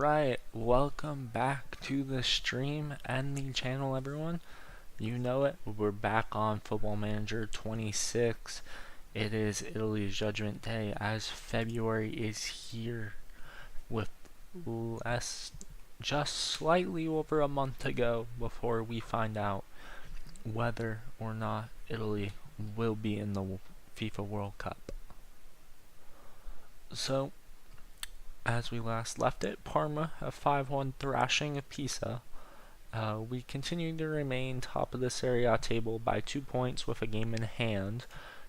Alright, welcome back to the stream and the channel, everyone. You know it, we're back on Football Manager 26. It is Italy's Judgment Day as February is here with just slightly over a month to go before we find out whether or not Italy will be in the FIFA World Cup. So, as we last left it, Parma a 5-1 thrashing of Pisa. We continue to remain top of the Serie A table by 2 points with a game in hand.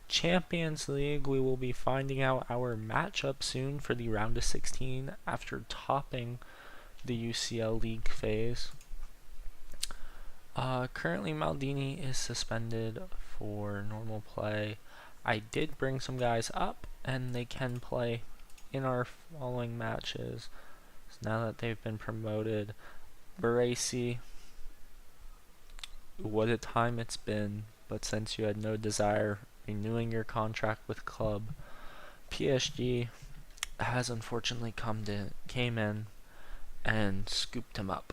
Champions League, we will be finding out our matchup soon for the round of 16 after topping the UCL League phase. Currently Maldini is suspended for normal play. I did bring some guys up and they can play in our following matches. So now that they've been promoted, Baresi, what a time it's been, but since you had no desire renewing your contract with club, PSG has unfortunately came in and scooped him up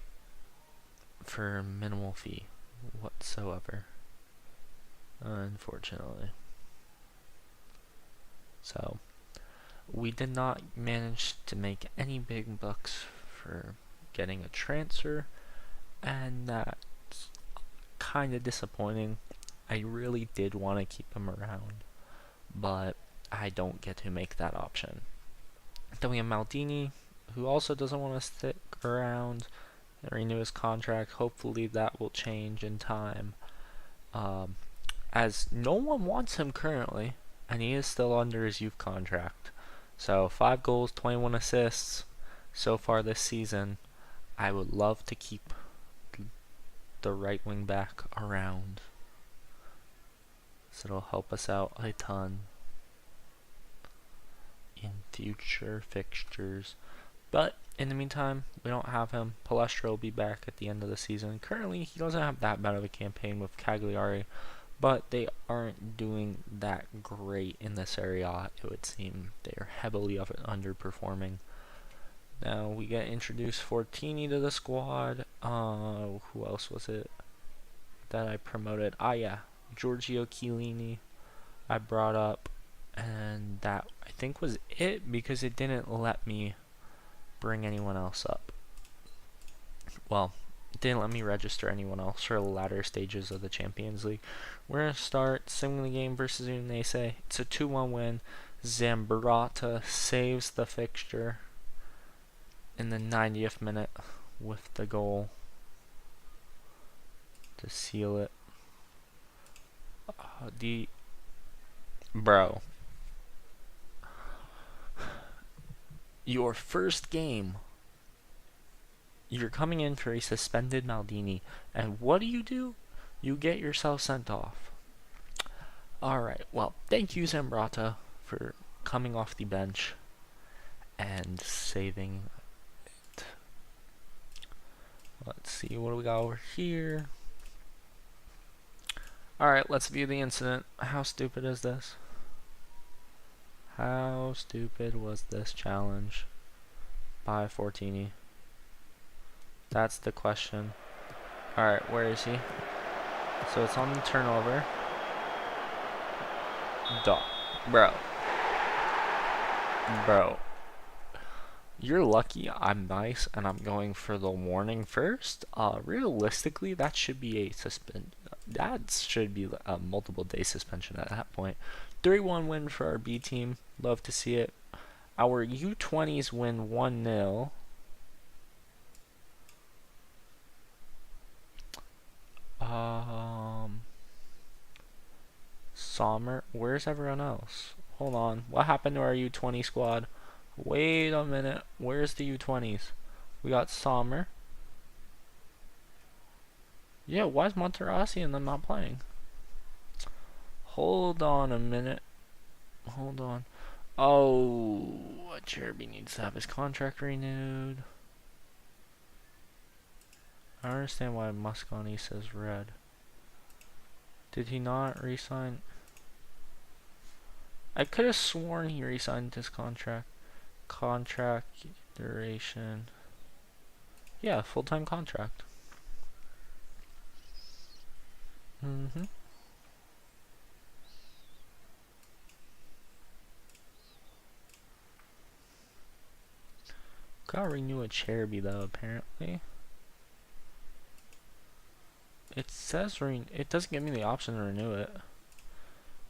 for minimal fee whatsoever, unfortunately. So we did not manage to make any big bucks for getting a transfer, and that's kind of disappointing. I really did want to keep him around, but I don't get to make that option. Then we have Maldini, who also doesn't want to stick around and renew his contract. Hopefully that will change in time, as no one wants him currently, and he is still under his youth contract. So 5 goals, 21 assists so far this season. I would love to keep the right wing back around, so it'll help us out a ton in future fixtures. But in the meantime, we don't have him. Palestra will be back at the end of the season. Currently, he doesn't have that bad of a campaign with Cagliari, but they aren't doing that great in this area, it would seem. They are heavily underperforming. Now we get introduced Fortini to the squad. Who else was it that I promoted? Yeah, Giorgio Chiellini I brought up, and that I think was it because it didn't let me bring anyone else up. Well, it didn't let me register anyone else for the latter stages of the Champions League. We're going to start singing the game versus Udinese. It's a 2-1 win. Zambrotta saves the fixture in the 90th minute with the goal to seal it. Bro, your first game, you're coming in for a suspended Maldini, and what do? You get yourself sent off. Alright, well, thank you Zambrotta for coming off the bench and saving it. Let's see, what do we got over here? Alright, let's view the incident. How stupid is this? How stupid was this challenge by Fortini? That's the question. Alright, where is he? So it's on the turnover. Bro. You're lucky I'm nice and I'm going for the warning first. Realistically, that should be a that should be a multiple day suspension at that point. 3-1 win for our B team. Love to see it. Our U20s win 1-0. Sommer, where's everyone else? Hold on, what happened to our U20 squad? Wait a minute, where's the U20s? We got Sommer. Yeah, why is Monterrossi and them not playing? Hold on a minute. Hold on. Oh, Cherby needs to have his contract renewed. I don't understand why Mosconi says red. Did he not re-sign? I could have sworn he re-signed his contract. Contract duration. Yeah, full-time contract. Gotta renew a Cherby though, apparently. It says it doesn't give me the option to renew it,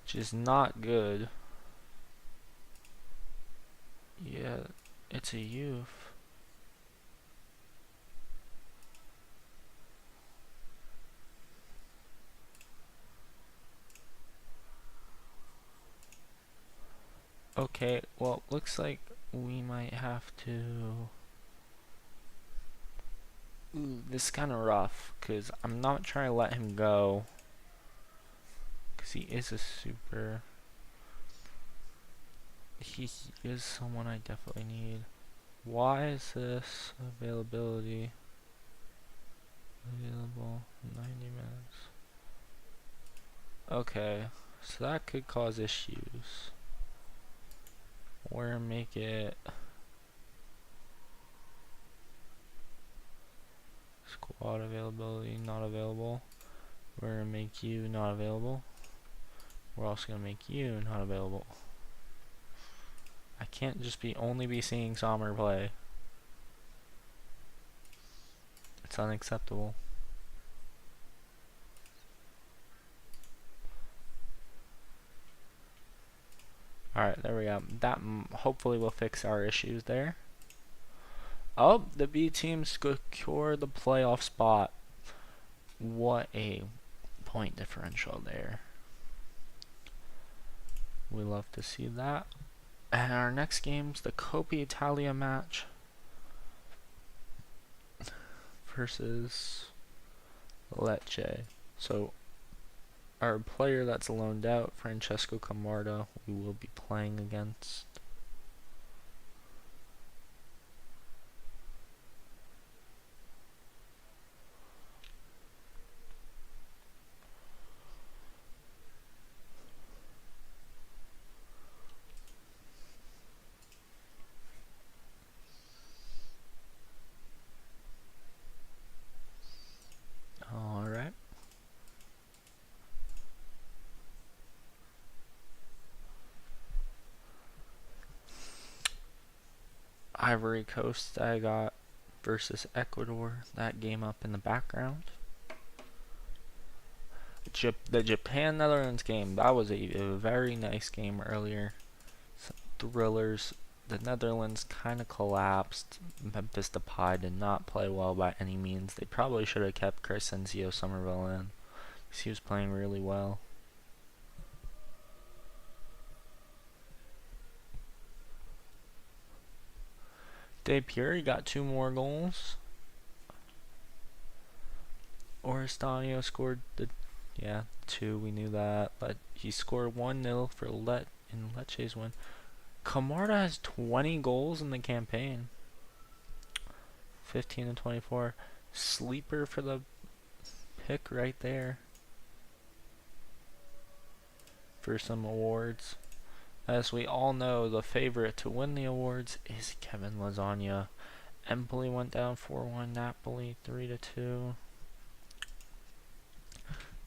which is not good. Yeah, it's a youth. Okay, well, looks like we might have to... Ooh, this is kind of rough, because I'm not trying to let him go, because he is a super... He is someone I definitely need. Why is this availability available 90 minutes? Okay, so that could cause issues. Or make it squad availability not available. We're gonna make you not available. We're also gonna make you not available. I can't just only be seeing Sommer play. It's unacceptable. Alright, there we go. That hopefully will fix our issues there. Oh, the B team secured the playoff spot. What a point differential there. We love to see that. And our next game's the Coppa Italia match versus Lecce. So our player that's loaned out, Francesco Camarda, we will be playing against. Alright. Ivory Coast I got versus Ecuador. That game up in the background. The Japan-Netherlands game, that was a very nice game earlier. Some thrillers. The Netherlands kind of collapsed. Memphis Depay did not play well by any means. They probably should have kept Crescencio Somerville in, because he was playing really well. De Puri got 2 more goals. Oristanio scored the 2, we knew that, but he scored 1-0 for in Lecce's win. Camarda has 20 goals in the campaign. 15 and 24. Sleeper for the pick right there. For some awards. As we all know, the favorite to win the awards is Kevin Lasagna. Empoli went down 4-1, Napoli 3-2.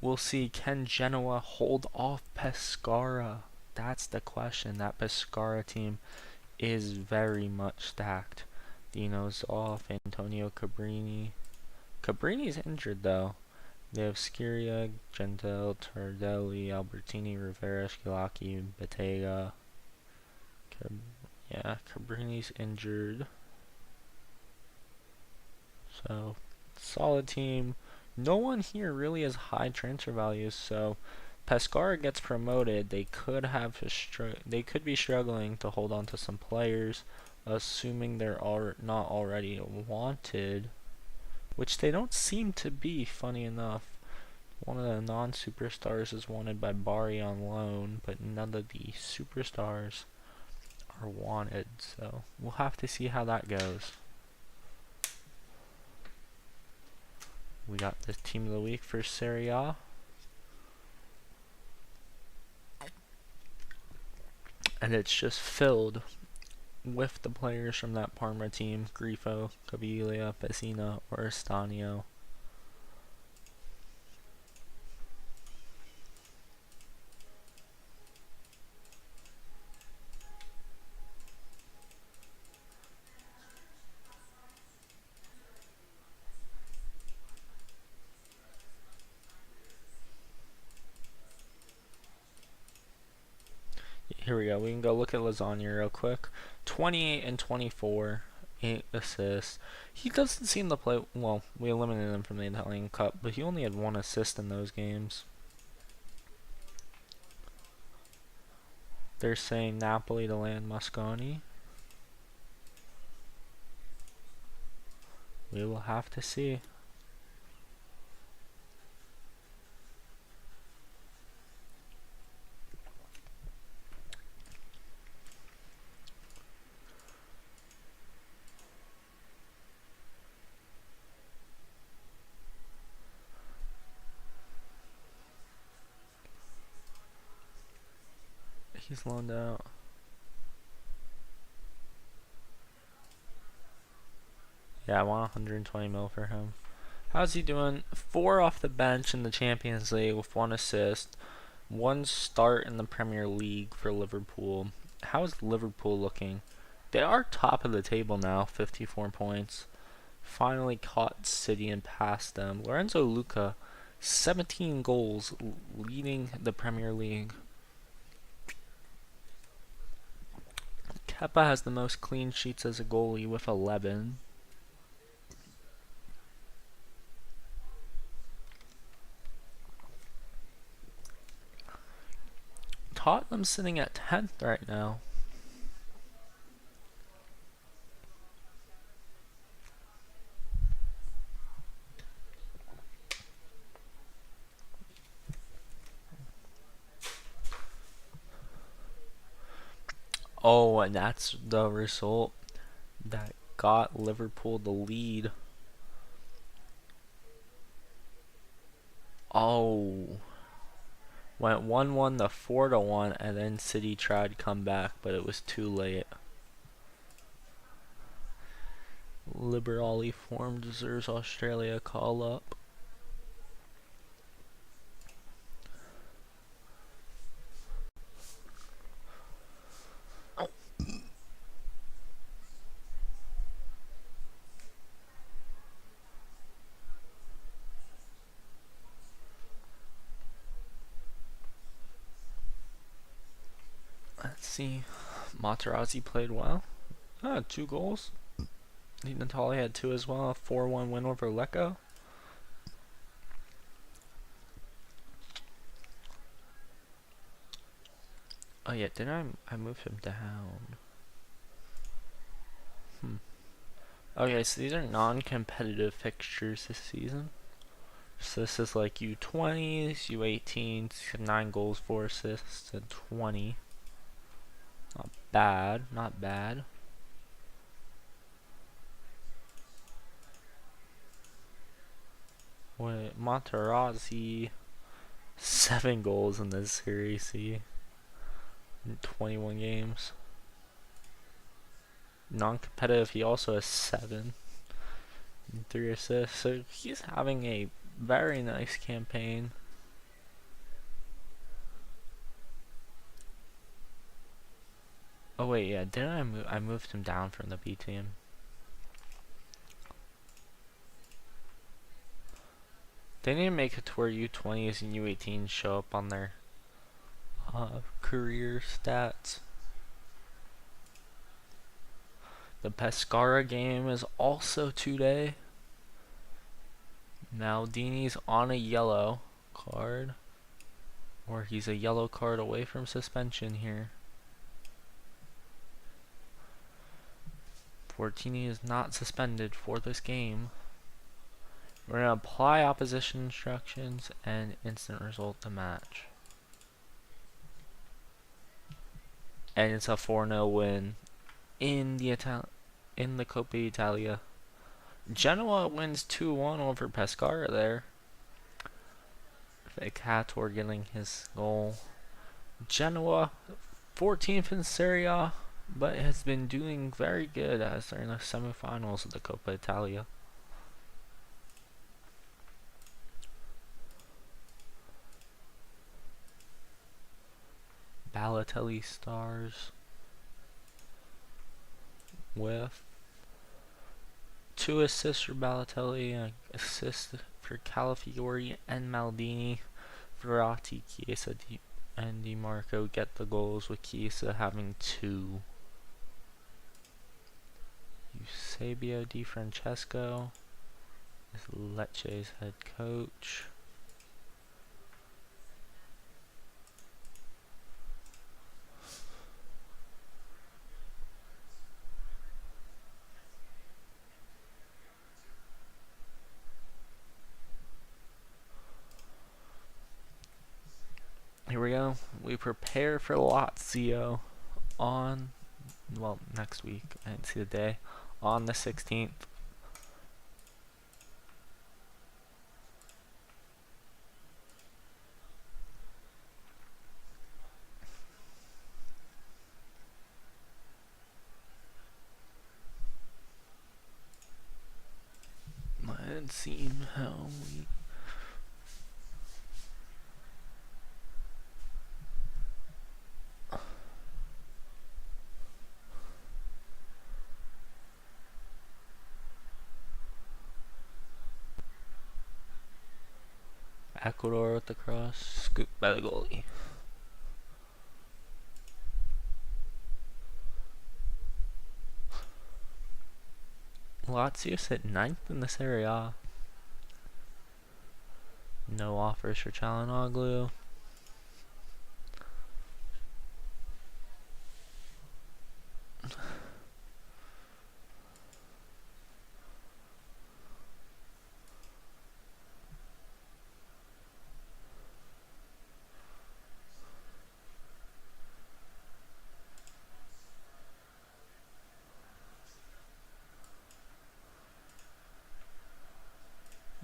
We'll see, can Genoa hold off Pescara? That's the question. That Pescara team is very much stacked. Dino's off, Antonio Cabrini. Cabrini's injured though. They have Sciria, Gentile, Tardelli, Albertini, Rivera, Schilacchi, Bettega. Cabrini's injured. So, solid team. No one here really has high transfer values, so Pescara gets promoted. They could be struggling to hold on to some players, assuming they're not already wanted, which they don't seem to be. Funny enough, one of the non-superstars is wanted by Bari on loan, but none of the superstars are wanted. So we'll have to see how that goes. We got the team of the week for Serie A. And it's just filled. with the players from that Parma team, Grifo, Caviglia, Pessina, or Estanio. Here we go. We can go look at Lasagna real quick. 28 and 24, 8 assists. He doesn't seem to play well. We eliminated him from the Italian Cup, but he only had 1 assist in those games. They're saying Napoli to land Mosconi. We will have to see. He's loaned out. Yeah, I want 120 mil for him. How's he doing? 4 off the bench in the Champions League with 1 assist. 1 start in the Premier League for Liverpool. How is Liverpool looking? They are top of the table now, 54 points. Finally caught City and passed them. Lorenzo Luca, 17 goals, leading the Premier League. Kepa has the most clean sheets as a goalie with 11. Tottenham's sitting at 10th right now. Oh, and that's the result that got Liverpool the lead. Oh. Went 1-1 to 4-1, and then City tried to come back, but it was too late. Liberally form deserves Australia call up. Let's see. Materazzi played well. 2 goals. Natali had 2 as well. A 4-1 win over Lecco. Oh yeah, didn't I move him down? Okay, so these are non-competitive fixtures this season. So this is like U20s, U18s, 9 goals, 4 assists, and 20. Not bad, not bad. Wait, Materazzi, 7 goals in this series, see? In 21 games. Non-competitive, he also has 7 and 3 assists, so he's having a very nice campaign. Oh wait, yeah, didn't I moved him down from the B team. They need to make it to where U20s and U18s show up on their career stats. The Pescara game is also today. Maldini's on a yellow card, or he's a yellow card away from suspension here. Fortini is not suspended for this game. We're going to apply opposition instructions and instant result to match. And it's a 4-0 win in the Coppa Italia. Genoa wins 2-1 over Pescara there. Cator getting his goal. Genoa 14th in Serie A. but has been doing very good as they're in the semifinals of the Coppa Italia. Balotelli stars with 2 assists for Balotelli, an assist for Calafiori and Maldini. Verratti, Chiesa, and Di Marco get the goals, with Chiesa having 2. Eusebio Di Francesco is Lecce's head coach. Here we go. We prepare for Lazio on, well, next week. I didn't see the day. On the 16th. Let's see how we... Ecuador with the cross, scooped by the goalie. Lazio sit 9th in the Serie A. No offers for Çalhanoğlu.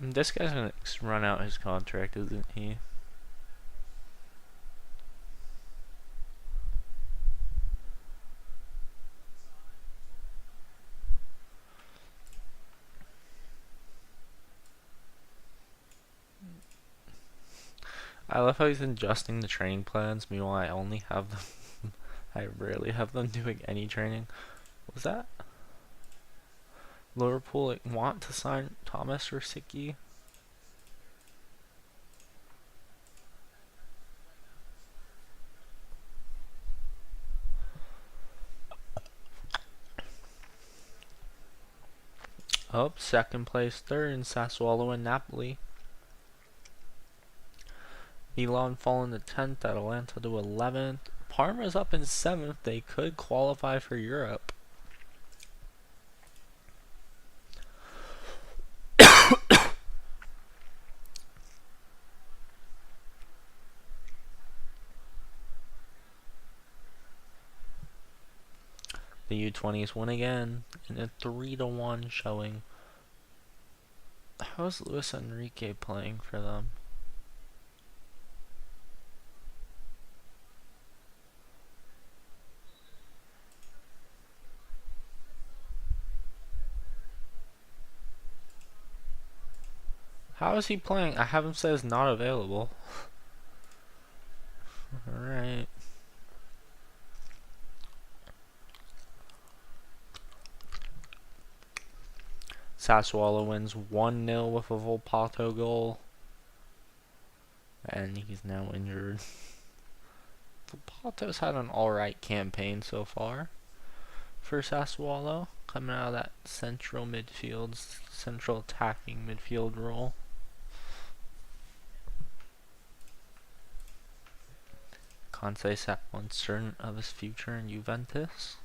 This guy's gonna run out his contract, isn't he? I love how he's adjusting the training plans. Meanwhile, I only have them. I rarely have them doing any training. What was that? Liverpool want to sign Thomas Rosicky. Oh, second place, third in Sassuolo and Napoli. Milan falling to 10th, Atalanta to 11th. Parma's up in 7th. They could qualify for Europe. The U20s win again in a 3-1 showing. How's Luis Enrique playing for them? How is he playing? I have him says not available. Alright. Sassuolo wins 1-0 with a Volpato goal. And he's now injured. Volpato's had an alright campaign so far for Sassuolo, coming out of that central attacking midfield role. Conte's at once certain of his future in Juventus.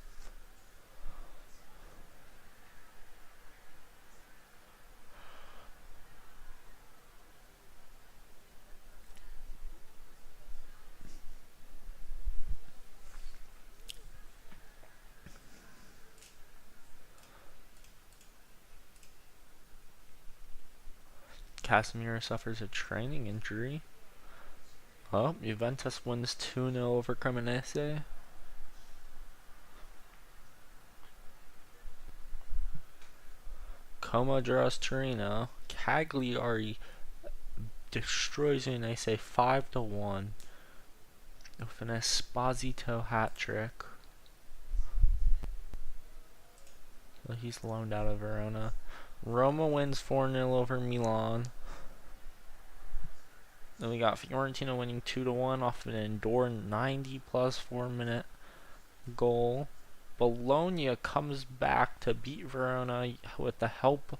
Casemiro suffers a training injury. Oh, Juventus wins 2-0 over Cremonese. Como draws Torino. Cagliari destroys Udinese 5-1 with an Esposito hat trick. So he's loaned out of Verona. Roma wins 4-0 over Milan. Then we got Fiorentina winning 2-1 off an Endor 90 plus 4-minute goal. Bologna comes back to beat Verona with the help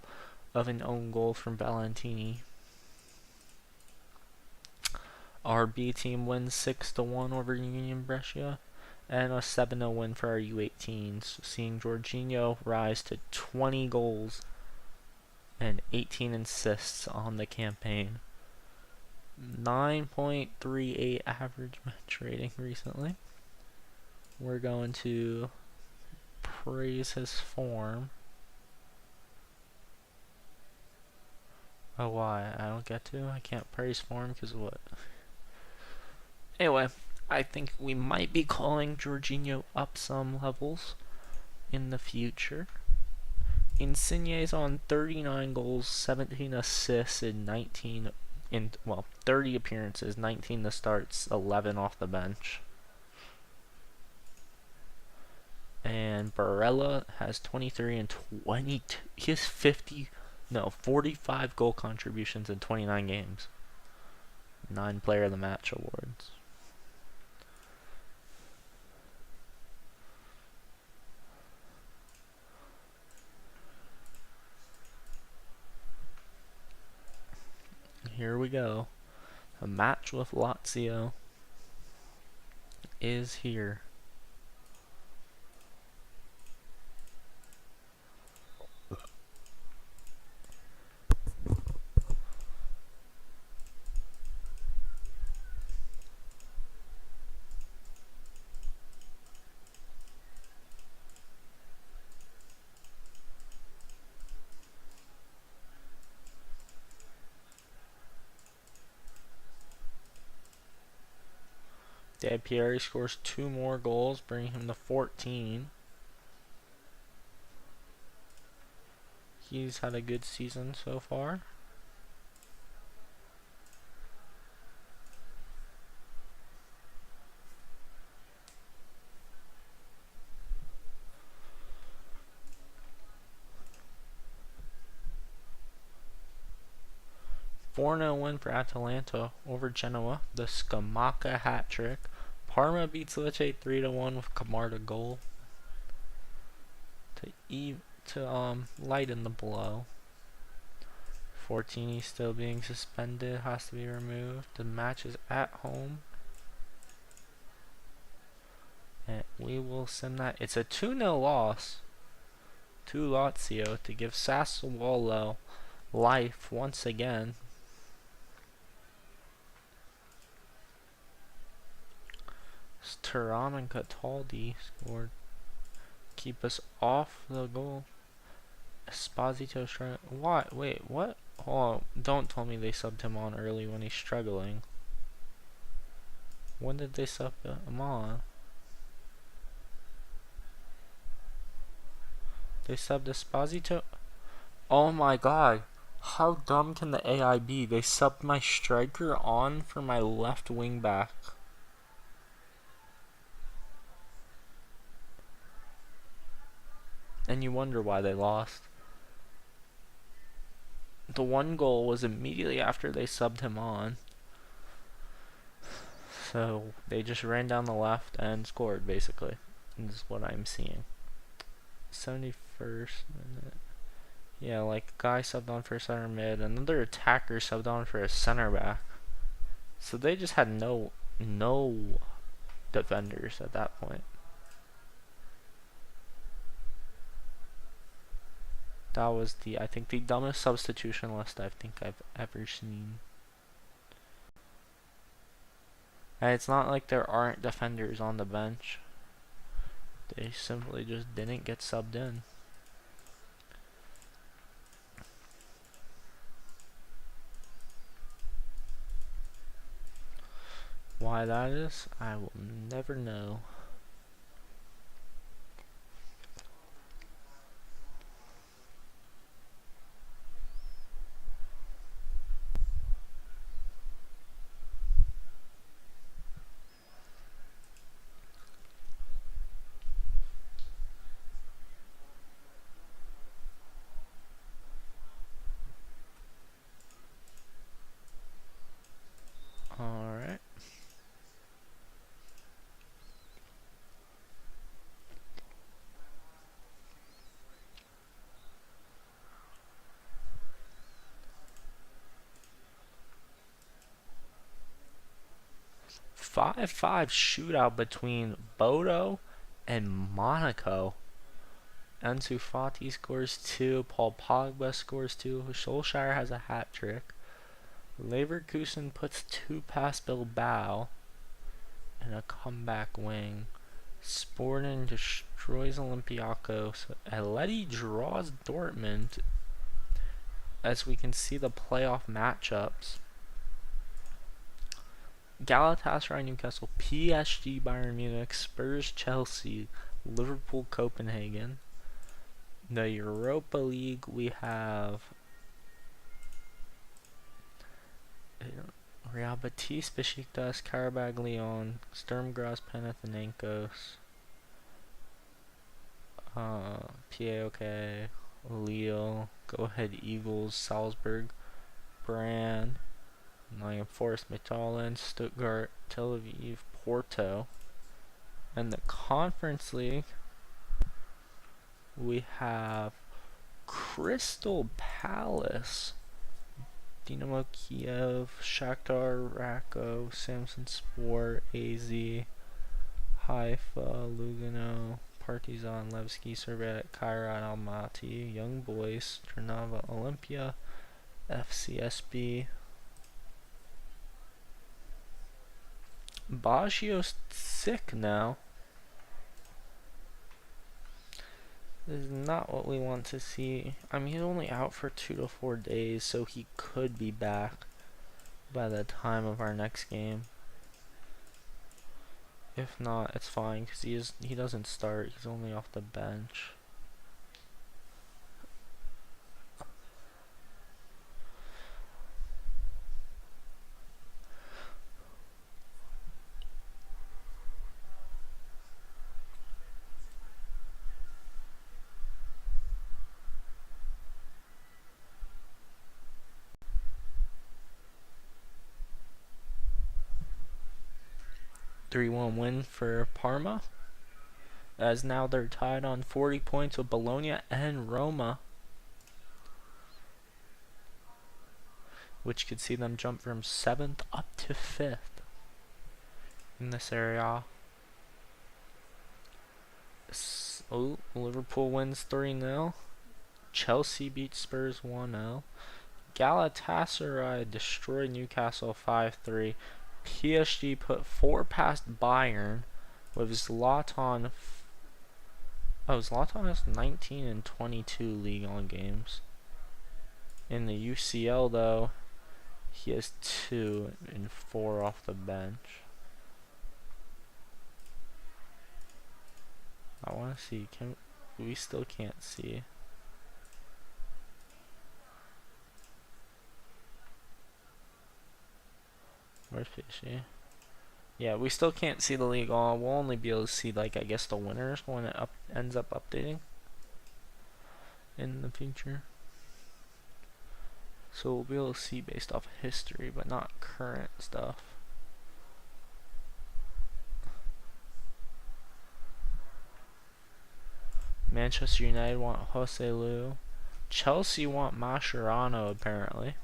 of an own goal from Valentini. Our B team wins 6-1 over Union Brescia, and a 7-0 win for our U18s, seeing Jorginho rise to 20 goals and 18 assists on the campaign. 9.38 average match rating recently. We're going to praise his form. Oh, why? I don't get to? I can't praise form because what? Anyway, I think we might be calling Jorginho up some levels in the future. Insigne's on 39 goals, 17 assists in 30 appearances, 19 the starts, 11 off the bench. And Barella has 23 and 22. He has 45 goal contributions in 29 games. 9 player of the match awards. Here we go. A match with Lazio is here. Del Piero scores 2 more goals, bringing him to 14. He's had a good season so far. Four-0 win for Atalanta over Genoa. The Scamacca hat trick. Parma beats Lecce 3-1 with Camarda goal to lighten the blow. Fortini still being suspended, has to be removed. The match is at home, and we will sim that. It's a 2-0 loss to Lazio to give Sassuolo life once again. Turan and Cataldi scored. Keep us off the goal. Esposito trying. What? Wait, what? Oh, don't tell me they subbed him on early when he's struggling. When did they sub him on? They subbed Esposito. Oh my god. How dumb can the AI be? They subbed my striker on for my left wing back. And you wonder why they lost. The one goal was immediately after they subbed him on. So they just ran down the left and scored, basically. This is what I'm seeing. 71st minute. Yeah, like a guy subbed on for a center mid, another attacker subbed on for a center back. So they just had no defenders at that point. That was I think the dumbest substitution list I think I've ever seen. And it's not like there aren't defenders on the bench. They simply just didn't get subbed in. Why that is, I will never know. 5-5 shootout between Bodo and Monaco. Ansu Fati scores 2, Paul Pogba scores 2, Solskjaer has a hat trick. Leverkusen puts 2 past Bilbao in a comeback wing. Sporting destroys Olympiacos. Atleti draws Dortmund. As we can see the playoff matchups. Galatasaray Newcastle, PSG Bayern Munich, Spurs Chelsea, Liverpool Copenhagen. The Europa League we have Real Betis, Besiktas, Karabag Lyon, Sturm Graz Panathinaikos, PAOK, Lille, Go Ahead Eagles, Salzburg, Brann, Nottingham Forest, Midtjylland, Stuttgart, Tel Aviv, Porto. And the Conference League, we have Crystal Palace, Dynamo Kiev, Shakhtar, Rako, Samsun Spor, AZ, Haifa, Lugano, Partizan, Levski, Servet, Kairat, Almaty, Young Boys, Trnava, Olympia, FCSB. Baggio's sick now. This is not what we want to see. I mean, he's only out for 2 to 4 days, so he could be back by the time of our next game. If not, it's fine because he doesn't start. He's only off the bench. (3-1) win for Parma, as now they're tied on 40 points with Bologna and Roma, which could see them jump from 7th up to 5th in this area. Liverpool wins 3-0. Chelsea beats Spurs 1-0. Galatasaray destroyed Newcastle 5-3. PSG put 4 past Bayern with Zlatan. Zlatan has 19 and 22 League On games. In the UCL though, he has 2 and 4 off the bench. I want to see. We still can't see. Where's PSG? Yeah, we still can't see the league on. We'll only be able to see, like, I guess the winners when it ends up updating in the future. So we'll be able to see based off history, but not current stuff. Manchester United want Joselu. Chelsea want Mascherano, apparently.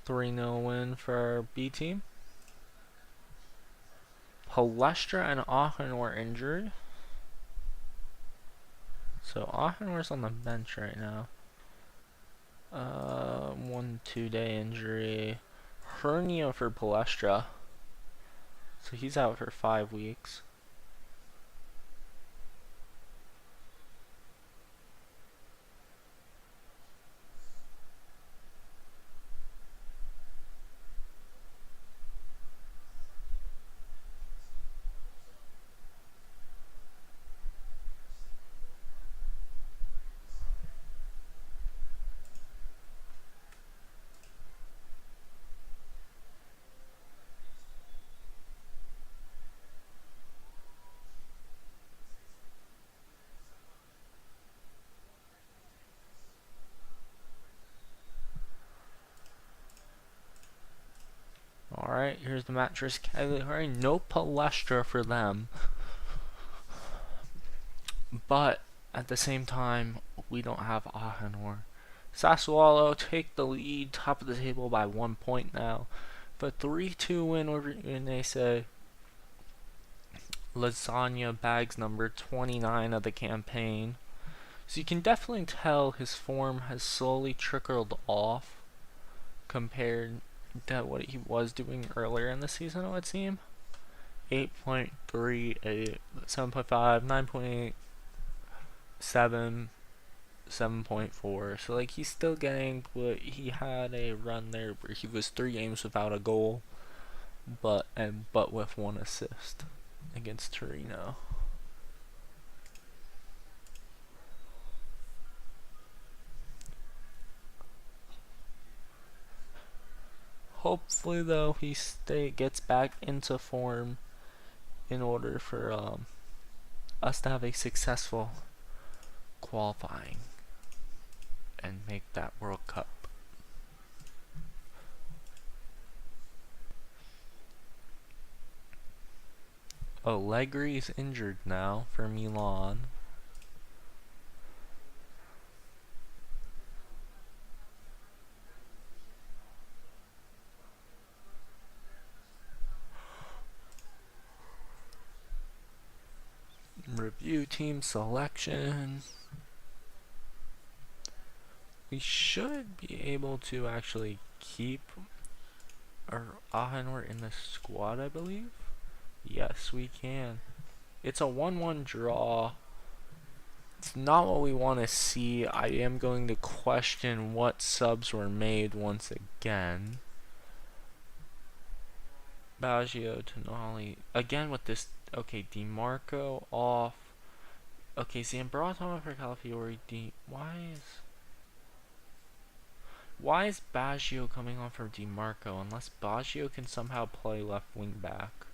(3-0) win for our B team. Palestra and Aachen were injured. So Aachen's on the bench right now. 1-2 day injury. Hernia for Palestra. So he's out for 5 weeks. Alright, here's the mattress Cagliari. No Palestra for them. But at the same time, we don't have Ahenor. Sassuolo take the lead, top of the table by 1 point now. But 3-2 win over Udinese. Lasagna bags number 29 of the campaign. So you can definitely tell his form has slowly trickled off compared to what he was doing earlier in the season, it would seem. 8.3, 7.5, 9.8, 7, 7.4. So like he's still getting, but he had a run there where he was 3 games without a goal, but with 1 assist against Torino. Hopefully though he gets back into form in order for us to have a successful qualifying and make that World Cup. Allegri is injured now for Milan. Review team selection. We should be able to actually keep our Ahenor in the squad, I believe. Yes, we can. It's a 1-1 draw. It's not what we want to see. I am going to question what subs were made once again. Baggio, Tonali. Again with this. Okay, DiMarco off. Okay, Zambrano for Calafiori. Why is Baggio coming on for DiMarco unless Baggio can somehow play left wing back?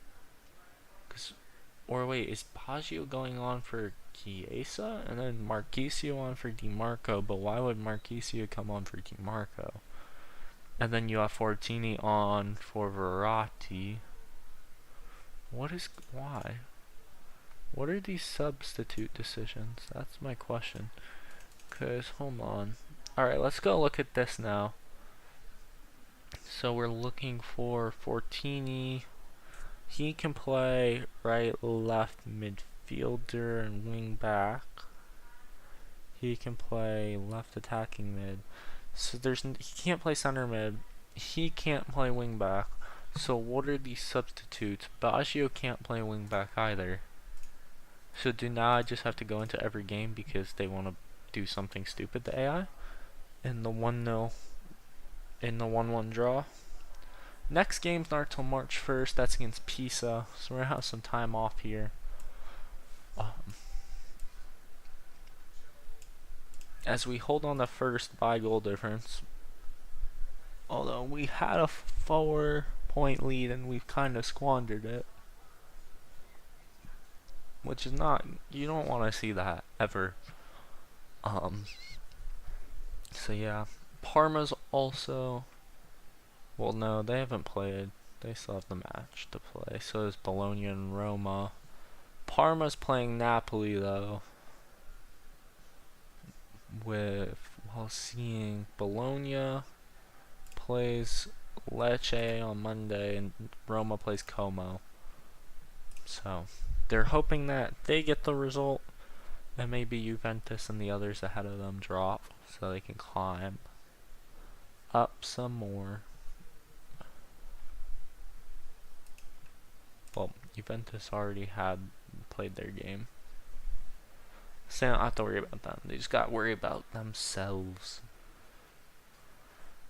Or wait, is Baggio going on for Chiesa and then Marchisio on for DiMarco? But why would Marchisio come on for DiMarco? And then you have Fortini on for Verratti. Why? What are these substitute decisions? That's my question. Cause hold on. Alright, let's go look at this now. So we're looking for Fortini. He can play right, left midfielder and wing back. He can play left attacking mid. So he can't play center mid. He can't play wing back. So what are these substitutes? Baggio can't play wing back either. So do now I just have to go into every game because they want to do something stupid to AI? In the 1-0, in the 1-1 draw. Next game's not till March 1st. That's against Pisa. So we're going to have some time off here. As we hold on the first by goal difference. Although we had a 4-point lead and we've kind of squandered it. Which is not, you don't want to see that ever. So yeah, Parma's also, well no, they haven't played. They still have the match to play. So is Bologna and Roma. Parma's playing Napoli though. While seeing Bologna plays Lecce on Monday and Roma plays Como. So they're hoping that they get the result and maybe Juventus and the others ahead of them drop so they can climb up some more. Well, Juventus already had played their game. So they don't have to worry about them. They just got to worry about themselves.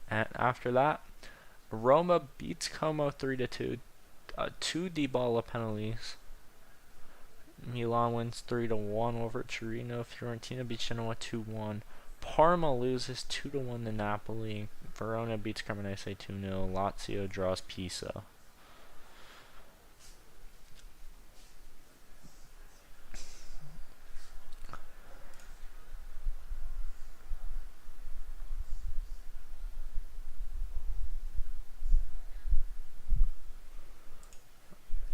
And after that, Roma beats Como 3-2. 2 Dybala penalties. Milan wins 3-1 over Torino. Fiorentina beats Genoa 2-1. Parma loses 2-1 to Napoli. Verona beats Cremonese 2-0. Lazio draws Pisa.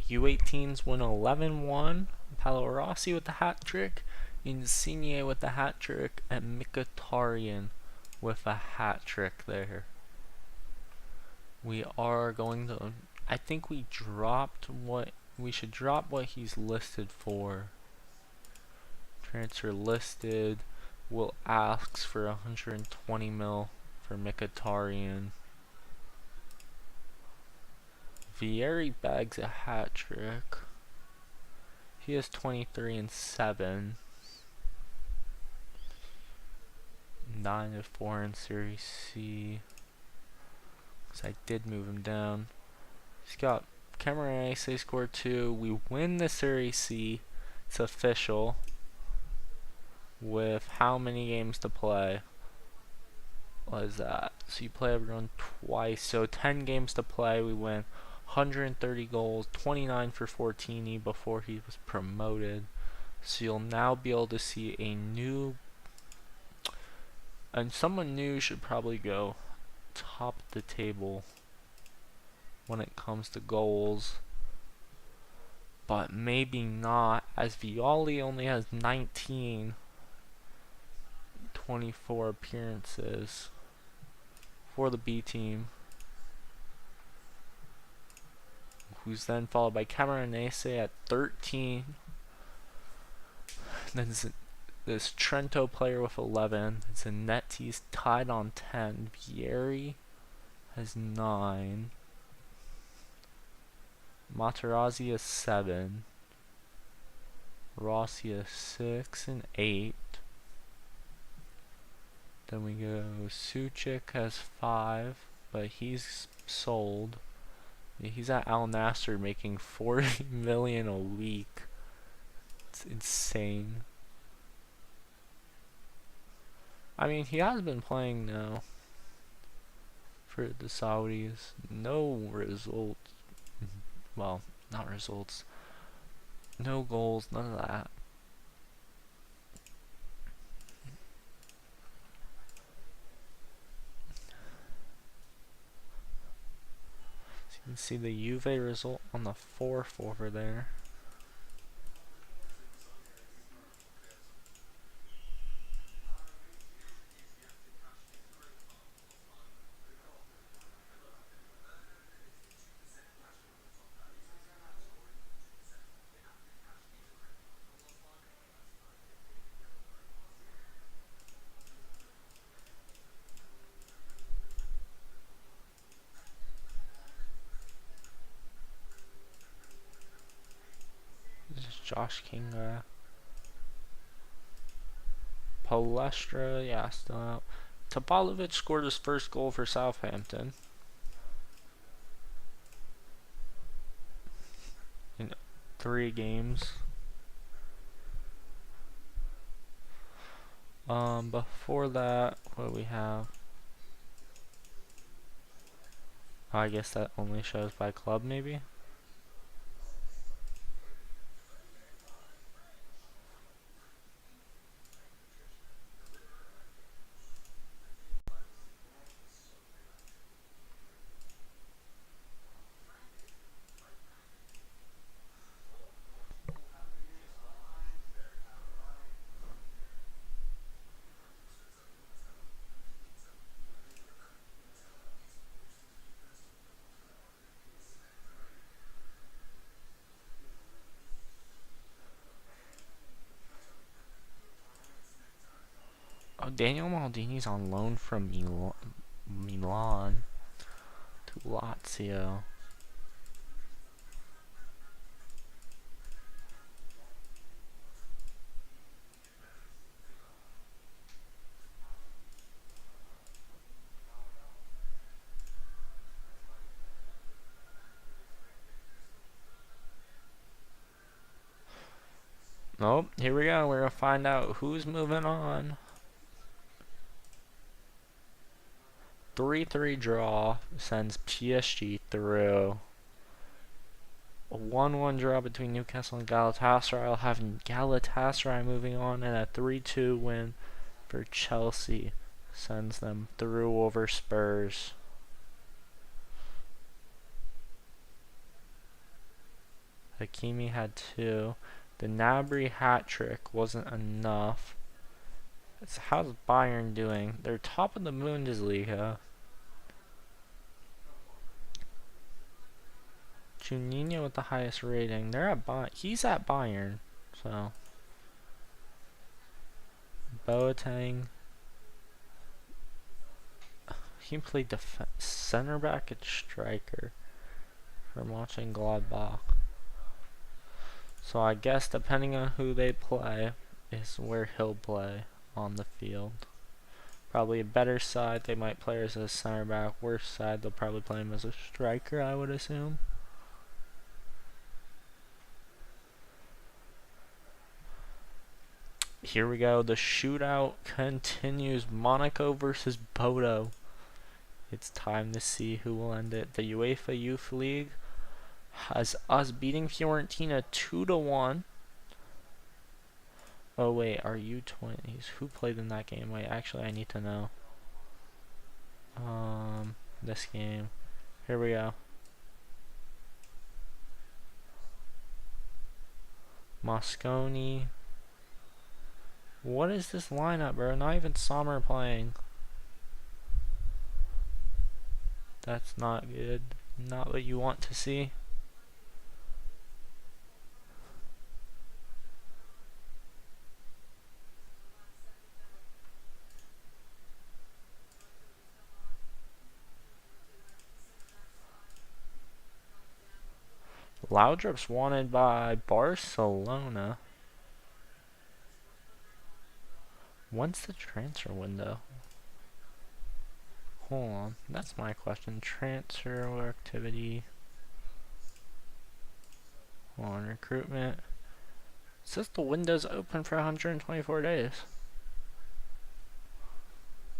U18s win 11-1. Paolo Rossi with the hat trick. Insigne with a hat trick, and Mkhitaryan with a hat trick there. We are going to... I think we dropped what... We should drop what he's listed for. Transfer listed. We'll ask for 120 mil for Mkhitaryan. Vieri bags a hat trick. He has 23 and 7. 9 and 4 in Series C. So I did move him down. He's got Cameroonese scored 2. We win the Series C. It's official. With how many games to play? What is that? So you play everyone twice. So 10 games to play. We win 130 goals, 29 for Fortini before he was promoted. So you'll now be able to see a new... And someone new should probably go top of the table when it comes to goals. But maybe not, as Violi only has 19 24 appearances for the B team. Who's then followed by Cameronese at 13. Then this Trento player with 11. Zanetti's tied on 10. Vieri has 9. Materazzi has 7. Rossi has 6 and 8. Then we go, Suchik has 5, but he's sold. He's at Al Nassr making 40 million a week. It's insane. I mean, he has been playing now for the Saudis. No results. Well, not results. No goals, none of that. So you can see the Juve result on the 4th over there. Josh King, Palestra, yeah, still out. Topalovic scored his first goal for Southampton in 3 games. Before that, what do we have? Oh, I guess that only shows by club, maybe? Oh, Daniel Maldini's on loan from Milan to Lazio. Nope, here we go. We're gonna find out who's moving on. 3-3 draw sends PSG through. A 1-1 draw between Newcastle and Galatasaray. I'll have Galatasaray moving on, and a 3-2 win for Chelsea sends them through over Spurs. Hakimi had 2. The Gnabry hat trick wasn't enough. So how's Bayern doing? They're top of the Bundesliga. Juninho with the highest rating. They're at he's at Bayern. So Boateng. He played center back and striker from watching Gladbach. So I guess depending on who they play is where he'll play on the field. Probably a better side, they might play as a center back. Worse side, they'll probably play him as a striker, I would assume. Here we go. The shootout continues. Monaco versus Bodo. It's time to see who will end it. The UEFA Youth League has us beating Fiorentina 2-1. Oh wait, our U20s. Who played in that game? Wait, actually I need to know. This game. Here we go. Mosconi. What is this lineup, bro? Not even Sommer playing. That's not good. Not what you want to see. Laudrup's wanted by Barcelona. When's the transfer window? Hold on, that's my question. Transfer activity. Hold on, recruitment. It says the window's open for 124 days.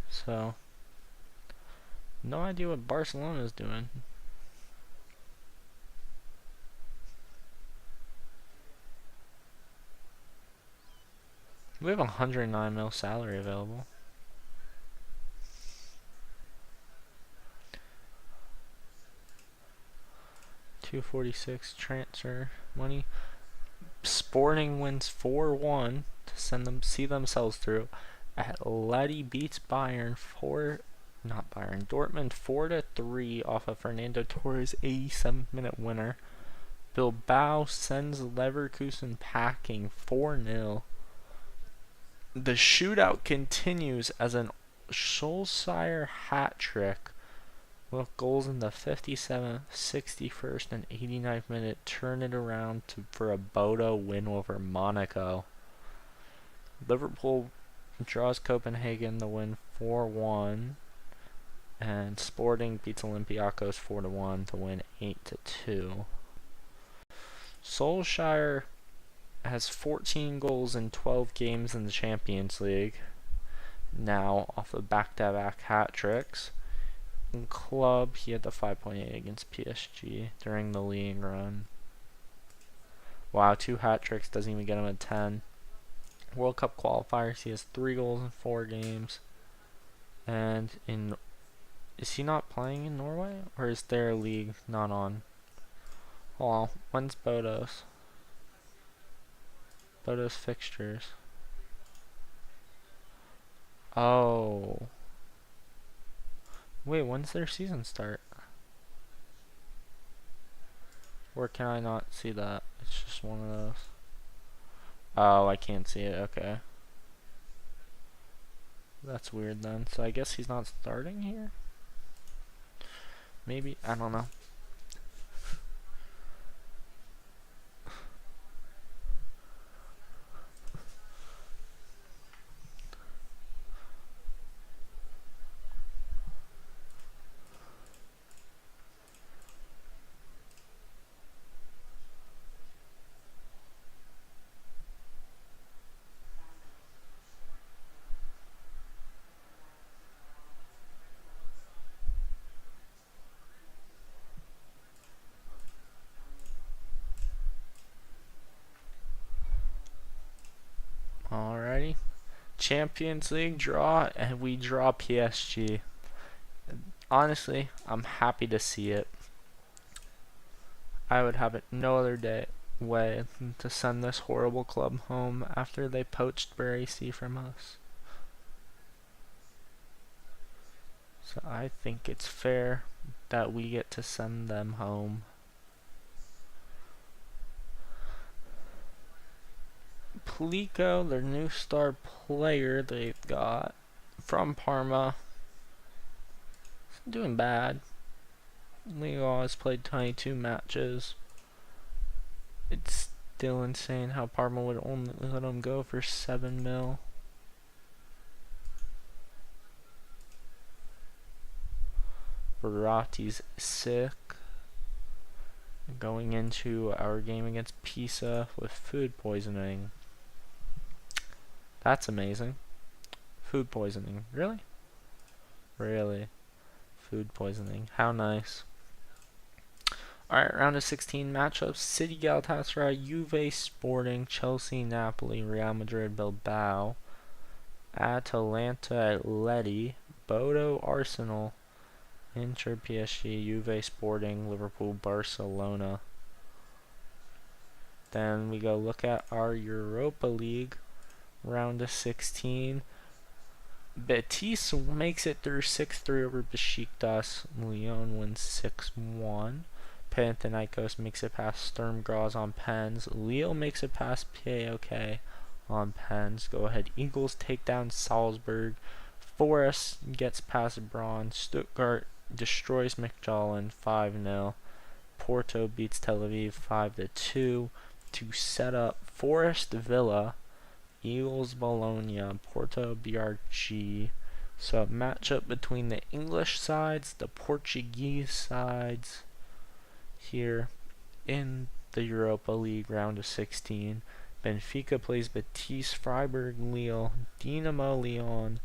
So, no idea what Barcelona's doing. We have 109 mil salary available. $246 transfer money. Sporting wins 4-1 to see themselves through. Atleti beats Dortmund 4-3 off of Fernando Torres' 87th-minute winner. Bilbao sends Leverkusen packing 4-0. The shootout continues as an Solskjaer hat trick with goals in the 57th, 61st, and 89th minute turn it around for a Bodo win over Monaco. Liverpool draws Copenhagen to win 4-1, and Sporting beats Olympiacos 4-1 to win 8-2. Solskjaer has 14 goals in 12 games in the Champions League, now off of back-to-back hat tricks. In club, he had the 5.8 against PSG during the league run. Wow, 2 hat tricks doesn't even get him a 10. World Cup qualifiers, he has 3 goals in 4 games. And is he not playing in Norway? Or is their league not on? Hold on, when's Bodo's? Bodo's fixtures. Oh. Wait, when's their season start? Or can I not see that? It's just one of those. Oh, I can't see it. Okay. That's weird then. So I guess he's not starting here? Maybe? I don't know. Alrighty. Champions League draw, and we draw PSG. Honestly, I'm happy to see it. I would have it no other day. way to send this horrible club home after they poached Baresi from us. So I think it's fair that we get to send them home. Plico, their new star player they've got from Parma, doing bad. Leo has played 22 matches. It's still insane how Parma would only let him go for 7 mil. Verratti's sick. Going into our game against Pisa with food poisoning. That's amazing. Food poisoning. Really? Really? Food poisoning. How nice. Alright, round of 16 matchups. City, Galatasaray, Juve, Sporting, Chelsea, Napoli, Real Madrid, Bilbao, Atalanta, Atleti, Bodo, Arsenal, Inter, PSG, Juve, Sporting, Liverpool, Barcelona. Then we go look at our Europa League round of 16. Betis makes it through 6-3 over Besiktas. Lyon wins 6-1. Panathinaikos makes it past Sturm Graz on pens. Lille makes it past PAOK on pens. Go ahead, Eagles take down Salzburg. Forest gets past Braun. Stuttgart destroys McJollen 5-0. Porto beats Tel Aviv 5-2 to set up Forest Villa, Eagles Bologna, Porto BRG. So a matchup between the English sides, the Portuguese sides here in the Europa League round of 16. Benfica plays Betis, Freiburg, Lille, Dinamo Lyon,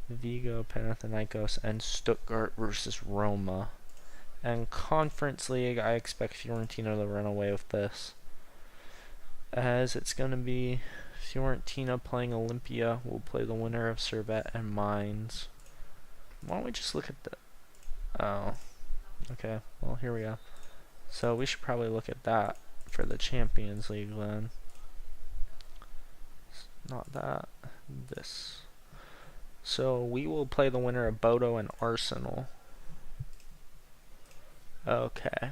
Vigo, Panathinaikos, and Stuttgart versus Roma. And Conference League, I expect Fiorentina to run away with this, as it's going to be Fiorentina playing Olympia. We'll play the winner of Servette and Mainz. Why don't we just look at the... Oh. Okay, well, here we go. So we should probably look at that for the Champions League then. Not that. This. So we will play the winner of Bodo and Arsenal. Okay.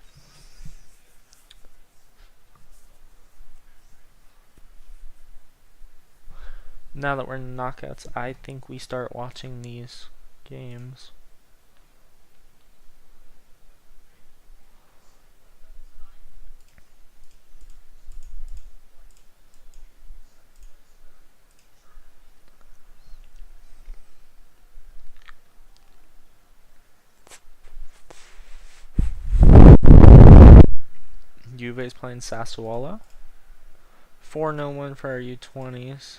Now that we're in knockouts, I think we start watching these games. Juve's playing Sassuolo. 4-0 win for our U20s.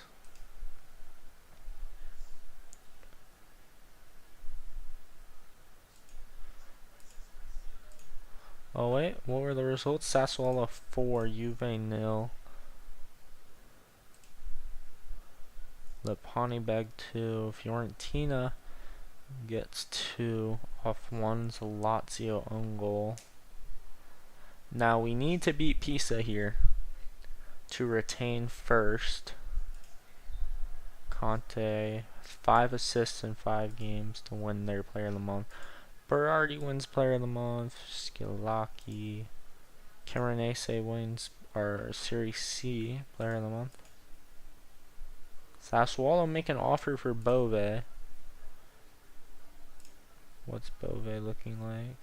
Oh wait, what were the results? Sassuolo 4, Juve 0. Leponibeg 2. Fiorentina gets 2 off one's Lazio own goal. Now we need to beat Pisa here to retain first. Conte, 5 assists in 5 games to win their Player of the Month. Berardi wins Player of the Month. Skilaki. Camoranesi wins our Serie C Player of the Month. Sassuolo make an offer for Bove. What's Bove looking like?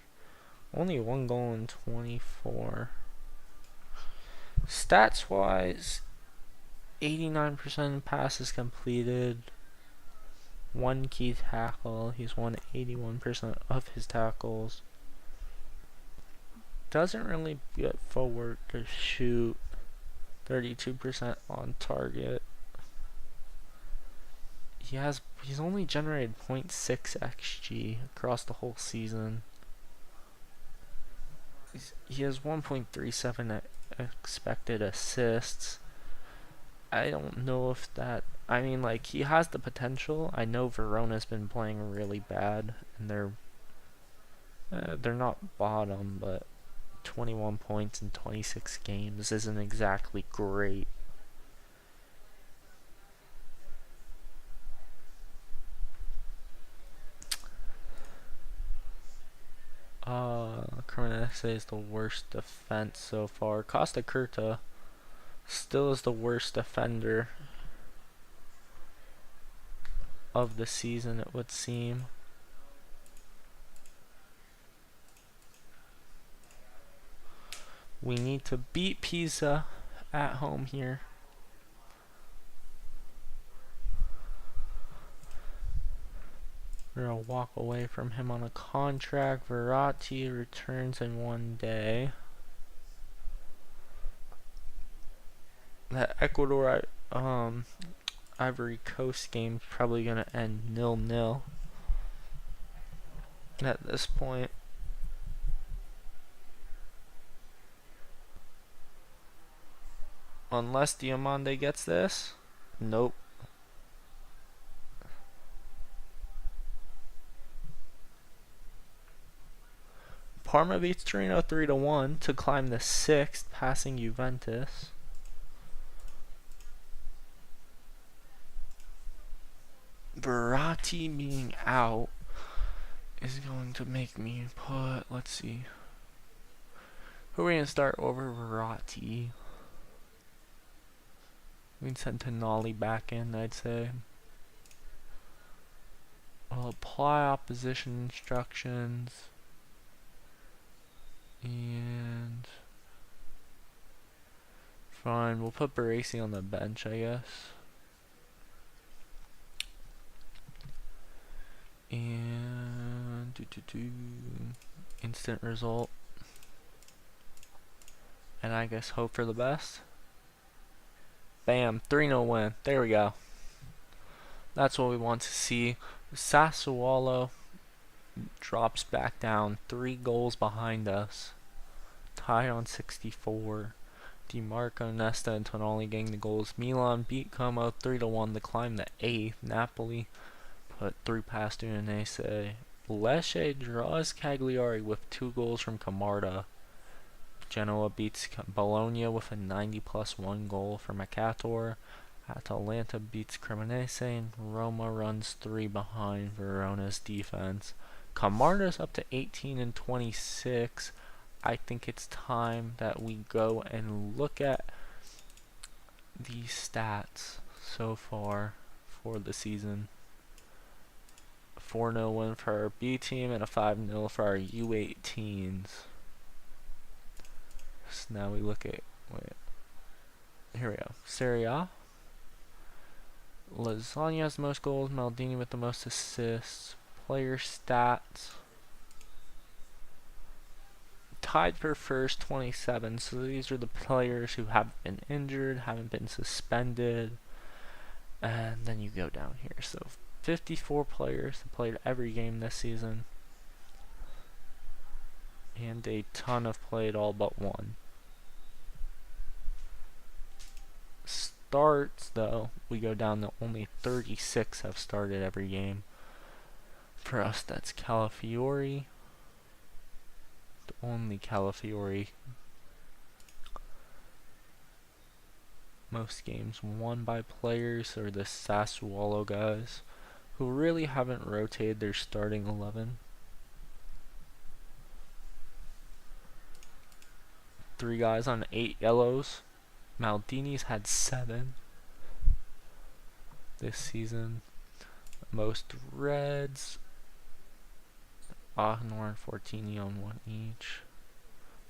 Only 1 goal in 24. Stats wise, 89% passes completed. 1 key tackle. He's won 81% of his tackles. Doesn't really get forward to shoot. 32% on target. He's only generated 0.6 XG across the whole season. He has 1.37 expected assists. I don't know if that... I mean, like, he has the potential. I know Verona's been playing really bad, and they're not bottom, but 21 points in 26 games isn't exactly great. Cremonese is the worst defense so far. Costa Curta still is the worst defender of the season, it would seem. We need to beat Pisa at home here. We're going to walk away from him on a contract. Verratti returns in 1 day. That Ecuador Ivory Coast game's probably going to end 0-0 at this point. Unless Diomande gets this. Nope. Parma beats Torino 3-1 to climb the 6th, passing Juventus. Verratti being out is going to make me put, let's see, who are we going to start over Verratti? We can send Tonali back in, I'd say. We'll apply opposition instructions. And fine, we'll put Baresi on the bench, I guess. And instant result. And I guess hope for the best. Bam, 3-0 win. There we go. That's what we want to see. Sassuolo drops back down, 3 goals behind us. Tied on 64. DiMarco, Nesta, and Tonali getting the goals. Milan beat Como 3-1 to climb the 8th. Napoli put 3 past Udinese. Lecce draws Cagliari with 2 goals from Camarda. Genoa beats Bologna with a 90+ 1 goal from Mercator. Atalanta beats Cremonese, and Roma runs 3 behind Verona's defense. Camarda's up to 18 and 26. I think it's time that we go and look at the stats so far for the season. 4-0 win for our B team and a 5-0 for our U18s. So now we look at, here we go. Serie A. Lasagna has the most goals, Maldini with the most assists. Player stats. Tied for first, 27. So these are the players who have been injured, haven't been suspended. And then you go down here. So 54 players that played every game this season. And a ton have played all but 1. Starts, though, we go down to only 36 have started every game. For us, that's Calafiori. Only Calafiori. Most games won by players or the Sassuolo guys who really haven't rotated their starting 11. 3 guys on 8 yellows. Maldini's had 7 this season. Most reds. Ahnor and Fortini on 1 each.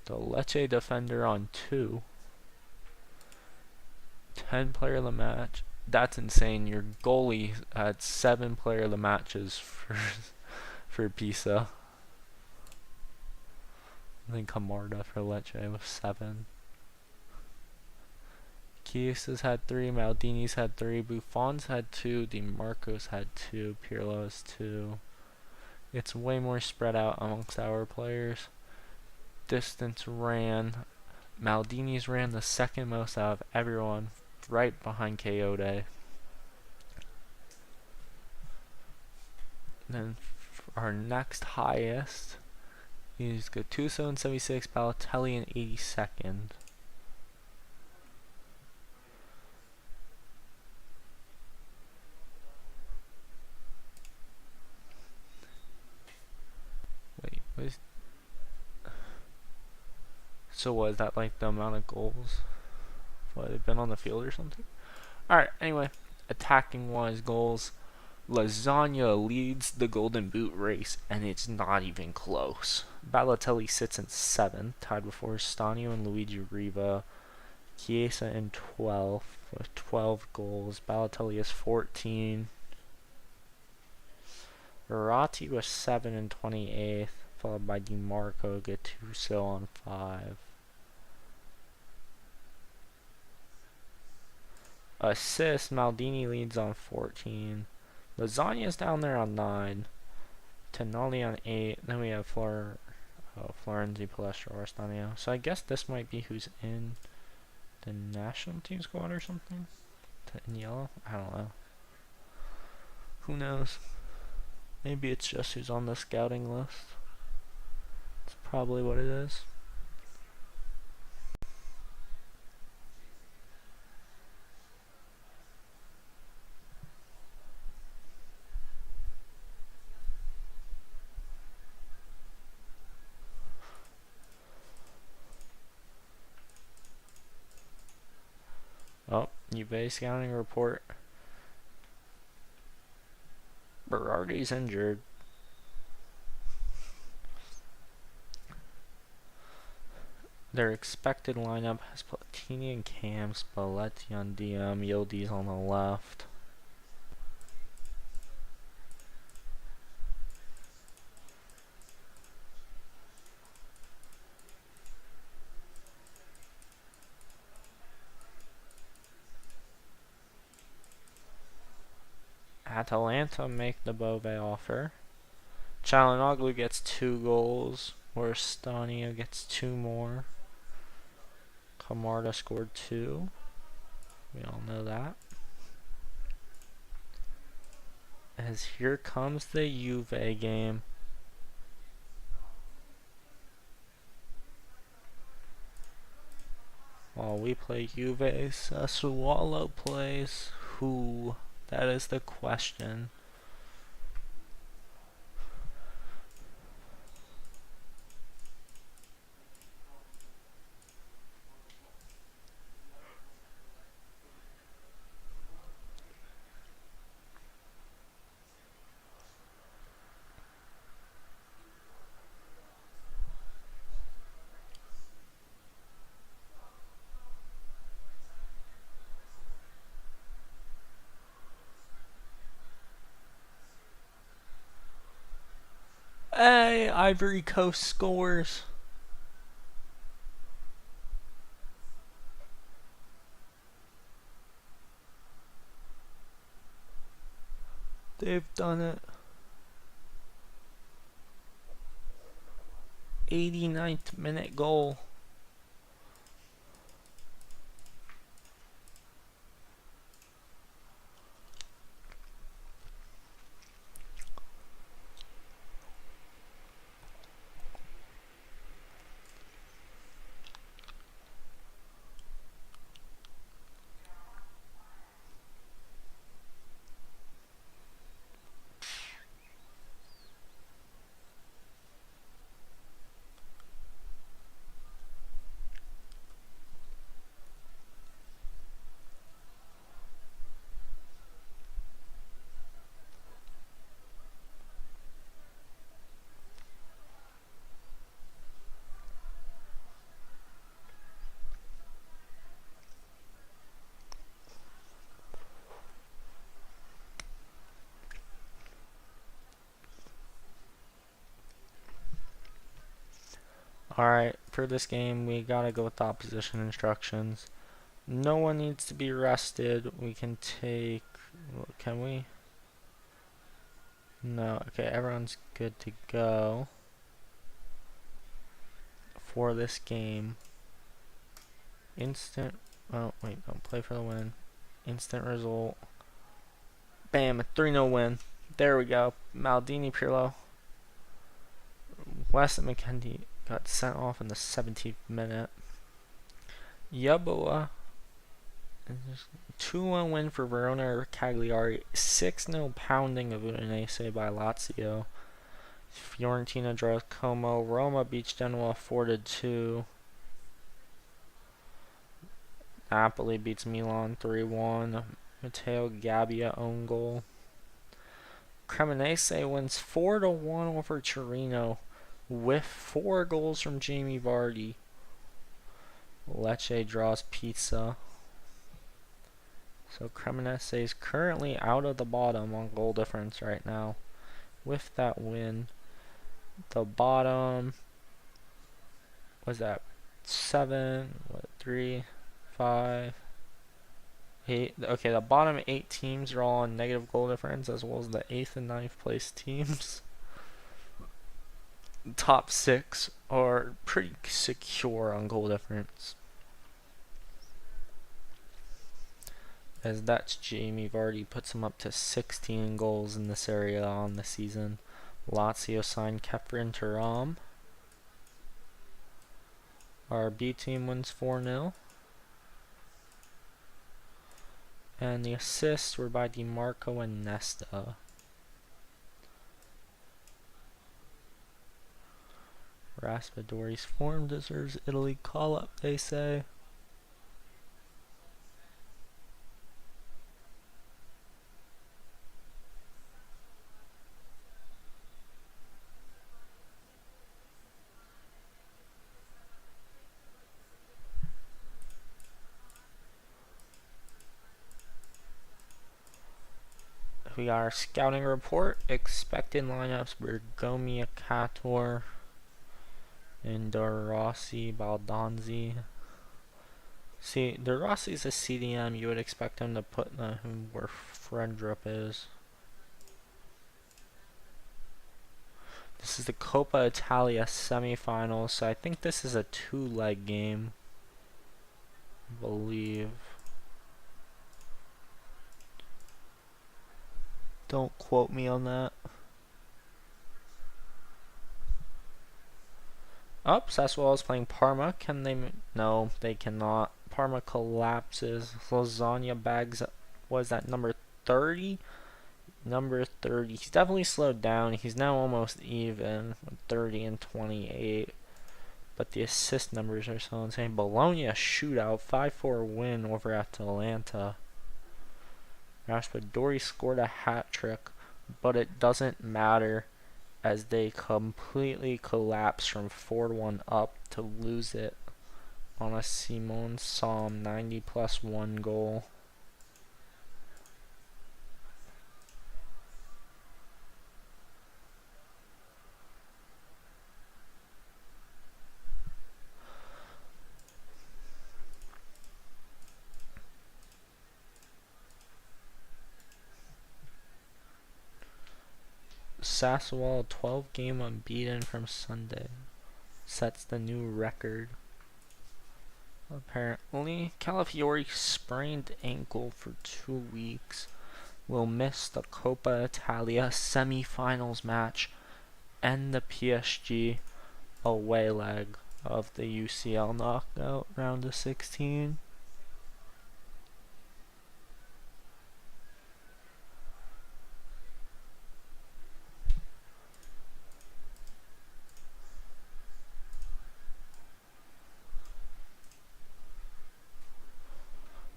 The Lecce defender on 2. 10 player of the match. That's insane. Your goalie had 7 player of the matches for Pisa. I think Camarda for Lecce with 7. Chiesas had 3, Maldini's had 3, Buffon's had 2, DiMarco's had 2, Pirlo has 2. It's way more spread out amongst our players. Distance ran. Maldini's ran the second most out of everyone, right behind Coyote. Then our next highest He's Gattuso in 76, Balotelli in 82nd. Wait, what is... So what, is that like the amount of goals? What, they've been on the field or something? Alright, anyway. Attacking wise goals. Lasagna leads the Golden Boot race, and it's not even close. Balotelli sits in 7th, tied with Stanio and Luigi Riva. Chiesa in 12th with 12 goals. Balotelli is 14. Verratti was 7 and 28th, followed by DiMarco, Gattuso on 5. Assists, Maldini leads on 14. Lasagna's down there on 9. Tonali on 8. Then we have Florenzi, Palestra, Orstanio. So I guess this might be who's in the national team squad or something? In yellow? I don't know. Who knows? Maybe it's just who's on the scouting list. That's probably what it is. Oh, Juve scouting report. Berardi's injured. Their expected lineup has Platini and Cam, Spalletti on DM, Yildiz on the left. Atalanta make the Bove offer. Çalhanoğlu gets 2 goals, whereas Stanio gets 2 more. Camarda scored 2. We all know that. As here comes the Juve game. While we play Juve, Sassuolo plays who? That is the question. Hey, Ivory Coast scores. They've done it. 89th minute goal. Alright, for this game, we gotta go with the opposition instructions. No one needs to be rested. We can take... Can we? No. Okay, everyone's good to go for this game. Instant... Oh, wait, don't play for the win. Instant result. Bam, a 3-0 win. There we go. Maldini, Pirlo. Weston McKenzie got sent off in the 17th minute. Yeboah, 2-1 win for Verona or Cagliari. 6-0 pounding of Udinese by Lazio. Fiorentina draws Como. Roma beats Genoa 4-2. Napoli beats Milan 3-1. Matteo Gabbia own goal. Cremonese wins 4-1 over Torino with 4 goals from Jamie Vardy. Lecce draws Pizza. So Cremonese is currently out of the bottom on goal difference right now. With that win, the bottom was that 3, 5, 8. Okay, the bottom 8 teams are all on negative goal difference, as well as the 8th and 9th place teams. Top 6 are pretty secure on goal difference, as that's Jamie Vardy puts him up to 16 goals in this area on the season. Lazio signed Kefren Turam. Our B team wins 4-0. And the assists were by DiMarco and Nesta. Raspadori's form deserves Italy call-up, they say. We got our scouting report. Expected lineups: Bergomi, Cator, and Rossi, Baldanzi. See, Rossi's a CDM. You would expect him to put where Fredrup is. This is the Coppa Italia semifinals, so I think this is a 2-leg game, I believe. Don't quote me on that. Oh, Sassuolo is playing Parma. Can they? No, they cannot. Parma collapses. Lasagna bags. Was that number 30? Number 30. He's definitely slowed down. He's now almost even with 30 and 28. But the assist numbers are so insane. Bologna shootout. 5-4 win over Atalanta. Raspadori scored a hat trick, but it doesn't matter, as they completely collapse from 4-1 up to lose it on a Simon Som 90+1 goal. Sassuolo 12-game unbeaten from Sunday. Sets the new record. Apparently, Calafiori sprained ankle for 2 weeks. Will miss the Coppa Italia semi-finals match and the PSG away leg of the UCL knockout round of 16.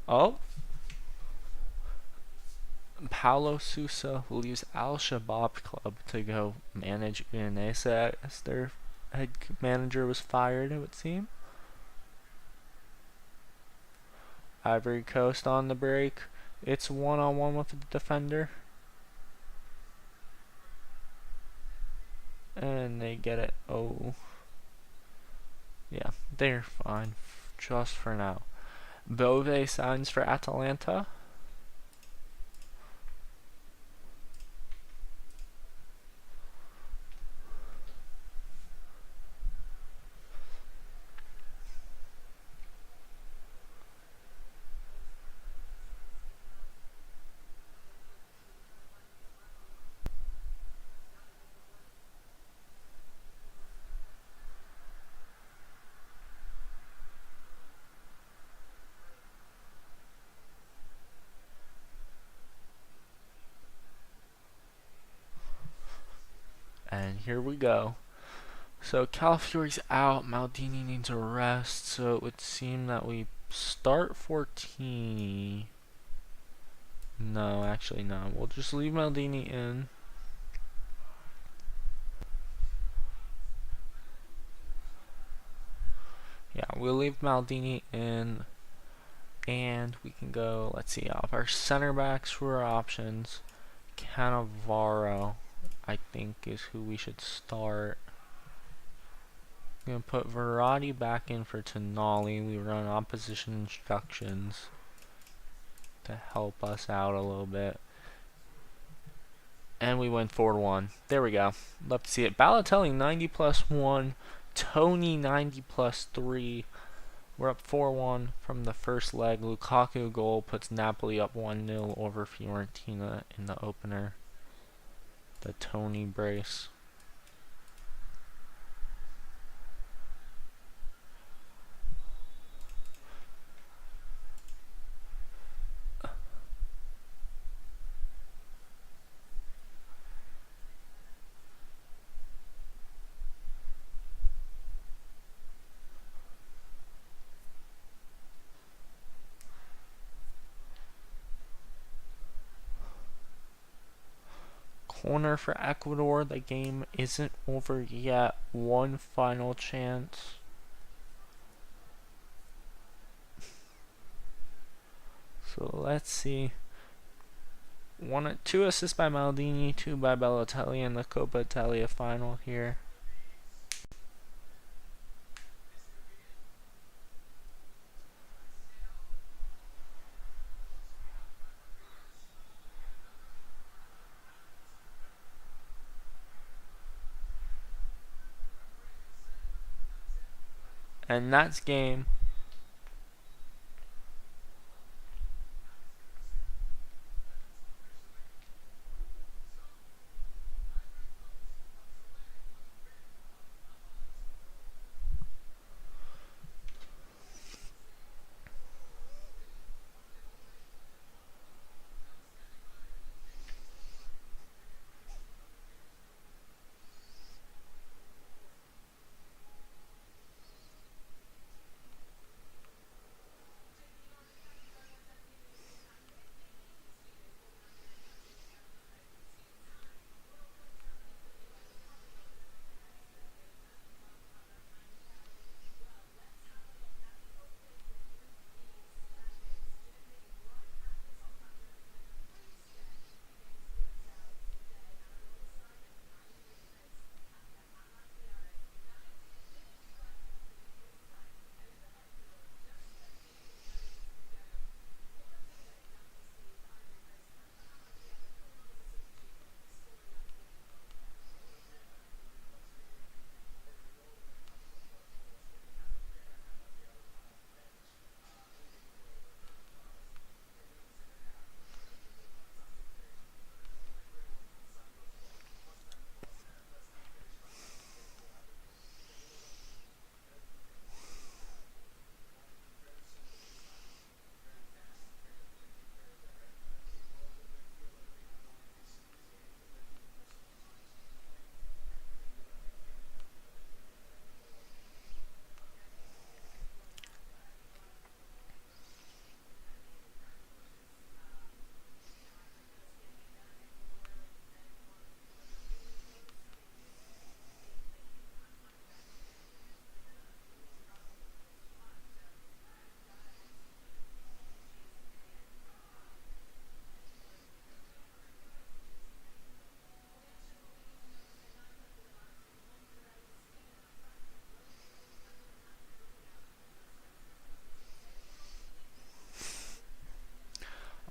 Oh, Paulo Sousa will use Al Shabaab Club to go manage Udinese, as their head manager was fired, it would seem. Ivory Coast on the break. It's one-on-one with the defender. And they get it. Oh. Yeah, they're fine. Just for now. Bove signs for Atalanta. here we go. So Calafiori's out. Maldini needs a rest. So it would seem that we start Fortini. No, actually no. We'll just leave Maldini in. Yeah, we'll leave Maldini in. And we can go, let's see, off our center backs for our options. Cannavaro, I think, is who we should start. I'm going to put Verratti back in for Tonali. We run opposition instructions to help us out a little bit. And we win 4-1. There we go. Love to see it. Balotelli 90 plus 1. Tony 90 plus 3. We're up 4-1 from the first leg. Lukaku goal puts Napoli up 1-0 over Fiorentina in the opener. The Tony brace. Corner for Ecuador. The game isn't over yet. One final chance. So let's see. 2 assists by Maldini, 2 by Balotelli in the Coppa Italia final here. And that's game.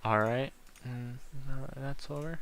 Alright. That's over.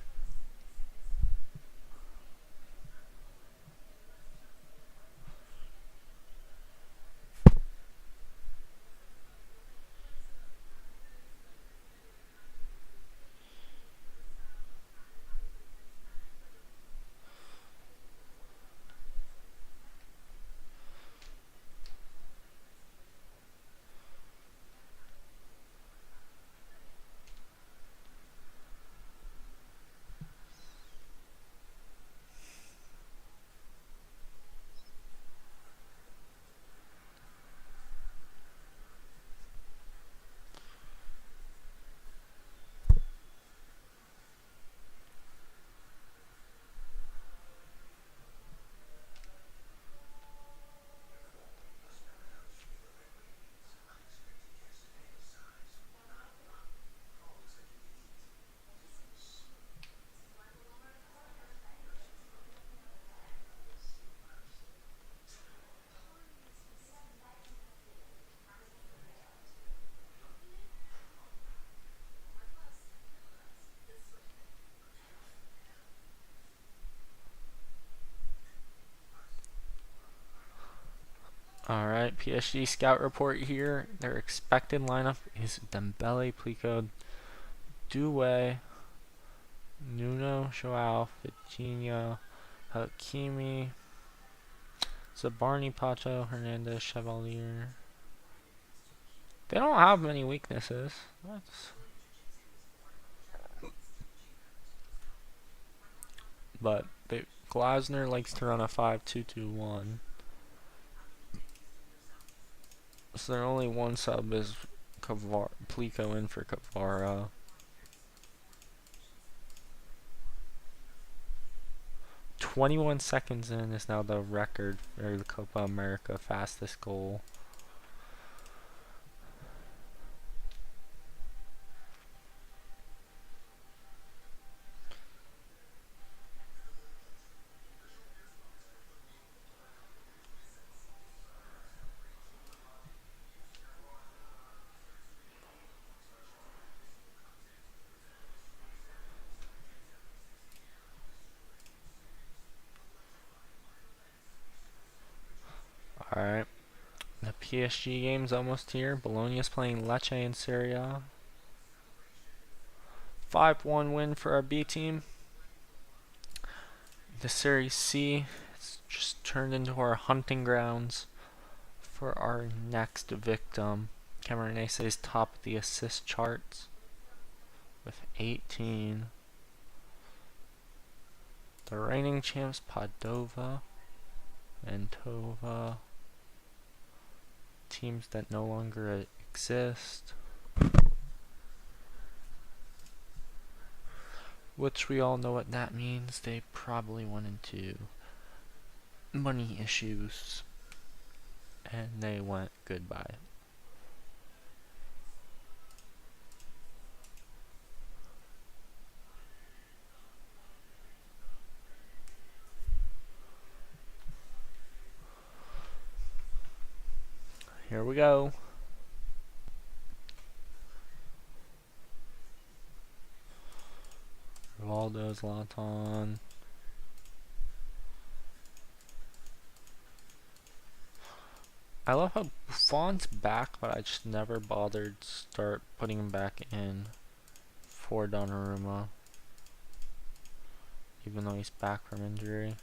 PSG scout report here. Their expected lineup is Dembele, Plico, Doué, Nuno, Joao, Vitinha, Hakimi, Zabarni, Pato, Hernandez, Chevalier. They don't have many weaknesses. But Glasner likes to run a 5-2-2-1. So their only one sub is Plico in for Kvara. 21 seconds in is now the record for the Copa America fastest goal. Alright. The PSG game's almost here. Bologna's playing Lecce in Serie A. 5-1 win for our B team. The Serie C has just turned into our hunting grounds for our next victim. Cameronese is top of the assist charts with 18. The reigning champs Padova and Tova. Teams that no longer exist. Which we all know what that means. They probably went into money issues. And they went goodbye. Here we go. Rivaldo, Zlatan. I love how Buffon's back, but I just never bothered to start putting him back in for Donnarumma. Even though he's back from injury.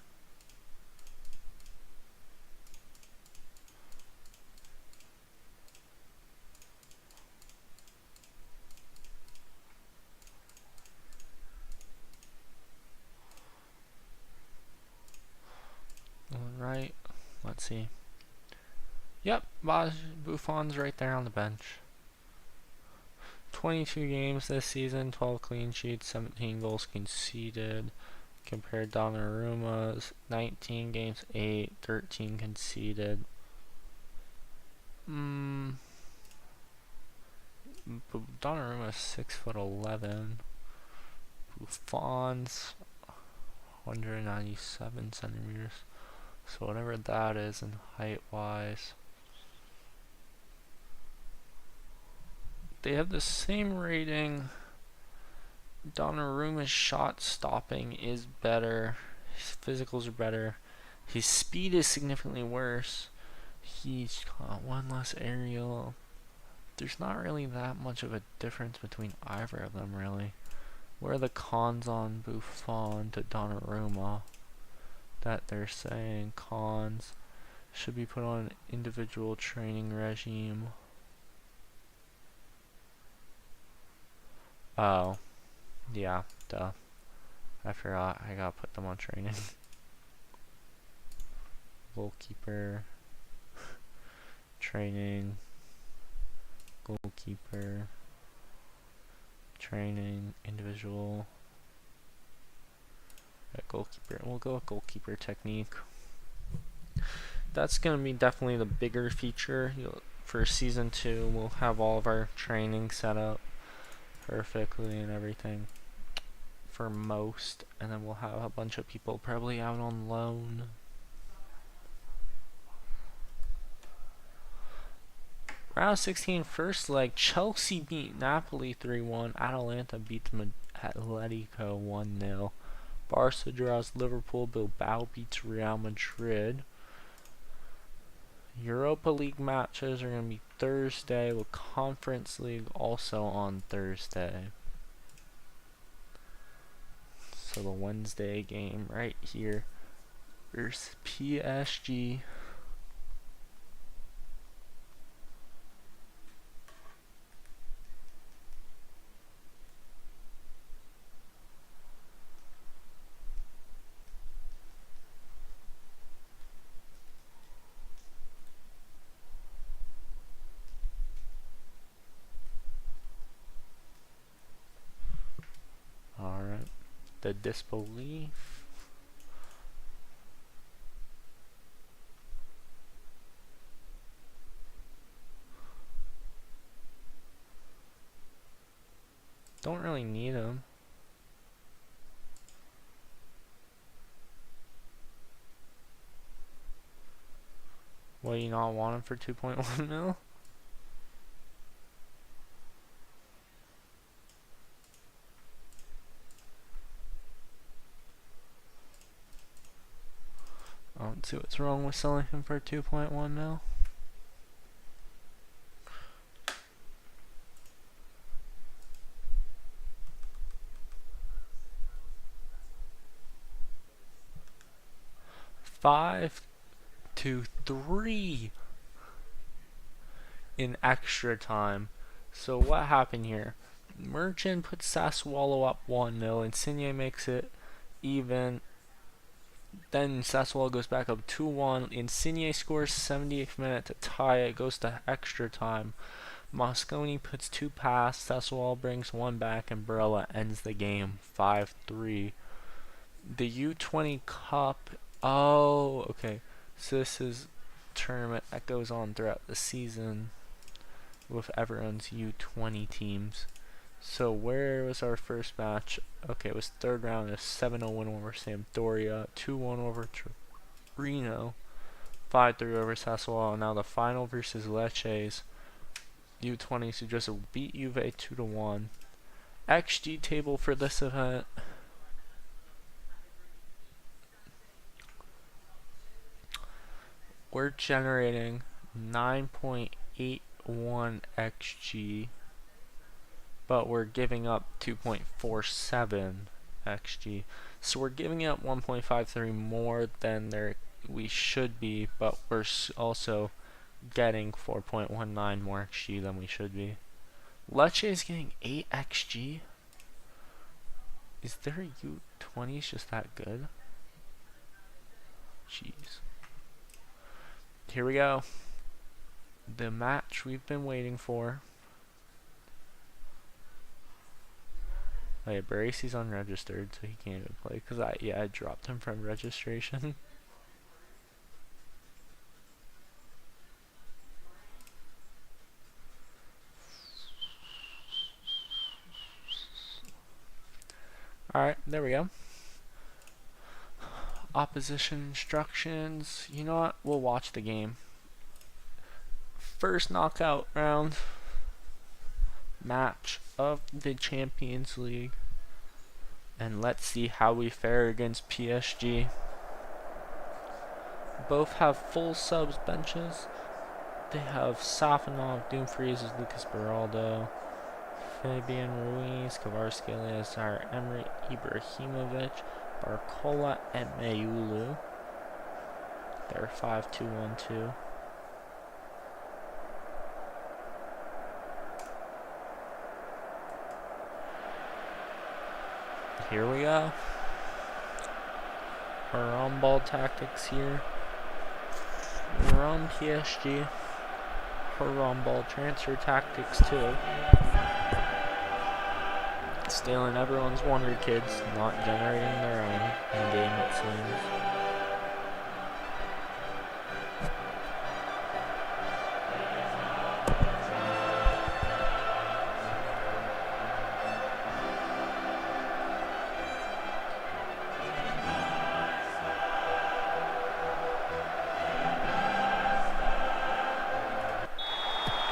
Alright, let's see. Yep, Buffon's right there on the bench. 22 games this season, 12 clean sheets, 17 goals conceded. Compared Donnarumma's 19 games, 8, 13 conceded. Donnarumma's 6'11". Buffon's 197 centimeters. So whatever that is in height wise. They have the same rating. Donnarumma's shot stopping is better. His physicals are better. His speed is significantly worse. He's got one less aerial. There's not really that much of a difference between either of them, really. What are the cons on Buffon to Donnarumma? That they're saying cons should be put on an individual training regime. Oh, yeah, duh. I forgot I gotta put them on training. Goalkeeper, training, goalkeeper, training, individual. Goalkeeper. We'll go with goalkeeper technique. That's going to be definitely the bigger feature. For season 2, we'll have all of our training set up perfectly and everything for most. And then we'll have a bunch of people probably out on loan. Round 16 first leg. Chelsea beat Napoli 3-1. Atalanta beats Atletico 1-0. Barca draws Liverpool. Bilbao beats Real Madrid. Europa League matches are going to be Thursday, with Conference League also on Thursday. So the Wednesday game right here versus PSG. Alright. The disbelief. Don't really need him. What, you not want him for 2.1 mil? I don't see what's wrong with selling him for 2.1 mil. Five to 3 in extra time. So what happened here? Merchant puts Sassuolo up 1-0, Insigne makes it even. Then Sassuolo goes back up 2-1. Insigne scores 78th minute to tie it. Goes to extra time. Mosconi puts 2 past. Sassuolo brings 1 back, and Barella ends the game 5-3. The U20 Cup. Oh, okay. So this is a tournament that goes on throughout the season with everyone's U20 teams. So where was our first match? Okay, it was third round, a 7-0 win over Sampdoria, 2-1 over Torino, 5-3 over Sassuolo. Now the final versus Lecce's U20s, who just beat Juve 2-1. XG table for this event. We're generating 9.81 XG, but we're giving up 2.47 XG. So we're giving up 1.53 more than we should be, but we're also getting 4.19 more XG than we should be. Lecce is getting 8 XG. Is their U20s just that good? Jeez. Here we go. The match we've been waiting for. Oh yeah, Baresi's unregistered, so he can't even play. Cause I dropped him from registration. Alright, there we go. Opposition instructions. You know what? We'll watch the game. First knockout round match of the Champions League. And let's see how we fare against PSG. Both have full subs benches. They have Safanov, Dumfries, Lucas Beraldo, Fabian Ruiz, Kvaratskhelia, Zaire Emery, Ibrahimovic, Barcola, and Mayulu. They're 5-2-1-2. Here we go. Our on-ball tactics here. We're on PSG. Her on-ball transfer tactics too. Stealing everyone's wonder kids, not generating their own in game, it seems.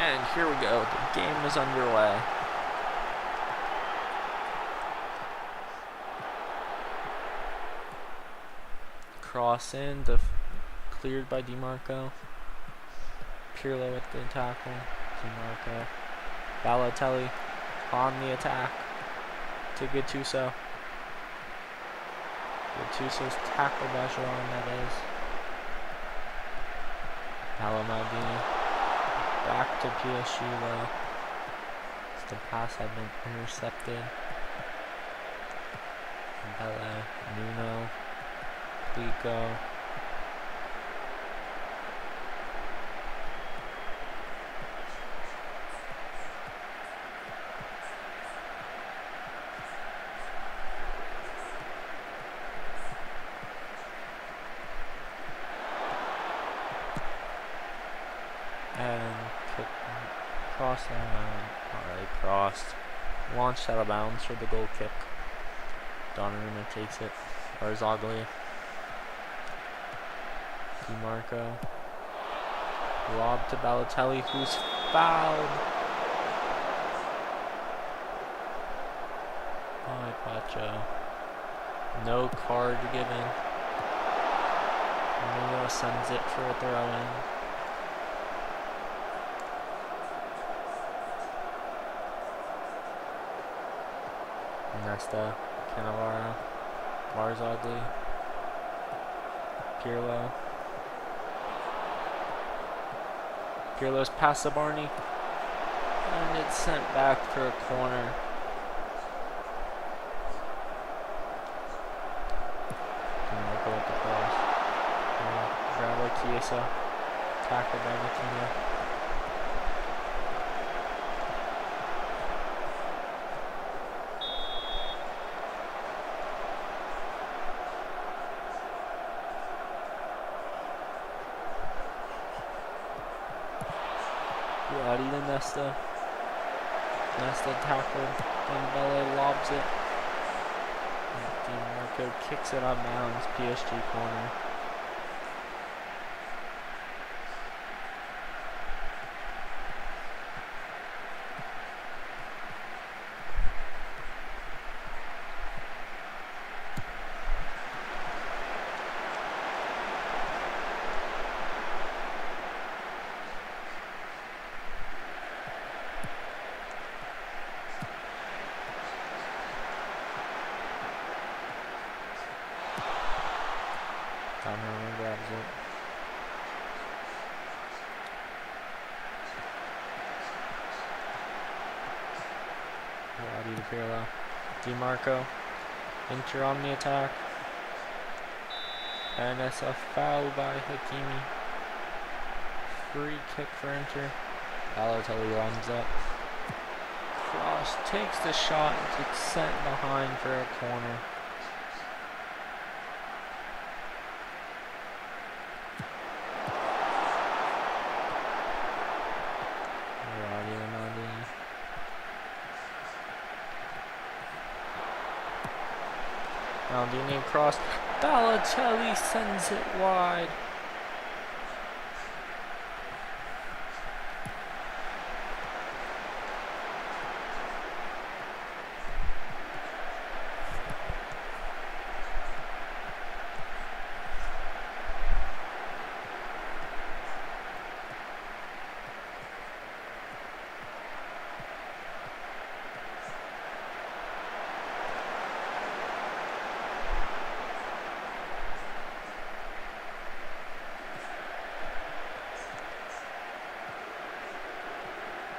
And here we go, the game is underway. Cross in, cleared by DiMarco. Pirlo with the tackle. DiMarco. Balotelli on the attack to Gattuso. Gattuso's tackled by Jerome, that is. Maldini back to PSG though. The pass had been intercepted. Bella, Nuno, Plico. And cross the line. Alright, crossed. Launched out of bounds for the goal kick. Donnarumma takes it. Barzagli. DiMarco. Lob to Balotelli, who's fouled by Pacho. No card given. Nuno sends it for a throw-in. Nesta, Cannavaro, Barzagli, Pirlo. Pirlo's past the Barney, and it's sent back for a corner. Go with the cross. Grab by Chiesa, tackled by Vitinha. To Nesta. Nesta tackled. Dembele lobs it. DiMarco kicks it on bounds. PSG corner. Donnarumma grabs it. Roddy to Pirlo. DiMarco. Inter on the attack. And it's a foul by Hakimi. Free kick for Inter. Balotelli lines up. Cross takes the shot and gets sent behind for a corner. Maldini across. Balotelli sends it wide.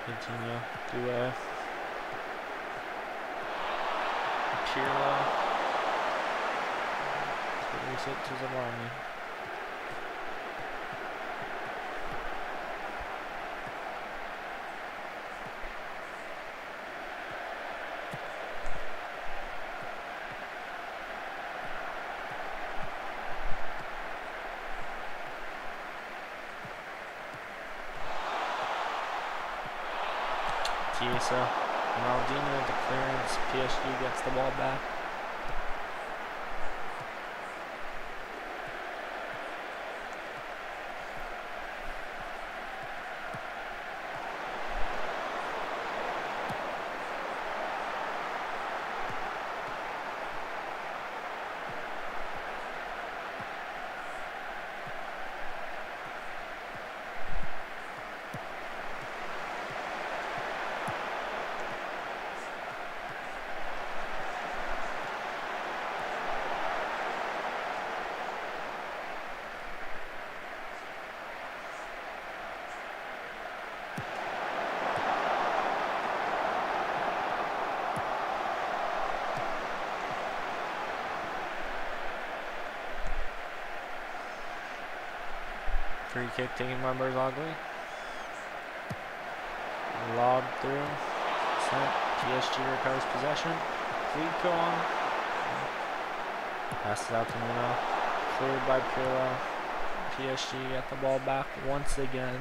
Coutinho, Due, Pirlo, release it to Zabarni. Chiesa, Ronaldinho with the clearance. PSG gets the ball back. Free kick taken by Barzagli. Lobbed through. Sent. PSG recovers possession. Flico on. Passes out to Nuno. Cleared by Pirlo. PSG get the ball back once again.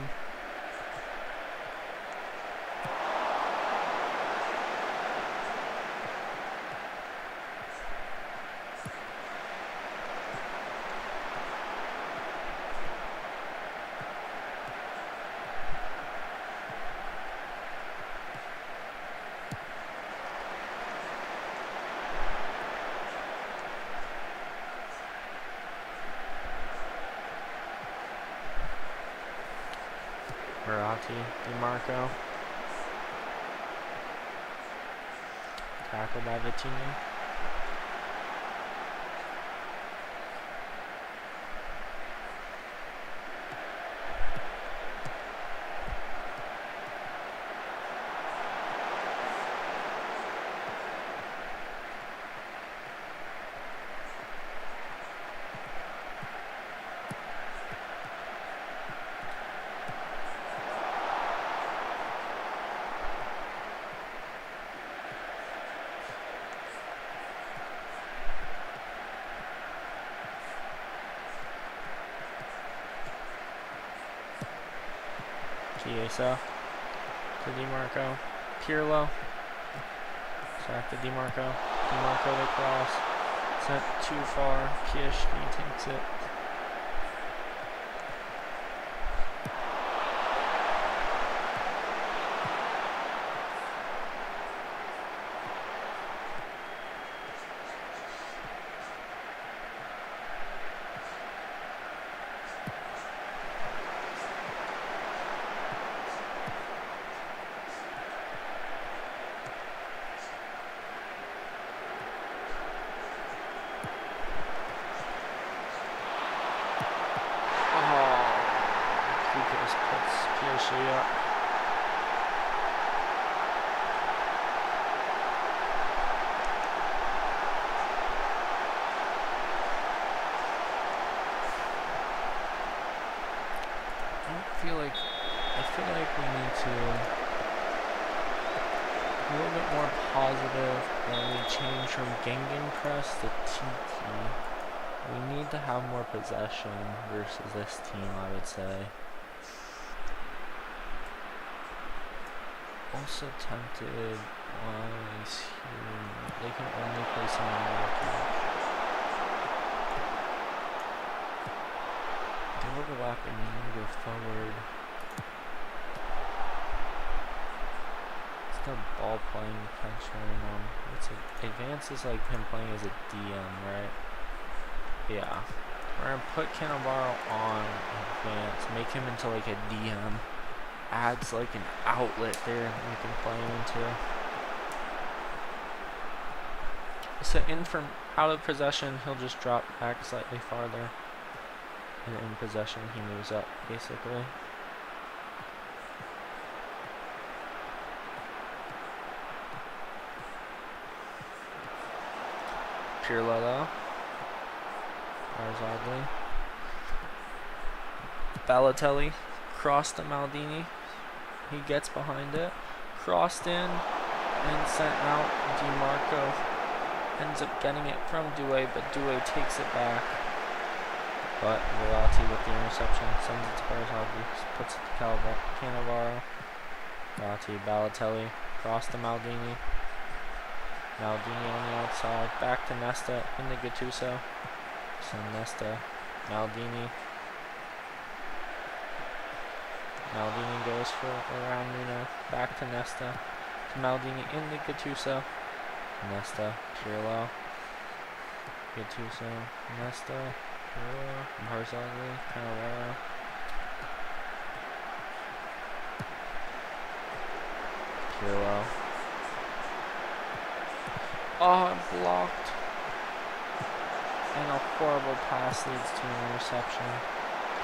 Verratti, DiMarco. Tackled by Vitinha. Chiesa to DiMarco. Pirlo. Back to DiMarco. DiMarco they cross. Sent too far. PSG takes it. Puts PSG up. I feel like we need to be a little bit more positive when we change from Gegenpress to TT. We need to have more possession versus this team, I would say. Also tempted while he's here. They can only play someone lucky. They overlap and need to go forward. It's the ball playing defenseman on. It's advance is like him playing as a DM, right? Yeah. We're gonna put Cannavaro on advance, make him into like a DM. Adds like an outlet there that we can play into. So in from out of possession, he'll just drop back slightly farther. And in possession, he moves up, basically. Pirlo though. Barzagli. Balotelli. Crossed to Maldini. He gets behind it. Crossed in. And sent out. DiMarco ends up getting it from Doué, but Doué takes it back. But Verratti with the interception sends it to Barzagli. Puts it to Cannavaro. Verratti, Balotelli. Cross to Maldini. Maldini on the outside. Back to Nesta into Gattuso. So Nesta. Maldini. Maldini goes for around Nuno. Back to Nesta. To Maldini into Gattuso. Nesta. Pirlo. Gattuso. Nesta. Pirlo. Barzagli. Cannavaro. Pirlo. Oh, blocked. And a horrible pass leads to an interception.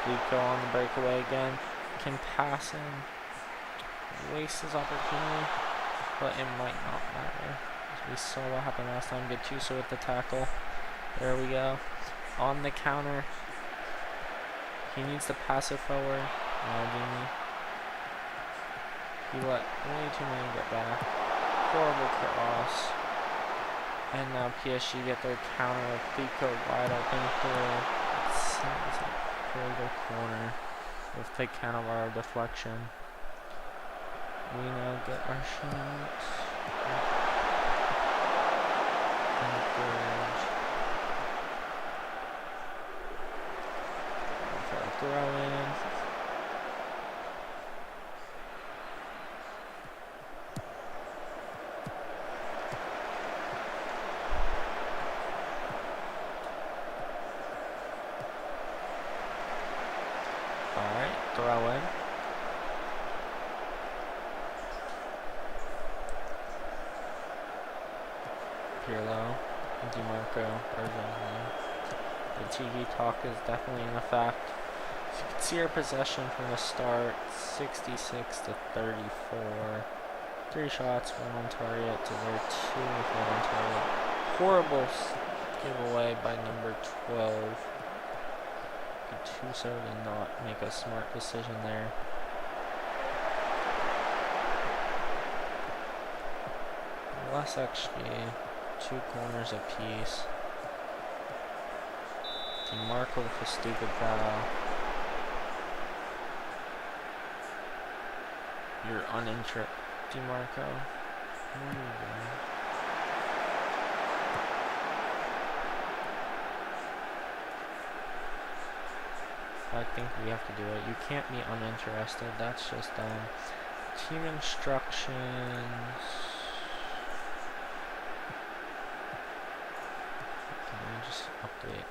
Flico on the breakaway again. Can pass in. Waste his opportunity. But it might not matter. We saw what happened last time. Gattuso with the tackle. There we go. On the counter. He needs to pass it forward. Maldini. He let way too many get back. Horrible cross. And now PSG get their counter with Fico wide open through. It's a very good corner with the Cannavaro deflection. We now get our shots. Throw in. Alright, throw in. Pirlo, DiMarco, the TV talk is definitely in effect. You can see our possession from the start, 66 to 34. 3 shots, 1 on target to their 2 with 1 on target. Horrible giveaway by number 12. Gattuso did not make a smart decision there. Less XG, 2 corners apiece. DiMarco with a stupid foul. You're uninterested, DiMarco. What are you doing? I think we have to do it. You can't be uninterested. That's just team instructions. Can we just update?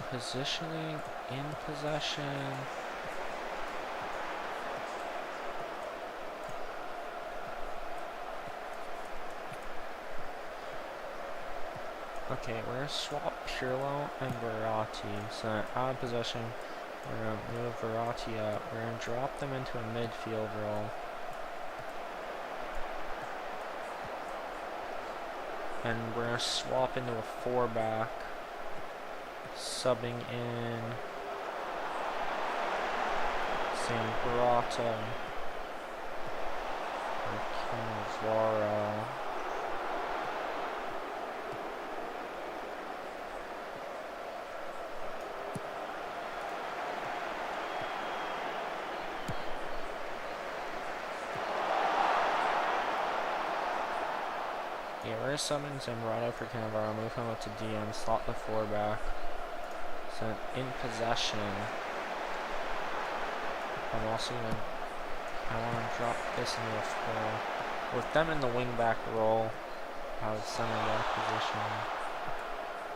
Positioning in possession. Okay, we're going to swap Pirlo and Verratti. So out of possession, we're going to move Verratti up. We're going to drop them into a midfield role. And we're going to swap into a 4-back. Subbing in Zambrata or Cannavaro. Yeah, we're summon Zambrata for Cannavaro, move him up to DM, slot the 4-back. So in possession, I'm also going to, I want to drop this into a 4. With them in the wing-back role, out of center-back position,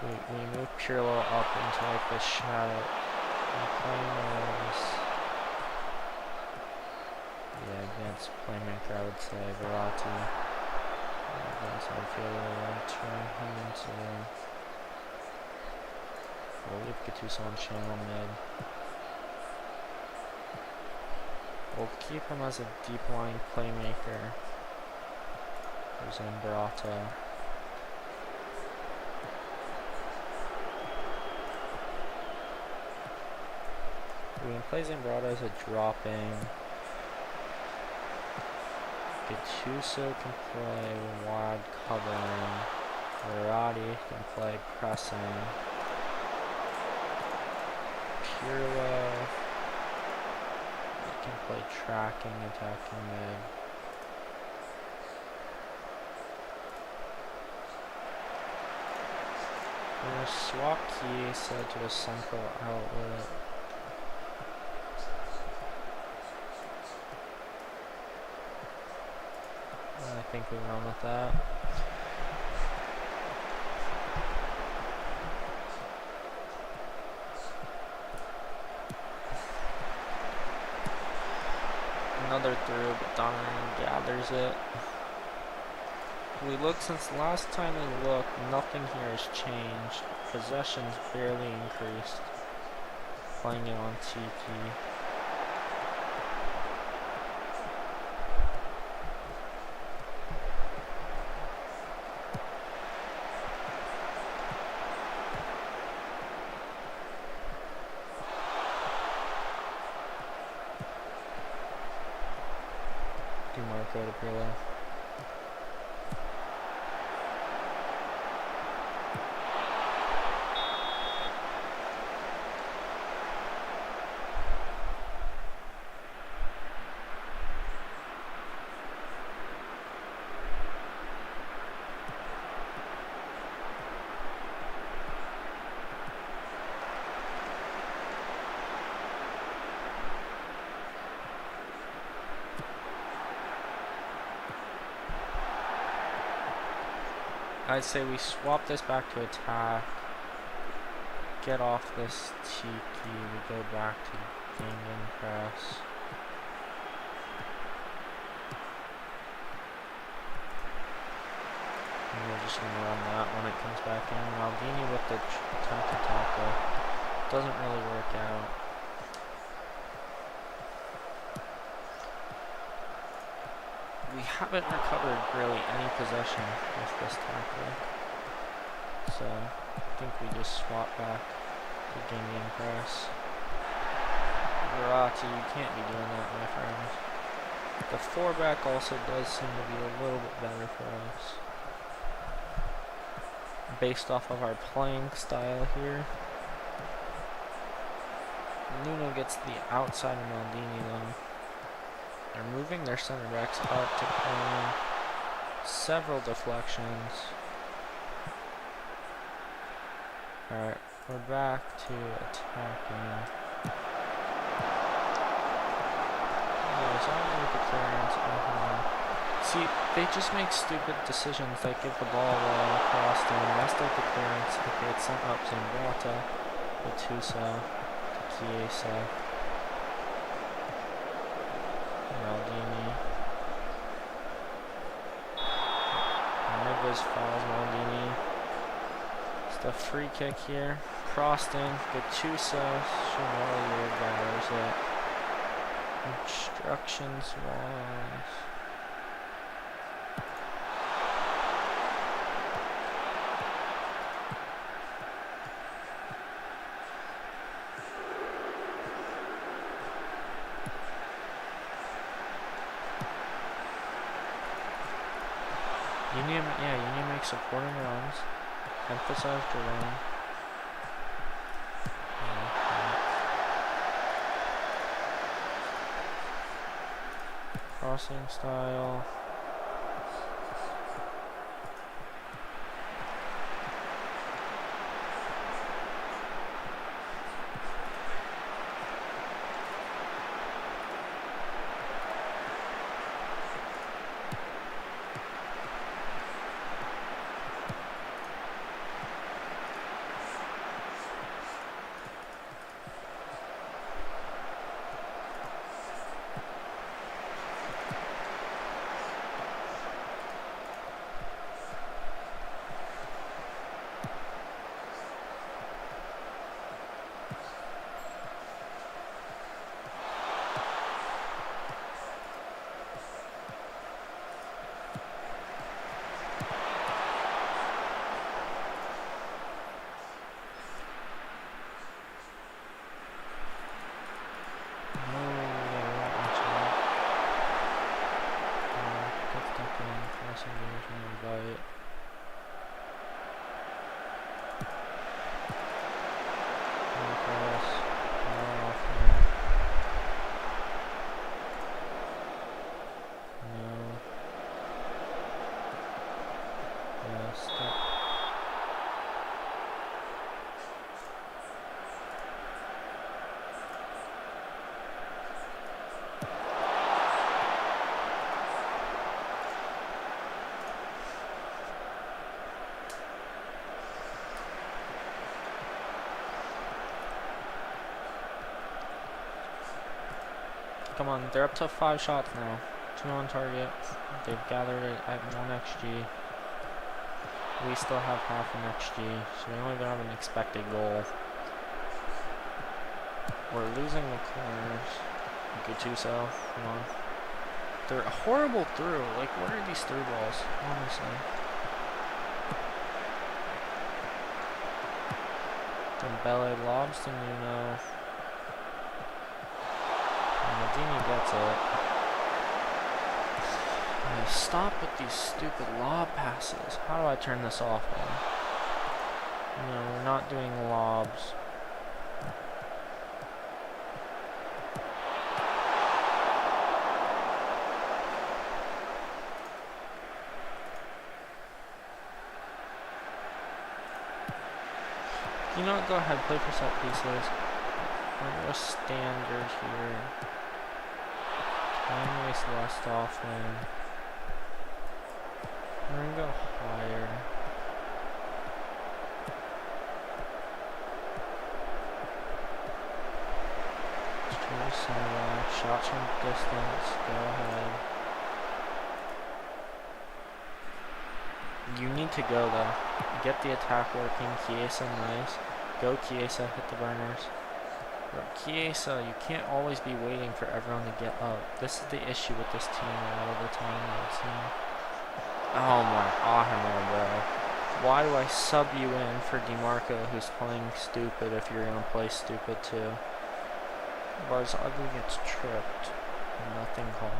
we move Pirlo up into like this shadow. And playing advanced playmaker, I would say, Verratti. Advanced midfielder, turn him into... We'll leave Gattuso on channel mid. We'll keep him as a deep line playmaker. There's Zambrata. We can play Zambrata as a drop-in. Gattuso can play wide covering. Verratti can play pressing. Pirlo can play tracking, attacking mid. We're going to swap Chiesa to a central outlet. I think we run with that. Another through, but Donovan gathers it. We look, since the last time we looked, nothing here has changed. Possession's barely increased. Playing it on Tiki. go to Pirlo. I'd say we swap this back to attack, get off this tiki, we go back to ganglion press. And we're just going to run that when it comes back in. Maldini with the attempt to tackle. Doesn't really work out. We haven't recovered really any possession with this tackle. So I think we just swap back to ganglion press. Verratti, you can't be doing that, my friend. The 4-back also does seem to be a little bit better for us. Based off of our playing style here. Nuno gets the outside of Maldini though. They're moving their center backs up to clean. Several deflections. Alright, we're back to attacking. The clearance. See, they just make stupid decisions. They give the ball away across and messed up the clearance. Okay, it's sent up Zambrotta, Gattuso, Chiesa, Maldini. Neves fouls Maldini. It's the free kick here. Crossed in. Gattuso. Chevalier gathers it. Instructions was. You need to make supporting runs. Emphasize the run. Crossing style. Come on, they're up to 5 shots now. 2 on target. They've gathered it at 1 XG. We still have half an XG, so we only have an expected goal. We're losing the corners. Gattuso, come on. They're horrible through. Like, what are these through balls? Honestly. Dembele lobs to Nuno. Maldini gets it. Stop with these stupid lob passes. How do I turn this off, man? No, we're not doing lobs. You know what? Go ahead, play for set pieces. We're gonna go standard here. Time waste less often. We're gonna go higher. Let's try to back. Shots from distance. Go ahead. You need to go though. Get the attack working. Chiesa, nice. Go Chiesa, hit the burners. Bro, Chiesa, you can't always be waiting for everyone to get up. This is the issue with this team a lot of the time, I've seen. Oh my Ahimar, bro. Why do I sub you in for DeMarco, who's playing stupid if you're gonna play stupid too? Bars Ugly gets tripped. Nothing called.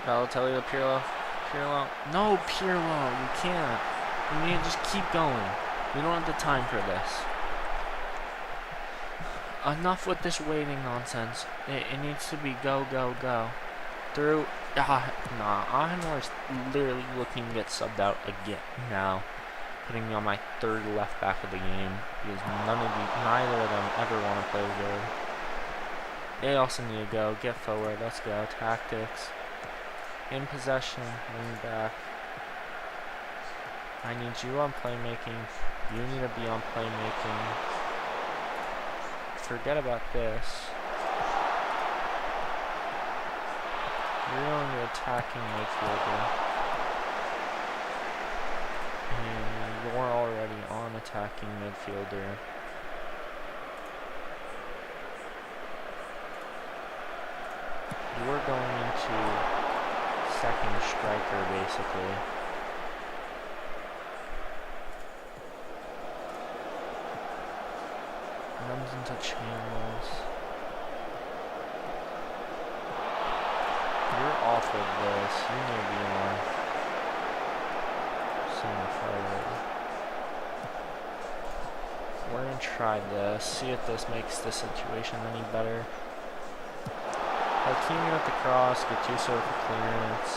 Balotelli to Pirlo. Pirlo. No, Pirlo, you can't. You need to just keep going. We don't have the time for this. Enough with this waiting nonsense. It needs to be go, go, go. Through. Nah, Ahinor's literally looking to get subbed out again now. Putting me on my third left back of the game. Because neither of them ever want to play good. They also need to go. Get forward. Let's go. Tactics. In possession, wing back. I need you on playmaking. You need to be on playmaking. Forget about this. You're going to attacking midfielder. And you're already on attacking midfielder. You're going into second striker, basically. Runs into channels. You're off of this. You need to be on center forward. We're gonna try this. See if this makes the situation any better. Hakimi with the cross, Gattuso with the clearance.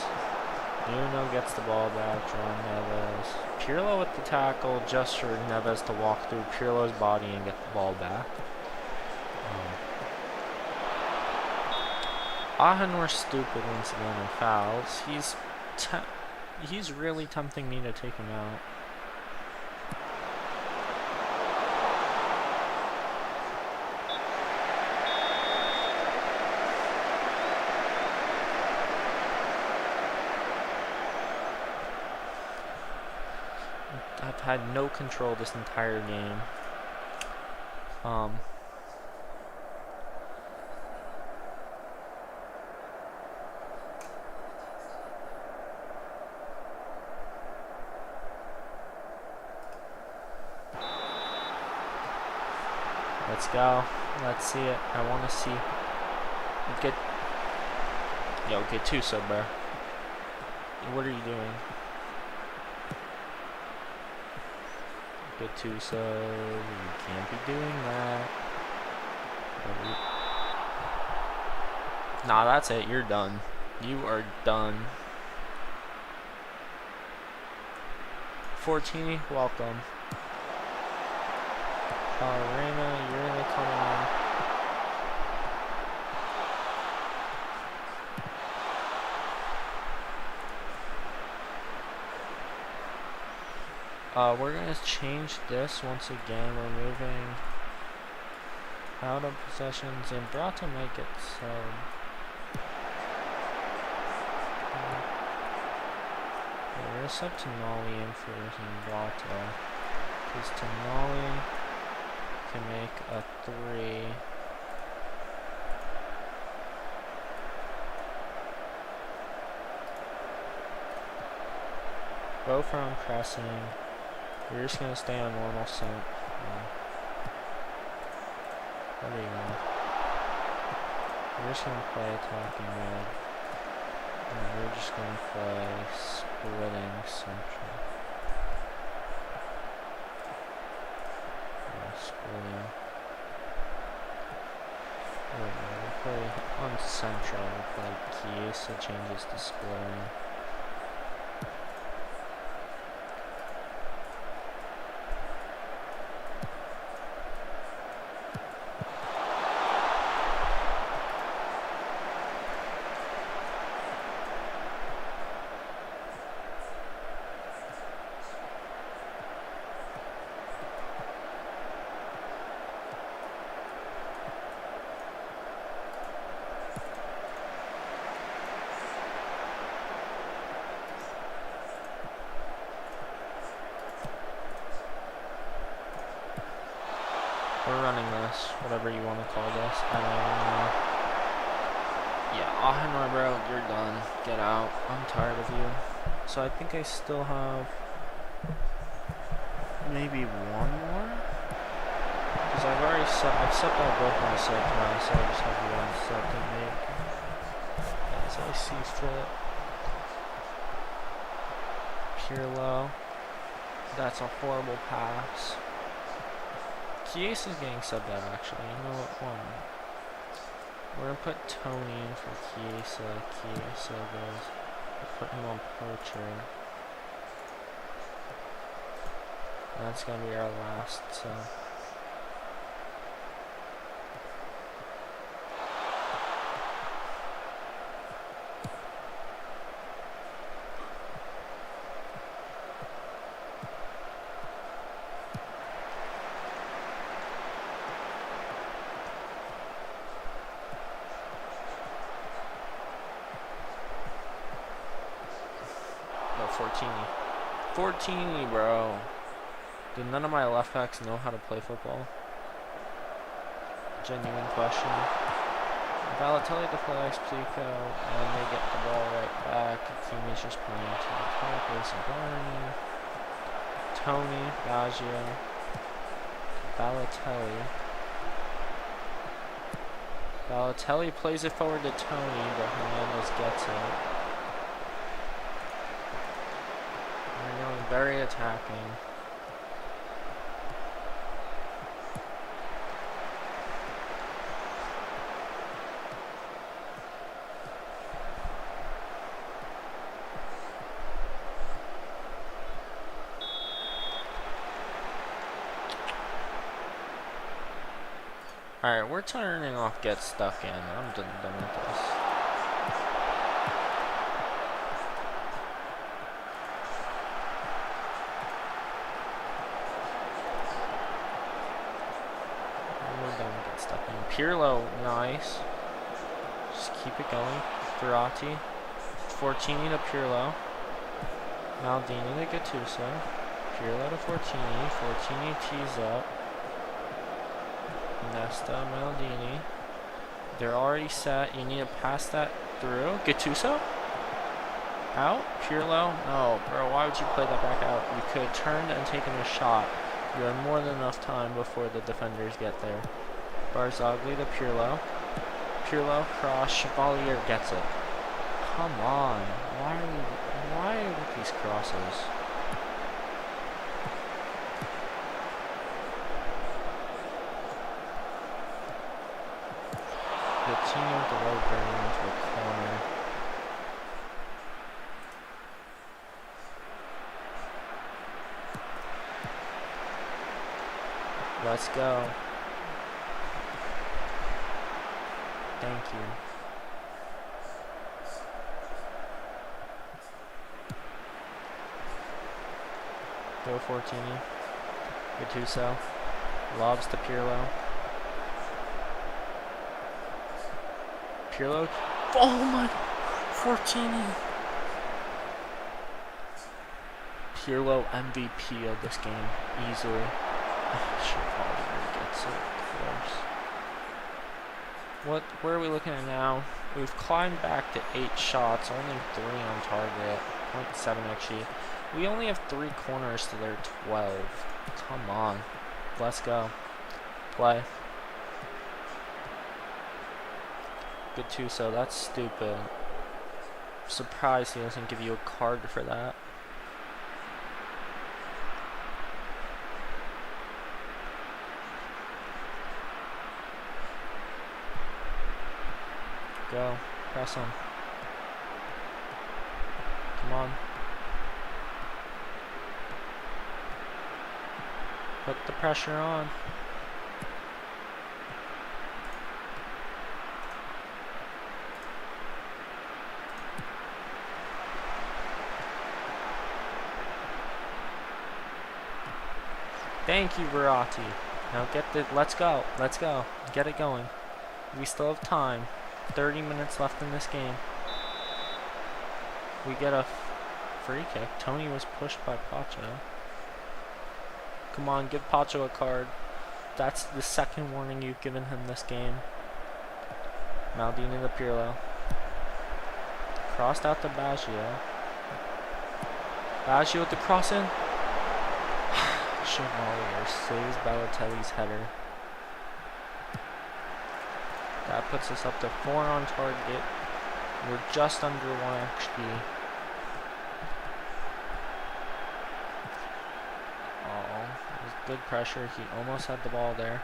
Nuno gets the ball back, João Neves. Pirlo with the tackle, just for Neves to walk through Pirlo's body and get the ball back. Ahinor's stupid once again in fouls. He's really tempting me to take him out. I've had no control this entire game. Let's go. Let's see it. I want to see. Get Gattuso, bro. What are you doing? Gattuso, you can't be doing that. Nah, that's it. You're done. You are done. Fortini, welcome. Arena, you're gonna come on. We're gonna change this once again. We're moving out of possessions, and Brata might get some. We're gonna sub Tonali in for Brata, because Tonali can make a 3. Both round pressing. We're just gonna stay on normal sync. What do you want? We're just gonna play attacking mode. And we're just gonna play splitting central. Splitting. We'll play on central. We'll play Chiesa changes to splitting. We're running this, whatever you want to call this. I don't know. Yeah, Ahenor, bro, you're done. Get out. I'm tired of you. So I think I still have maybe one more? Because I've subbed out both my subs now, so I just have one sub to make as I see fit. Pirlo. That's a horrible pass. Chiesa's getting subbed out, actually. You know what? One. We're gonna put Tony in for Chiesa. Chiesa goes. We'll put him on Poacher. That's gonna be our last sub. Fortini, bro. Do none of my left backs know how to play football? Genuine question. Balotelli deflects Pico, and they get the ball right back. Kimi's just playing to the top. There's Barney. Tony, Baggio, Balotelli. Balotelli plays it forward to Tony, but Hernandez gets it. Very attacking. Alright, we're turning off get stuck in. I'm done with this. Pirlo, nice. Just keep it going. Verratti. Fortini to Pirlo. Maldini to Gattuso. Pirlo to Fortini. Fortini tees up. Nesta, Maldini. They're already set. You need to pass that through. Gattuso? Out? Pirlo? No, bro, why would you play that back out? You could have turned and taken a shot. You had more than enough time before the defenders get there. Barzagli to Pirlo. Pirlo, cross, Chevalier gets it. Come on. Why with these crosses? Coutinho with the low burn into a corner. Let's go. Thank you. Go Fortini. Gattuso. Lobs to Pirlo. Pirlo. Oh my. Fortini. Pirlo MVP of this game. Easily. Shit, gets it close. Where are we looking at now? We've climbed back to 8 shots, only 3 on target, 0.7 XG. We only have 3 corners to their 12. Come on. Let's go. Play. Gattuso, that's stupid. Surprised he doesn't give you a card for that. Go. Press him. Come on. Put the pressure on. Thank you, Verratti. Now let's go. Let's go. Get it going. We still have time. 30 minutes left in this game. We get a free kick. Tony was pushed by Pacho. Come on, give Pacho a card. That's the second warning you've given him this game. Maldini to Pirlo. Crossed out to Baggio. Baggio with the cross in. Chevalier saves Balotelli's header. That puts us up to 4 on target. We're just under 1 XG. Oh, it was good pressure. He almost had the ball there.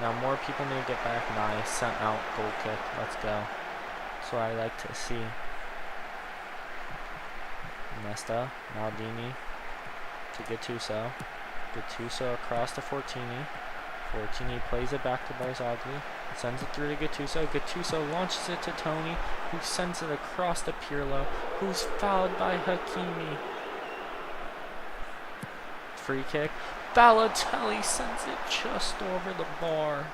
Now more people need to get back. Nice. Sent out. Goal kick. Let's go. That's what I like to see. Nesta. Maldini to Gattuso. Gattuso across to Fortini. Fortini plays it back to Barzagli. Sends it through to Gattuso. Gattuso launches it to Tony, who sends it across to Pirlo, who's fouled by Hakimi. Free kick. Balotelli sends it just over the bar.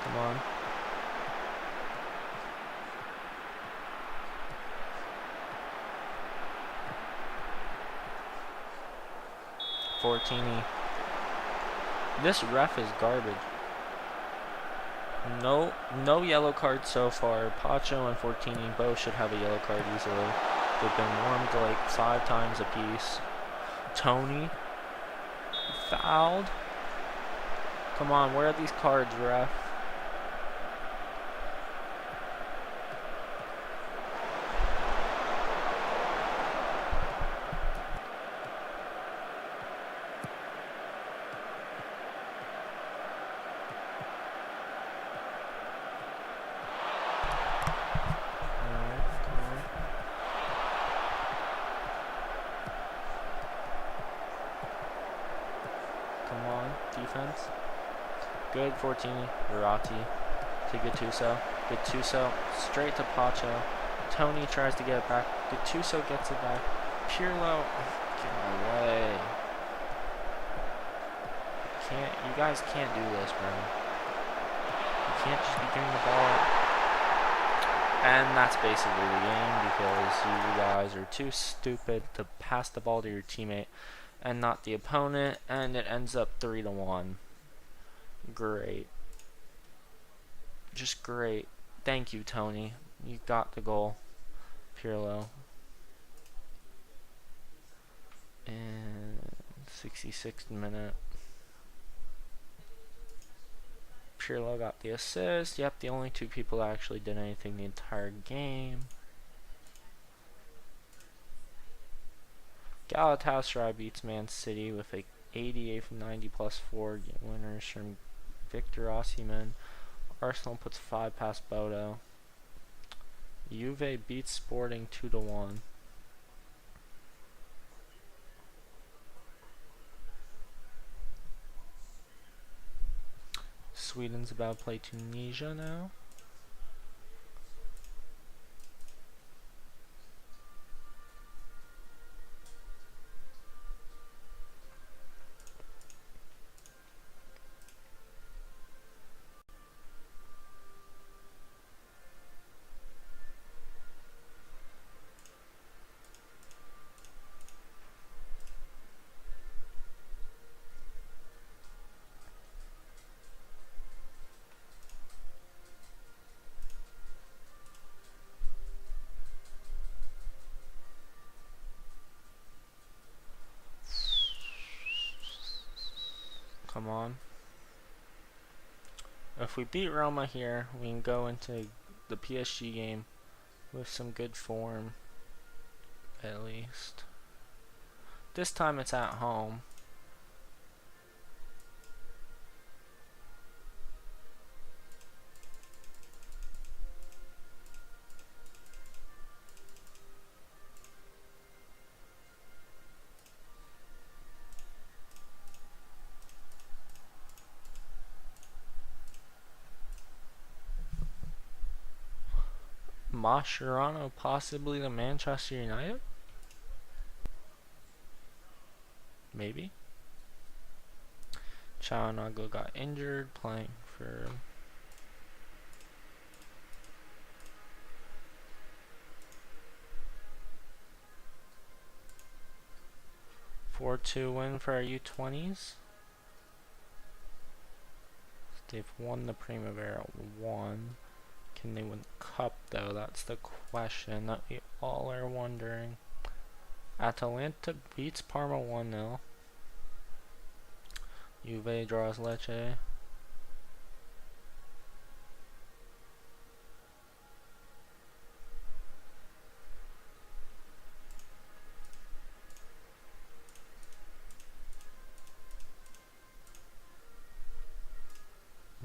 Come on. Fortini. This ref is garbage. No yellow card so far. Pacho and Fortini both should have a yellow card easily. They've been warmed like 5 times apiece. Tony. Fouled. Come on, where are these cards, ref? Defense. Good. Fortini. Verratti to Gattuso. Gattuso straight to Pacho. Tony tries to get it back. Gattuso gets it back. Pirlo. Get away. You guys can't do this, bro. You can't just be giving the ball. And that's basically the game because you guys are too stupid to pass the ball to your teammate and not the opponent, and it ends up 3-1. Great. Just great. Thank you, Tony. You got the goal. Pirlo. And 66th minute. Pirlo got the assist. Yep, the only two people that actually did anything the entire game. Galatasaray beats Man City with a 88 from 90 plus 4 winners from Victor Osimhen. Arsenal puts 5 past Bodo. Juve beats Sporting 2-1. Sweden's about to play Tunisia now. Come on. If we beat Roma here, we can go into the PSG game with some good form, at least. This time it's at home. Mascherano possibly to Manchester United? Maybe. Chalanago got injured playing for 4-2 win for our U20s. They've won the Primavera 1. Can they win the Cup though? That's the question that we all are wondering. Atalanta beats Parma 1-0. Juve draws Lecce.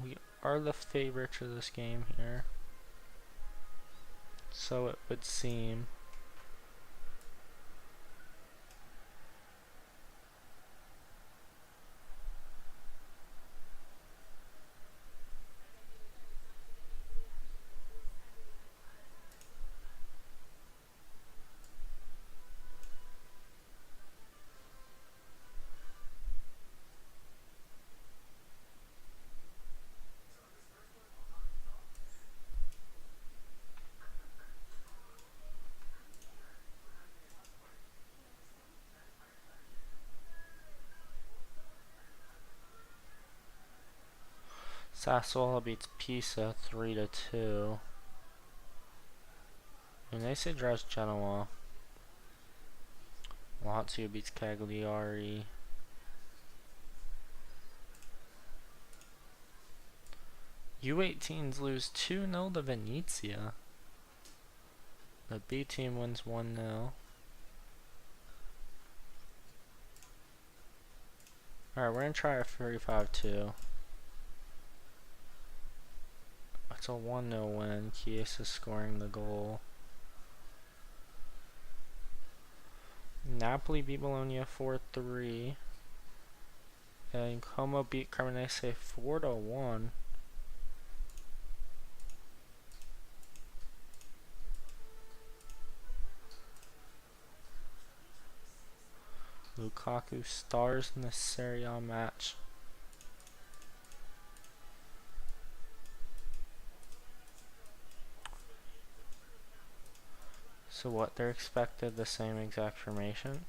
We are the favorites of this game here. So it would seem. Sassuolo beats Pisa 3-2. Udinese draws Genoa. Lazio beats Cagliari. U18s lose 2-0 to Venezia. The B team wins 1-0. Alright, we're gonna try a 35-2. It's a 1-0 win. Chiesa scoring the goal. Napoli beat Bologna 4-3. And Como beat Cremonese 4-1. Lukaku stars in the Serie A match. So what, they're expected the same exact formation?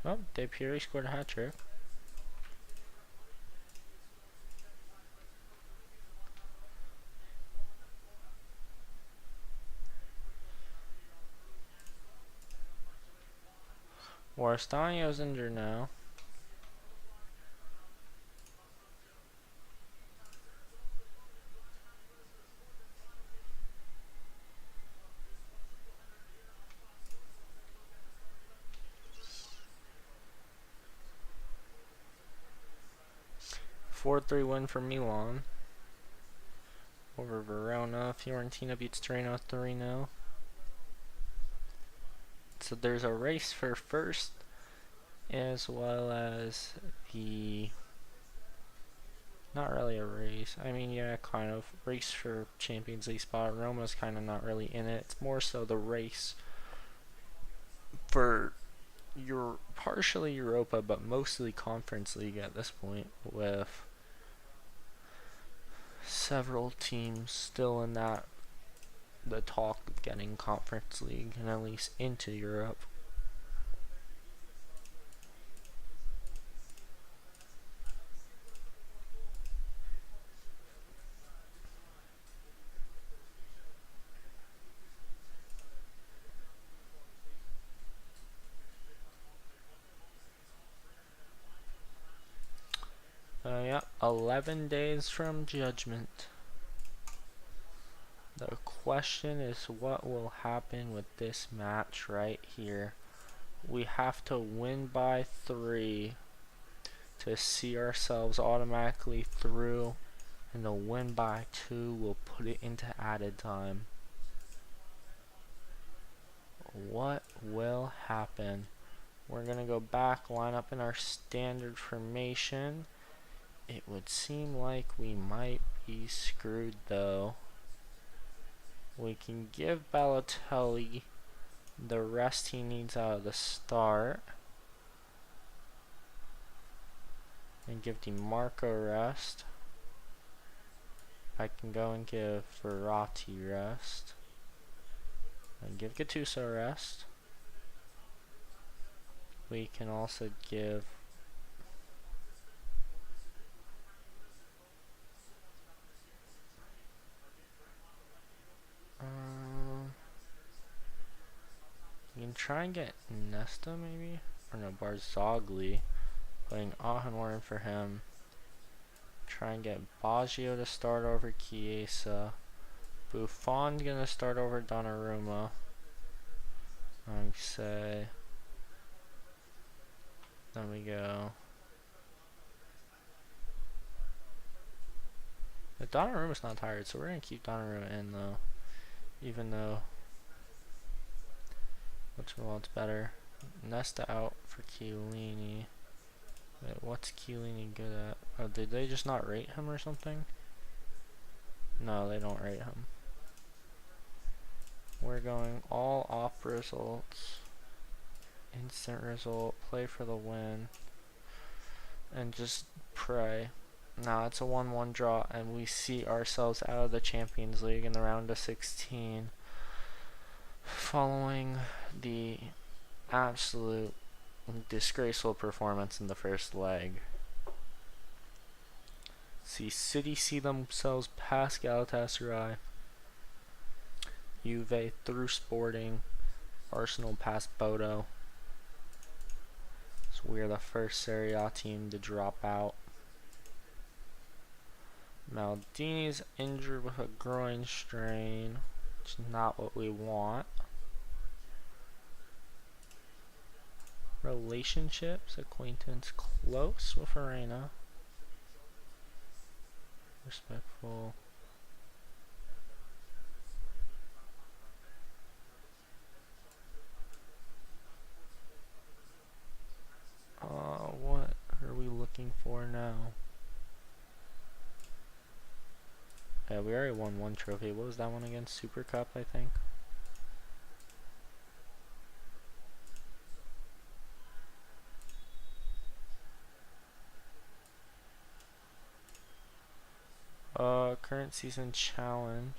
Oh, De Pieri scored a hat-trick. Warastanio's injured now. Four-3 win for Milan over Verona. Fiorentina beats Torino 3-0. So there's a race for first, as well as the, not really a race, I mean, yeah, kind of race for Champions League spot. Roma's kind of not really in it. It's more so the race for your partially Europa, but mostly Conference League at this point, with several teams still in that, the talk of getting Conference League and at least into Europe. Yeah, 11 days from Judgement. The question is what will happen with this match right here. We have to win by 3 to see ourselves automatically through, and the win by 2 will put it into added time. What will happen? We're going to go back, line up in our standard formation. It would seem like we might be screwed though. We can give Balotelli the rest he needs out of the start, and give DiMarco rest. I can go and give Verratti rest, and give Gattuso rest. We can also give you can try and get Nesta maybe? Or no, Barzagli. Putting Ahenor in for him. Try and get Baggio to start over Chiesa. Buffon's gonna start over Donnarumma. I'd say. Then we go. But Donnarumma's not tired, so we're gonna keep Donnarumma in though. Even though, which one's better? Nesta out for Chiellini. Wait, what's Chiellini good at? Oh, did they just not rate him or something? No, they don't rate him. We're going all off results. Instant result, play for the win, and just pray. Now it's a 1-1 draw, and we see ourselves out of the Champions League in the round of 16, following the absolute disgraceful performance in the first leg. City see themselves past Galatasaray, Juve through Sporting, Arsenal past Bodo. So we are the first Serie A team to drop out. Maldini's injured with a groin strain, which is not what we want. Relationships, acquaintance close with Arena. Respectful. What are we looking for now? Yeah, we already won one trophy. What was that one again? Super Cup, I think. Current season challenge.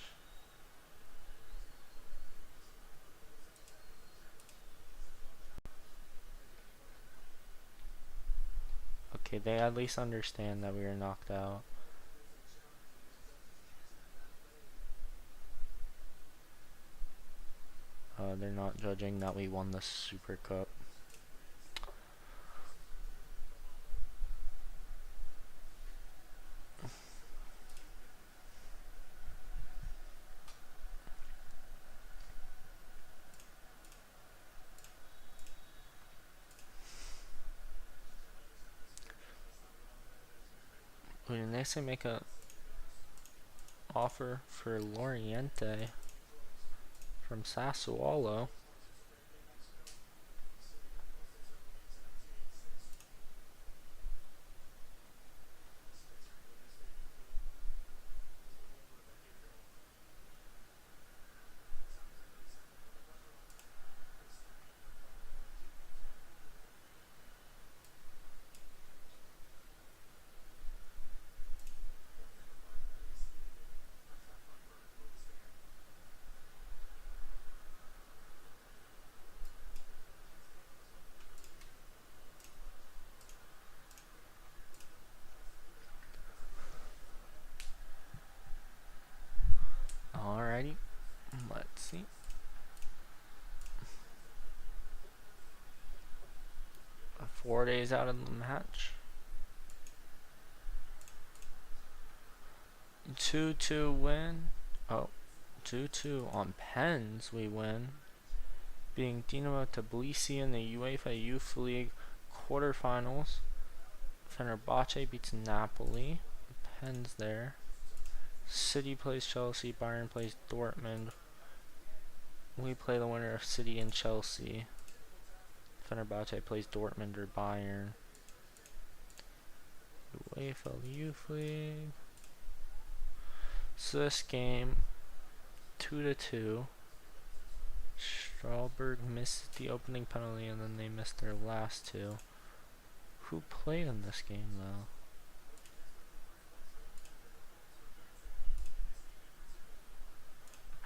Okay, they at least understand that we were knocked out. They're not judging that we won the Super Cup. Wait, didn't they say make a offer for Loriente from Sassuolo? Alrighty, let's see. 4 days out of the match. 2-2 win. Oh, 2-2 on pens we win. Being Dinamo Tbilisi in the UEFA Youth League quarterfinals. Fenerbahce beats Napoli. Pens there. City plays Chelsea. Bayern plays Dortmund. We play the winner of City and Chelsea. Fenerbahce plays Dortmund or Bayern. UEFA Youth League. So this game, 2-2. Strasbourg missed the opening penalty and then they missed their last two. Who played in this game though?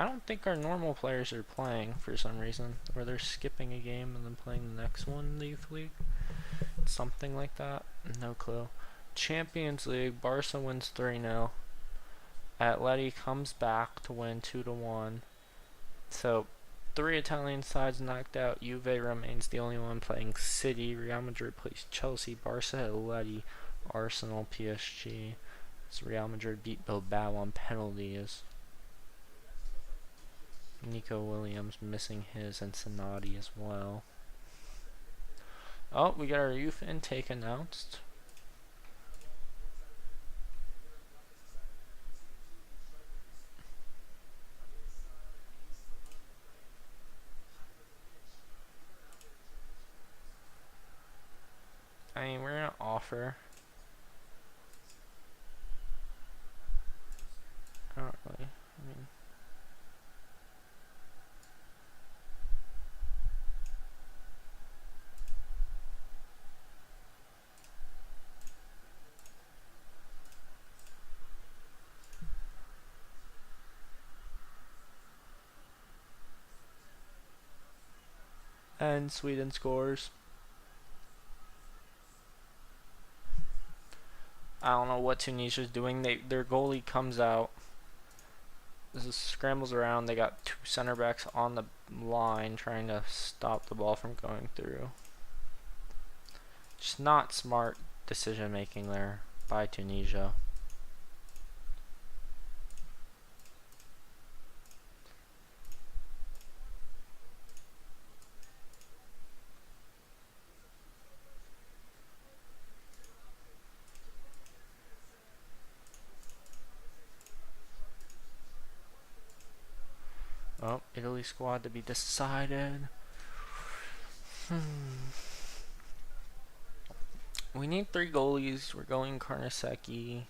I don't think our normal players are playing for some reason, or they're skipping a game and then playing the next one in the Youth League. Something like that. No clue. Champions League, Barca wins 3-0. Atleti comes back to win 2-1. So, 3 Italian sides knocked out. Juve remains the only one playing City. Real Madrid plays Chelsea, Barca, Atleti, Arsenal, PSG. So Real Madrid beat Bilbao on penalties. Nico Williams missing his and Sonati as well. Oh, we got our youth intake announced. I mean, we're gonna offer. I don't really. I mean. And Sweden scores. I don't know what Tunisia's doing. Their goalie comes out. This scrambles around. They got 2 center backs on the line trying to stop the ball from going through. Just not smart decision making there by Tunisia. Oh, Italy squad to be decided. We need 3 goalies. We're going Carnesecchi.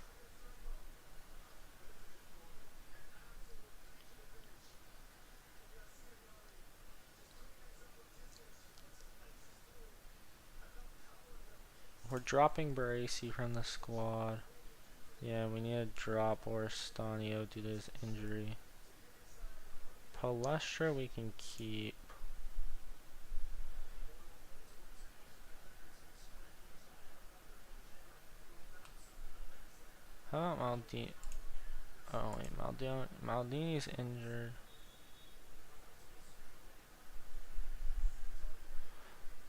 We're dropping Baresi from the squad. Yeah, we need to drop Orstanio due to his injury. Palestra we can keep. How about Maldini? Oh wait, Maldini's injured.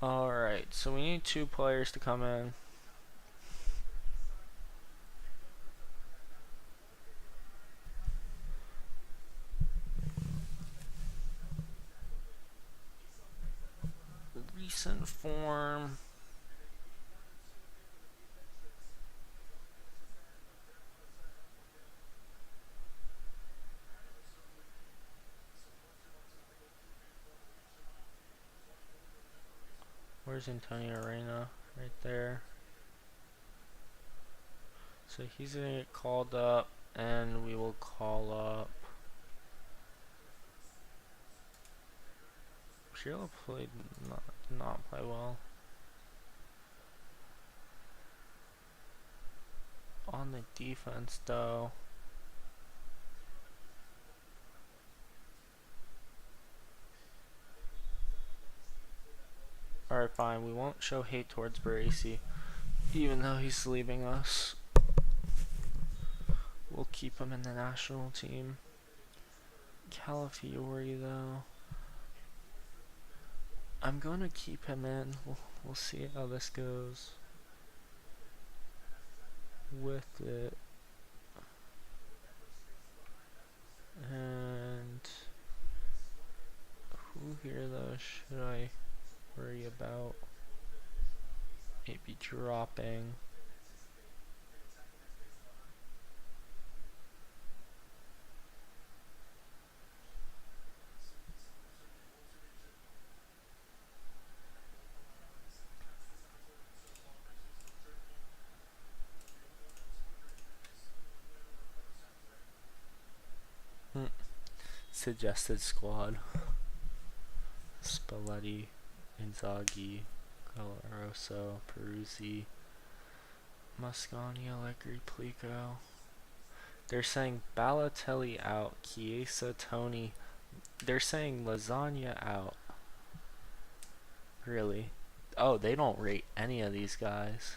Alright, so we need 2 players to come in. Recent form. Where's Antonio Reina? Right there. So he's gonna get called up, and we will call up. Sheila played not play well. On the defense though. Alright, fine. We won't show hate towards Baresi, even though he's leaving us. We'll keep him in the national team. Calafiori though, I'm going to keep him in. We'll see how this goes with it. And who here though should I worry about maybe dropping? Suggested squad: Spalletti, Inzaghi, Colaroso, Peruzzi, Mascagni, Allegri, Plico. They're saying Balotelli out, Chiesa, Tony. They're saying Lasagna out. Really? Oh, they don't rate any of these guys.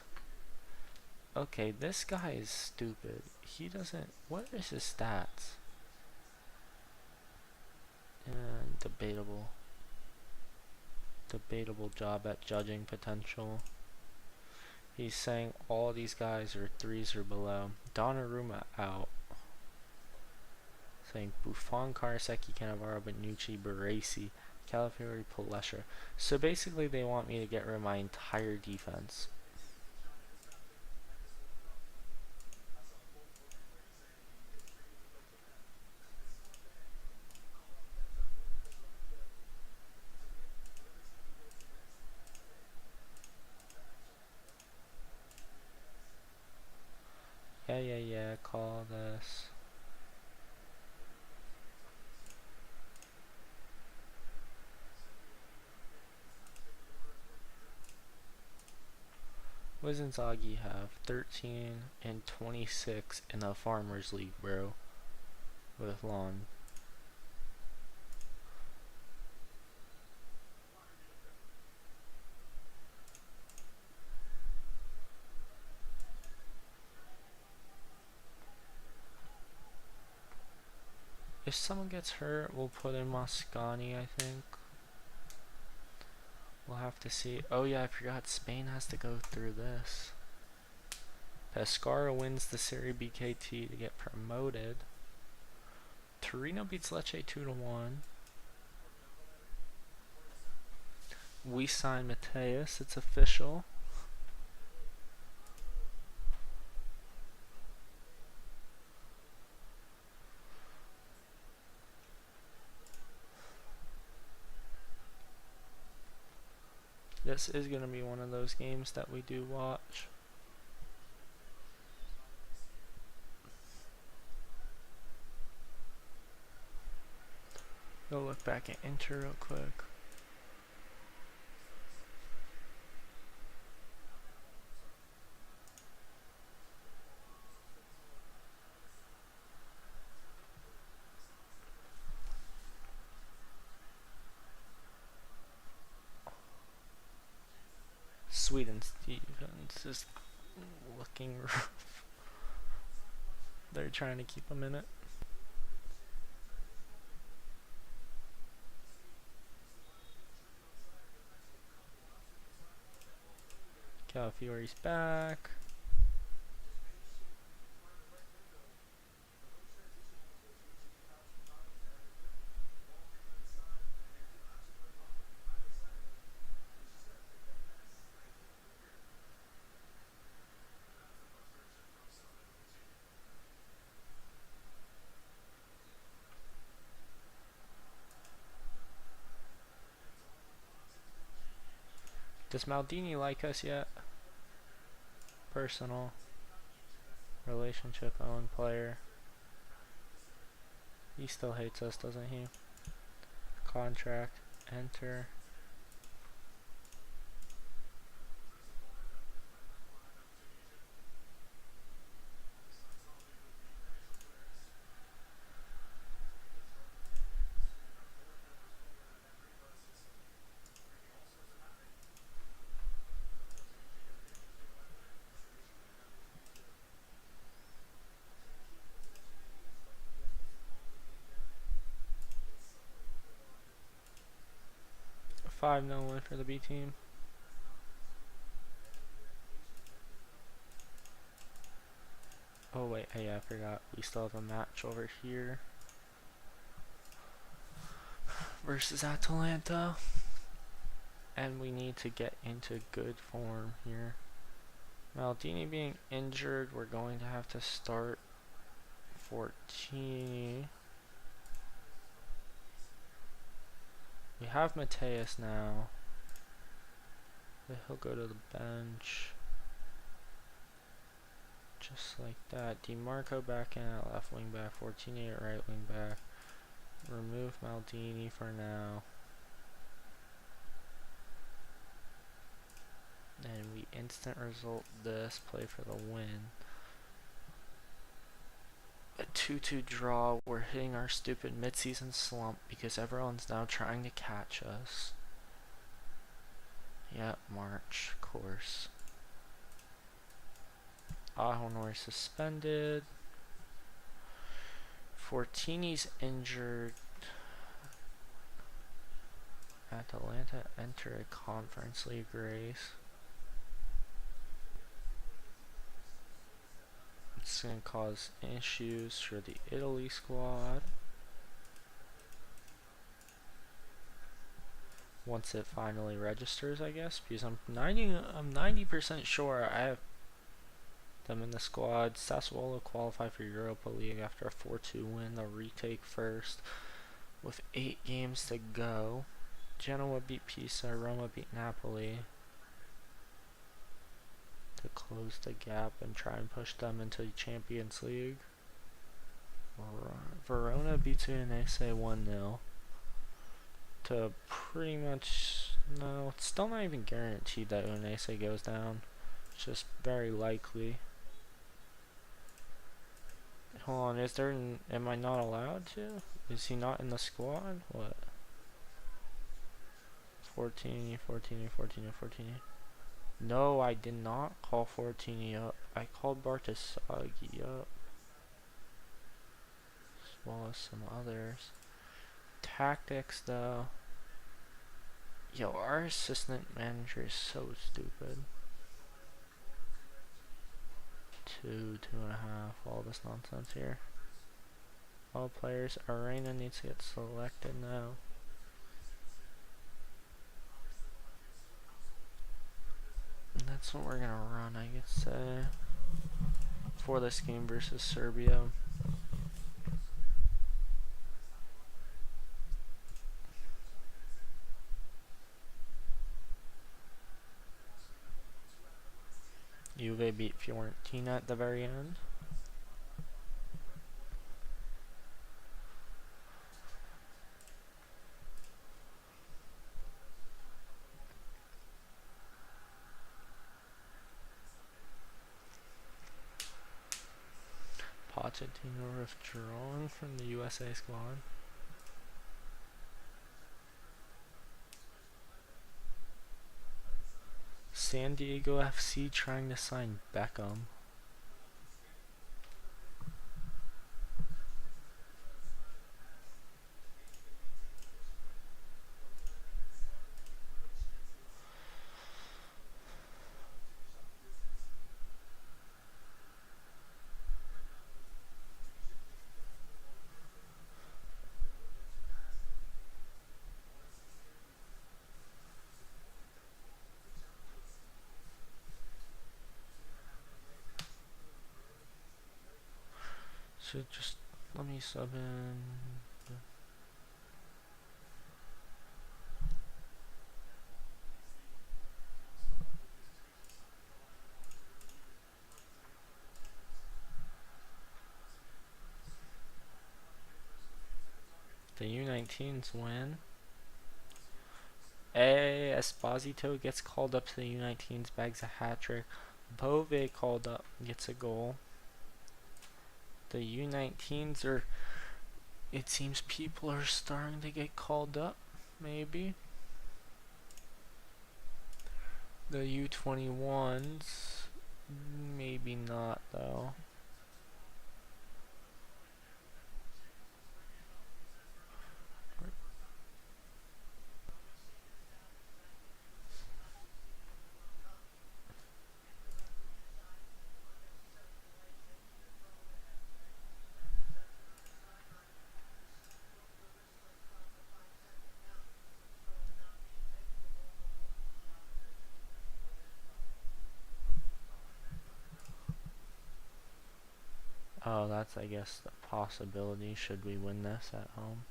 Okay, this guy is stupid. He doesn't... What is his stats? And debatable. Debatable job at judging potential. He's saying all these guys are 3s or below. Donnarumma out. Saying Buffon, Karaseki, Cannavaro, Bonucci, Baresi, Calafiori, Palestra. So basically they want me to get rid of my entire defense. Yeah, call this. What does Inzaghi have? 13 and 26 in the Farmers League, bro. With lawn. If someone gets hurt, we'll put in Mascagni, I think. We'll have to see. Oh yeah, I forgot Spain has to go through this. Pescara wins the Serie B KT to get promoted. Torino beats Lecce 2-1. We sign Mateus, it's official. This is going to be one of those games that we do watch. Go look back at Inter real quick. Sweden Stevens is looking rough. They're trying to keep him in it. Calafiori's back. Does Maldini like us yet? Personal relationship owned player. He still hates us, doesn't he? Contract. Enter. A 5-0 win for the B team. Oh wait, hey, I forgot. We still have a match over here versus Atalanta. And we need to get into good form here. Maldini being injured, we're going to have to start Fortini. We have Mateus now. But he'll go to the bench. Just like that. DiMarco back in at left wing back. Fortini at right wing back. Remove Maldini for now. And we instant result this. Play for the win. A 2-2 draw. We're hitting our stupid mid-season slump because everyone's now trying to catch us. Yep, March, of course. Ahonor suspended. Fortini's injured. Atalanta enter a Conference League race. It's going to cause issues for the Italy squad. Once it finally registers, I guess, because I'm 90% sure I have them in the squad. Sassuolo qualify for Europa League after a 4-2 win. They'll retake first with 8 games to go. Genoa beat Pisa, Roma beat Napoli to close the gap and try and push them into Champions League. Verona beats Udinese 1-0 to pretty much, no, it's still not even guaranteed that Udinese goes down. It's just very likely. Hold on, is there, am I not allowed to? Is he not in the squad? What? 14. No, I did not call Fortini up. I called Bartasagi up. As well as some others. Tactics, though. Yo, our assistant manager is so stupid. 2.5, all this nonsense here. All players, Arena needs to get selected now. And that's what we're gonna run, I guess, for this game versus Serbia. Juve beat Fiorentina at the very end. Pochettino withdrawn from the USA squad. San Diego FC trying to sign Beckham. Should just let me sub in. U19s win. Esposito gets called up to the U19s, bags a hat trick. Bove called up, gets a goal. The U19s are, it seems people are starting to get called up, maybe. The U21s, maybe not though. Oh, that's, I guess, the possibility should we win this at home.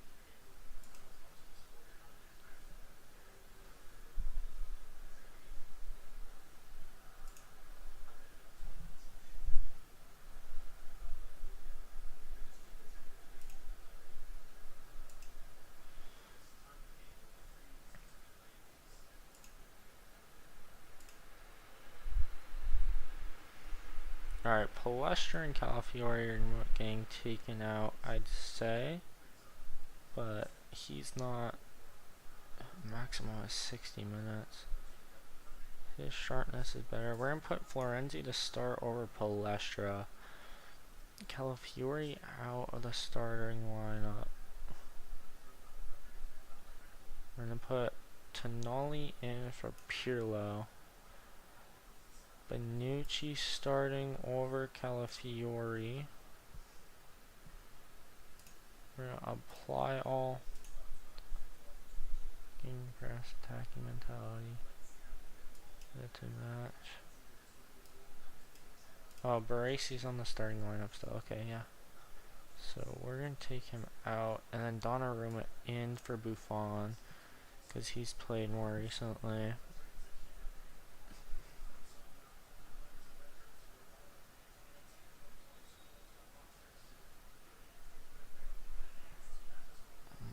Alright, Palestra and Calafiore are getting taken out, I'd say. But he's not. Maximum is 60 minutes. His sharpness is better. We're going to put Florenzi to start over Palestra. Calafiore out of the starting lineup. We're going to put Tonali in for Pirlo. Benucci starting over Calafiore. We're going to apply all game press, attacking mentality. To match. Oh, Baresi's on the starting lineup still. Okay, yeah. So we're going to take him out. And then Donnarumma in for Buffon. Because he's played more recently.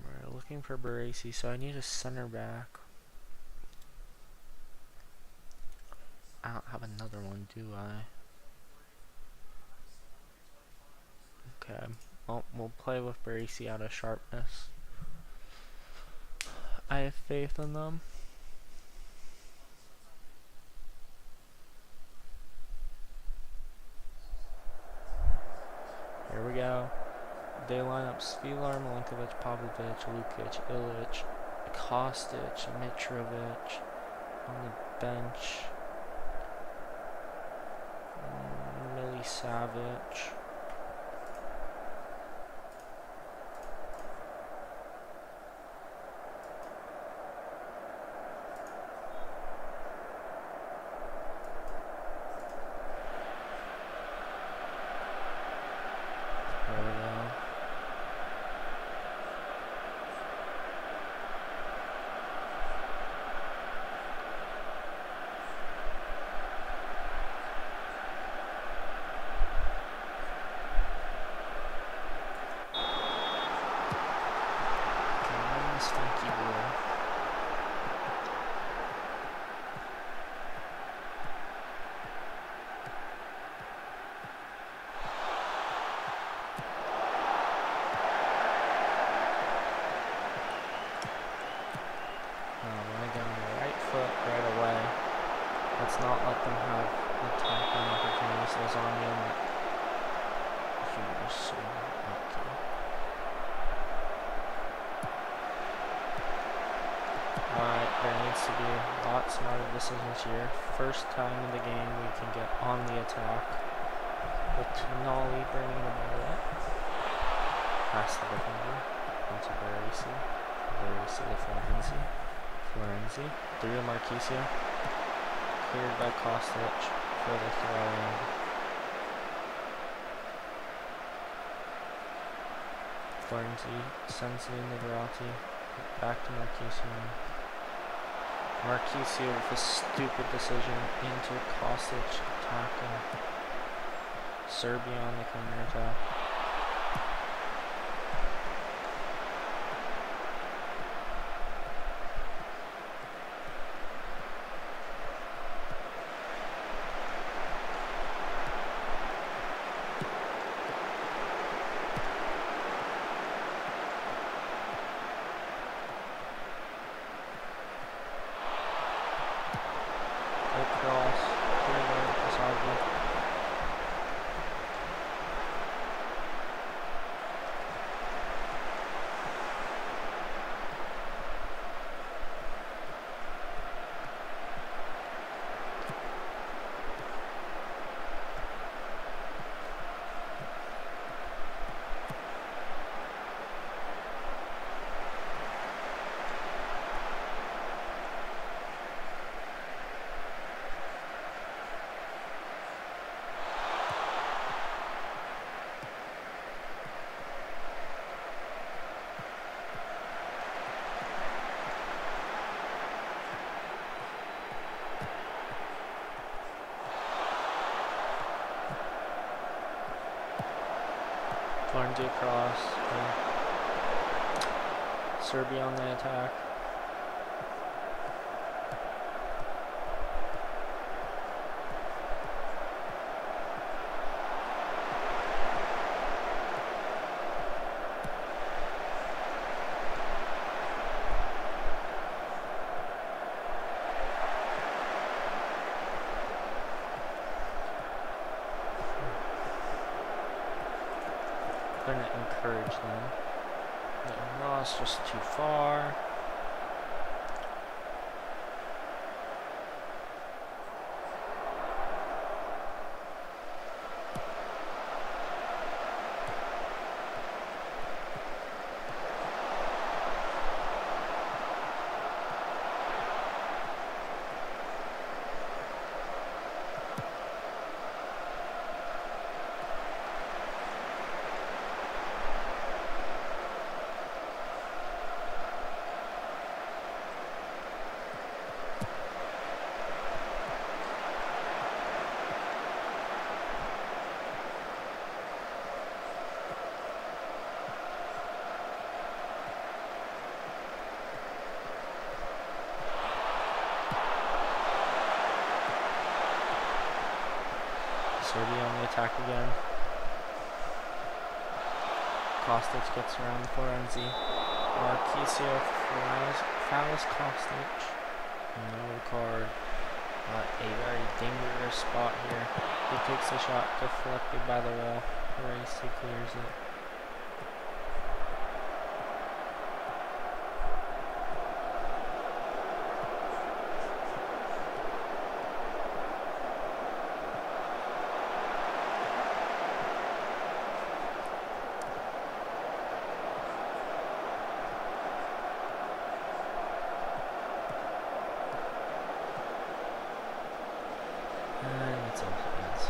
We're looking for Baresi, so I need a center back. I don't have another one, do I? Okay. Well, we'll play with Baresi out of sharpness. I have faith in them. Here we go. They line up Svilar, Milinkovic, Pavlovic, Lukic, Ilic, Kostic, Mitrovic on the bench. Savage. There we go. Let's not let them have attacking opportunities. Lasagna and he was so lucky. Alright, there needs to be a lot smarter decisions here. First time in the game we can get on the attack with Tonali bringing the ball up. Past the defender into Baresi. Baresi to Florenzi. Through to Marquisio. Cleared by Kostic for the throw-in. Florenzi sends it into Verratti. Back to Marquisio. Marquisio with a stupid decision into Kostic attacking. Serbia on the counter attack. Florenzi across. Serbia on the attack. Going to encourage them. No, Ross just too far. Serbia on the attack again. Kostic gets around Florenzi. Marquisio fouls Kostic. No card. But a very dangerous spot here. He takes a shot deflected by the wall. Racy clears it. And it's offense.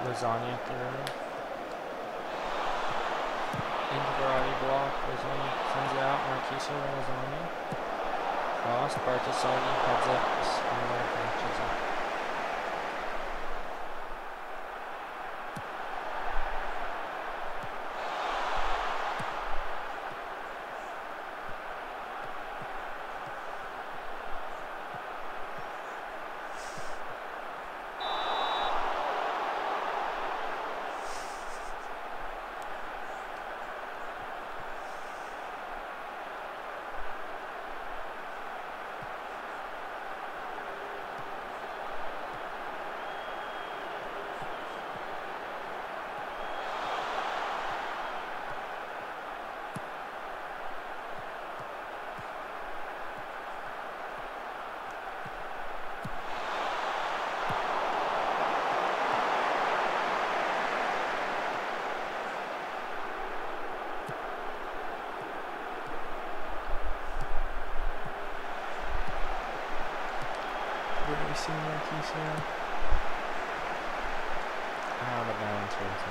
Lasagna through. Into the right block. Lasagna sends it out. Marquisio Lasagna. Cross. Bartasagi heads up. Smaller catches it. See Marquisio. Out of bounds towards the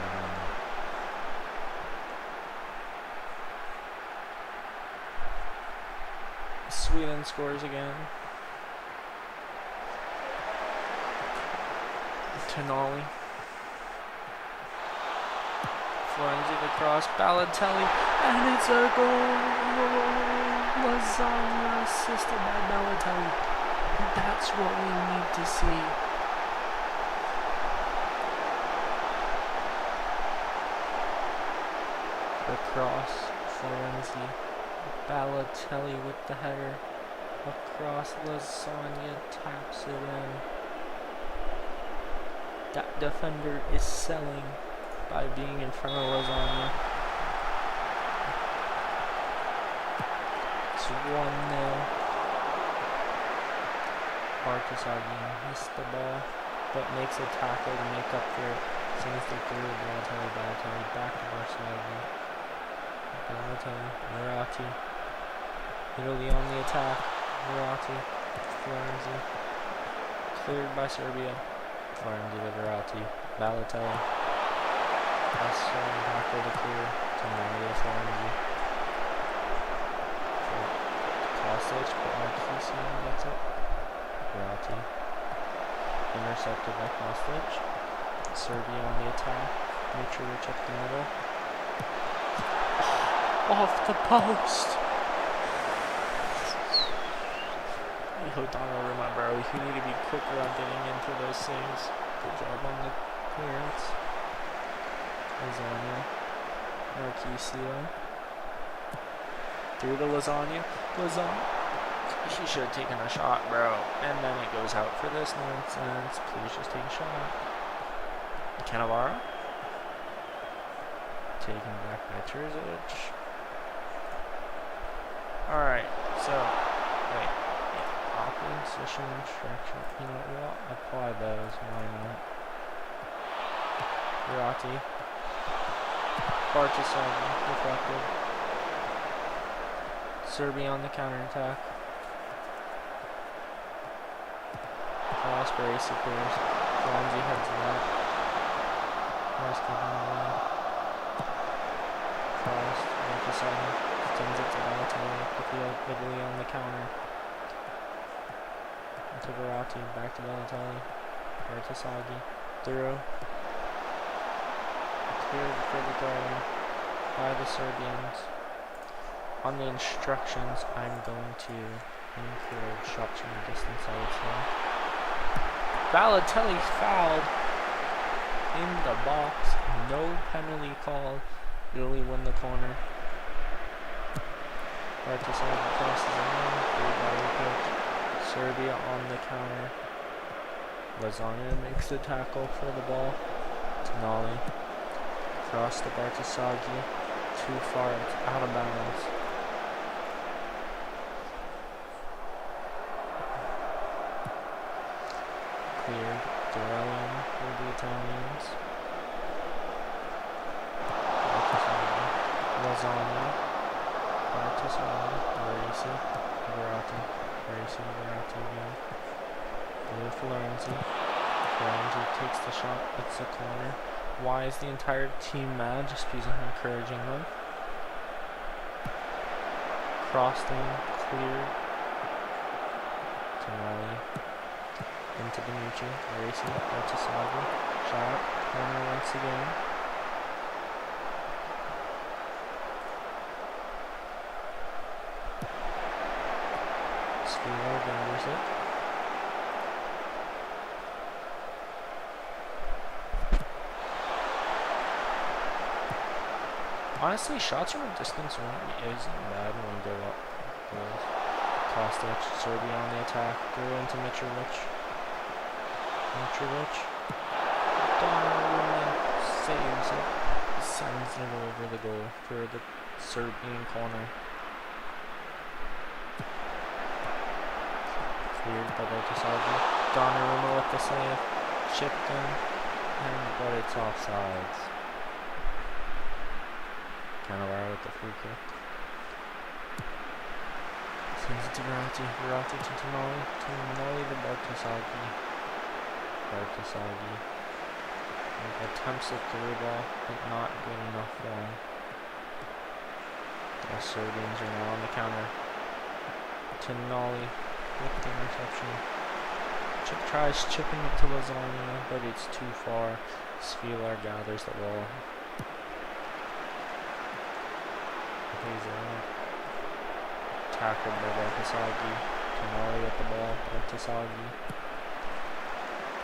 Sweden scores again. Tonali. Florenzi the cross. Balotelli. And it's a goal. Lasagna assisted by Balotelli. That's what we need to see. The cross, Florenzi, Balotelli with the header. Across, Lasagna taps it in. That defender is selling by being in front of Lasagna. It's 1-0. Bartasagi missed the ball, but makes a tackle to make up for it. Sends the through, Balotelli, back to Bartasagi. Balotelli, Verratti. Italy on the attack. Verratti, Florenzi. Cleared by Serbia. Florenzi to Verratti. Balotelli. Tackle to clear. Tonali to Florenzi. Kostic, but Marquisio gets it. Verratti. Intercepted by Kostic. Serbia on the attack. Mitrovic up the middle. Off the post! Donnarumma, bro. You need to be quicker on getting into those things. Good job on the clearance. Lasagna. Marquisio. Through the Lasagna. He should have taken a shot, bro. And then it goes out for this nonsense. Please just take a shot. Cannavaro. Taken back by Terzic. Alright, so, wait. Opposition instruction. You know what? Apply those. Why not? Verratti. Bartasagi. Deflected. Serbia on the counterattack. Cross, Baresi clears. Florenzi heads it up. Cross keeping away. Cross, Bartasagi. Sends it to Balotelli. Italy on the counter. To Verratti, back to Balotelli. Bartasagi. Through. Cleared for the goal by the Serbians. On the instructions, I'm going to encourage shots from the distance, I would say. Balotelli fouled in the box. No penalty called. Italy win the corner. Bartasagi crosses it in. Serbia on the counter. Lasagna makes the tackle for the ball. Tonali. Cross to Bartasagi. Too far, it's out of bounds. Cleared. Durellian for the Italians. Bartasagi. Lasagna. Bartasagi. Baresi. Verratti. Baresi. Verratti again. Florenzi. Florenzi takes the shot. It's a corner. Why is the entire team mad? Just because I'm encouraging them. Crossed in. Cleared. Tonali. Into Benucci, Baresi, Bartasagi, shot, corner once again. Spieler gathers it. Honestly, shots from a distance isn't bad when we go up. Kostic, Serbia on the attack, through into Mitrovic. Donnarumma saves it, sends it over the goal for the Serbian corner. Cleared by Bartasagi. Donnarumma with the save, chipped in, but it's offsides. Cannavaro with the free kick. Sends it to Verratti. Verratti to Tonali. Tonali to Bartasagi. Bartasagi attempts a through ball, but not good enough for him. The Serbians are now on the counter. Tonali with the interception. Tries chipping it to Lasagna, but it's too far. Spieler gathers the ball. Tackled by Bartasagi. Tonali with the ball. Bartasagi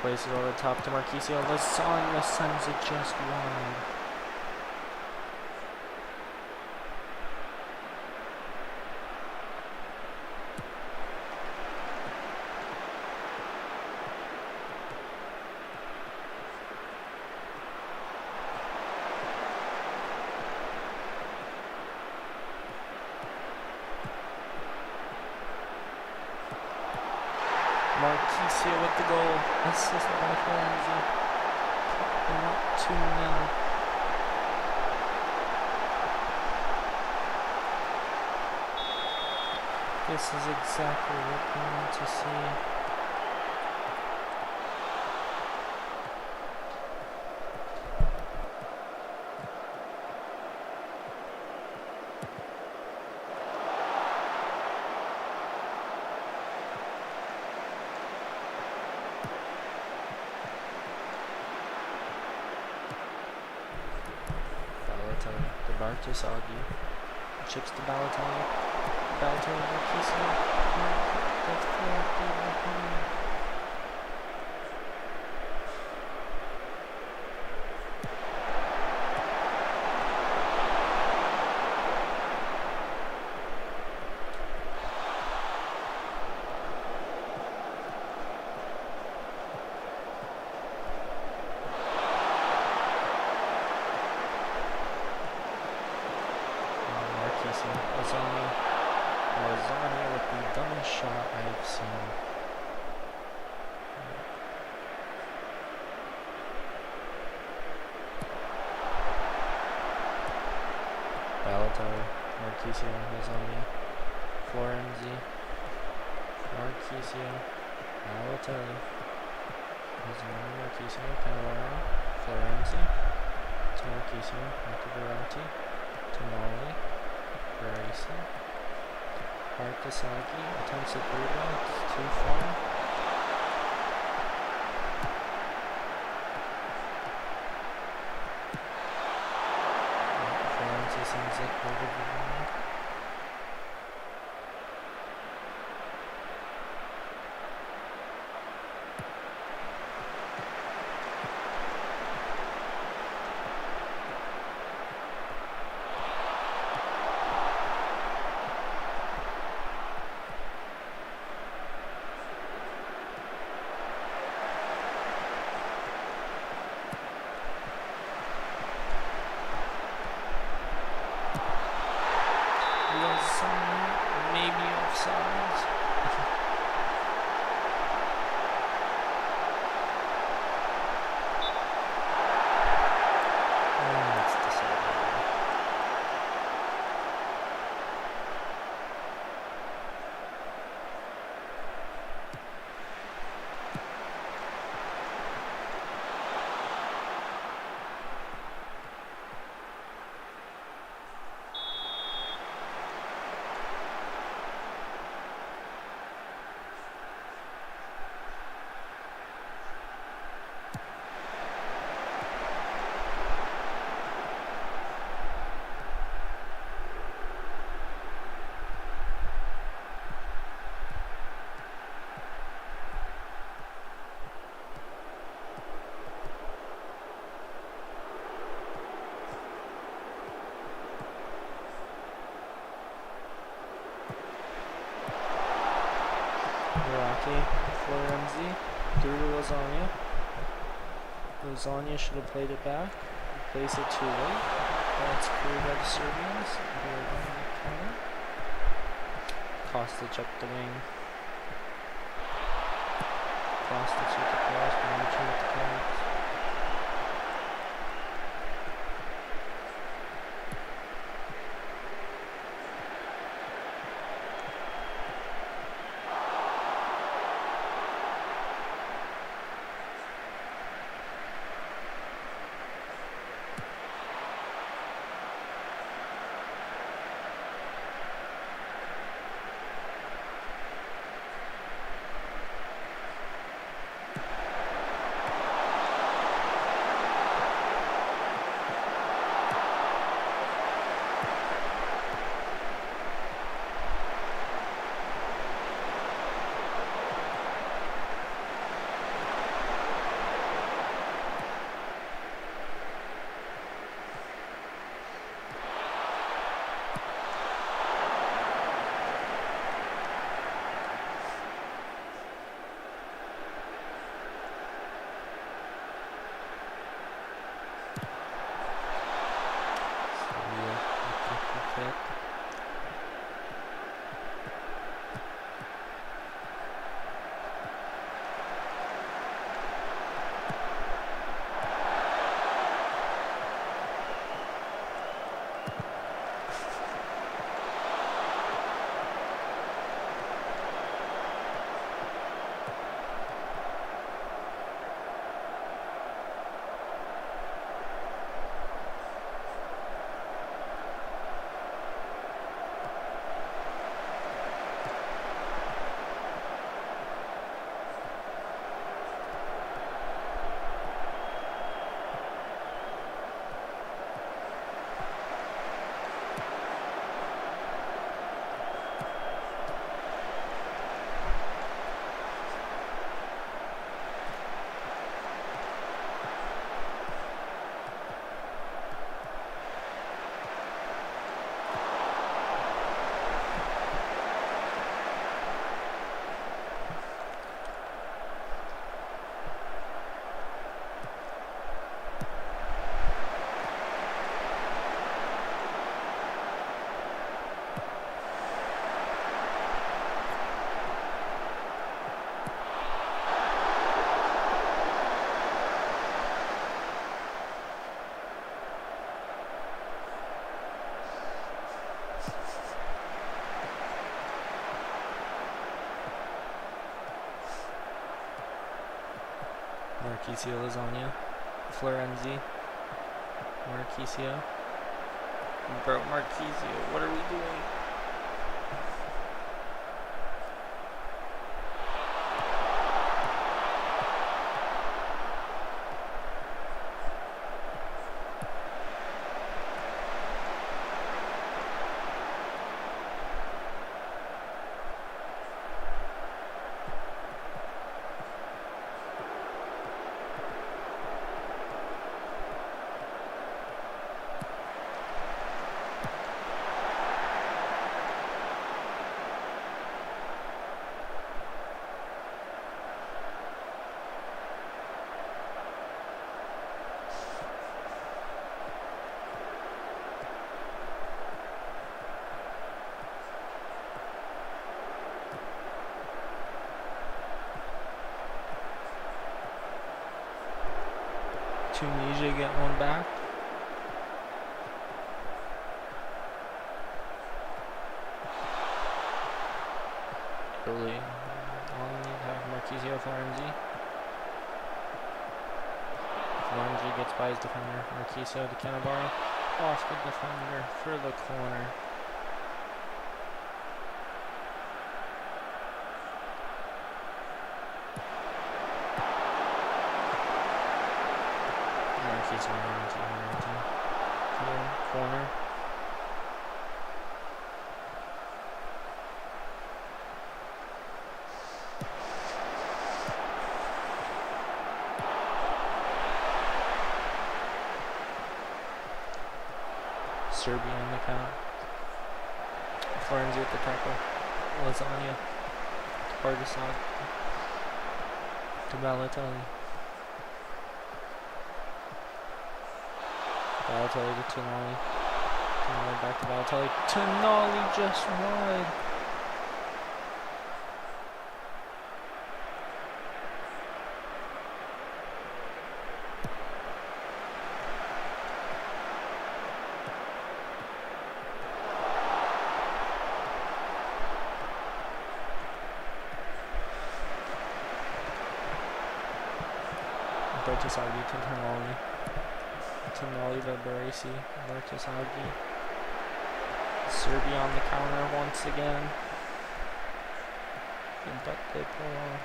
plays it over the top to Marquisio. Lasagna sends it just wide. Valencia with the goal. Assist by Florenzi. And up 2-0. This is exactly what we want to see. Balotelli, the Bartosagi, chips to Balotelli. Balotelli, Marquisio, that's corrected. Lasagna with the dumbest shot I've seen. Balotelli, Marquisio, Lasagna, Florenzi, Marquisio, Balotelli, Lasagna, Marquisio, Cannavaro, Florenzi, to Marquisio, Verratti, to Nolli, Baresi, Bartosagi attempts a through ball, it's too far. Florenzi sends it over the line. Maybe offsides. It's decided. Verratti, Florenzi, through to Lasagna. Lasagna should have played it back. Plays it too late. That's cleared by the Serbians. They're going to counter. Kostic up the wing. Kostic with the cross, Bonucci with the pass. Marquisio Lasagna. Florenzi. Marquisio. Bro, Marquisio, what are we doing? Tunisia get one back. Italy. All we need to have Marquisio Florenzi. Florenzi gets by his defender. Marquisio to Cannavaro. Off the defender for the corner. Corner. Serbia on the count. Florenzi at the tackle. Lasagna. Partisan. To Balotelli. Balotelli to Tonali. Tonali back to Balotelli. Tonali just wide. Bertisaghi to Tonali. Tonali to Baresi. Bertisaghi. Serbia on the counter once again. But they pull on.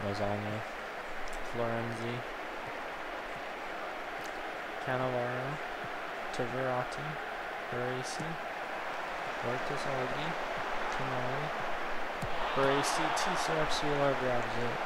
Lasagna, Florenzi, Cannavaro, to Verratti, Baresi, Bertisaghi, Tonali, Baresi, TCFCR grabs it.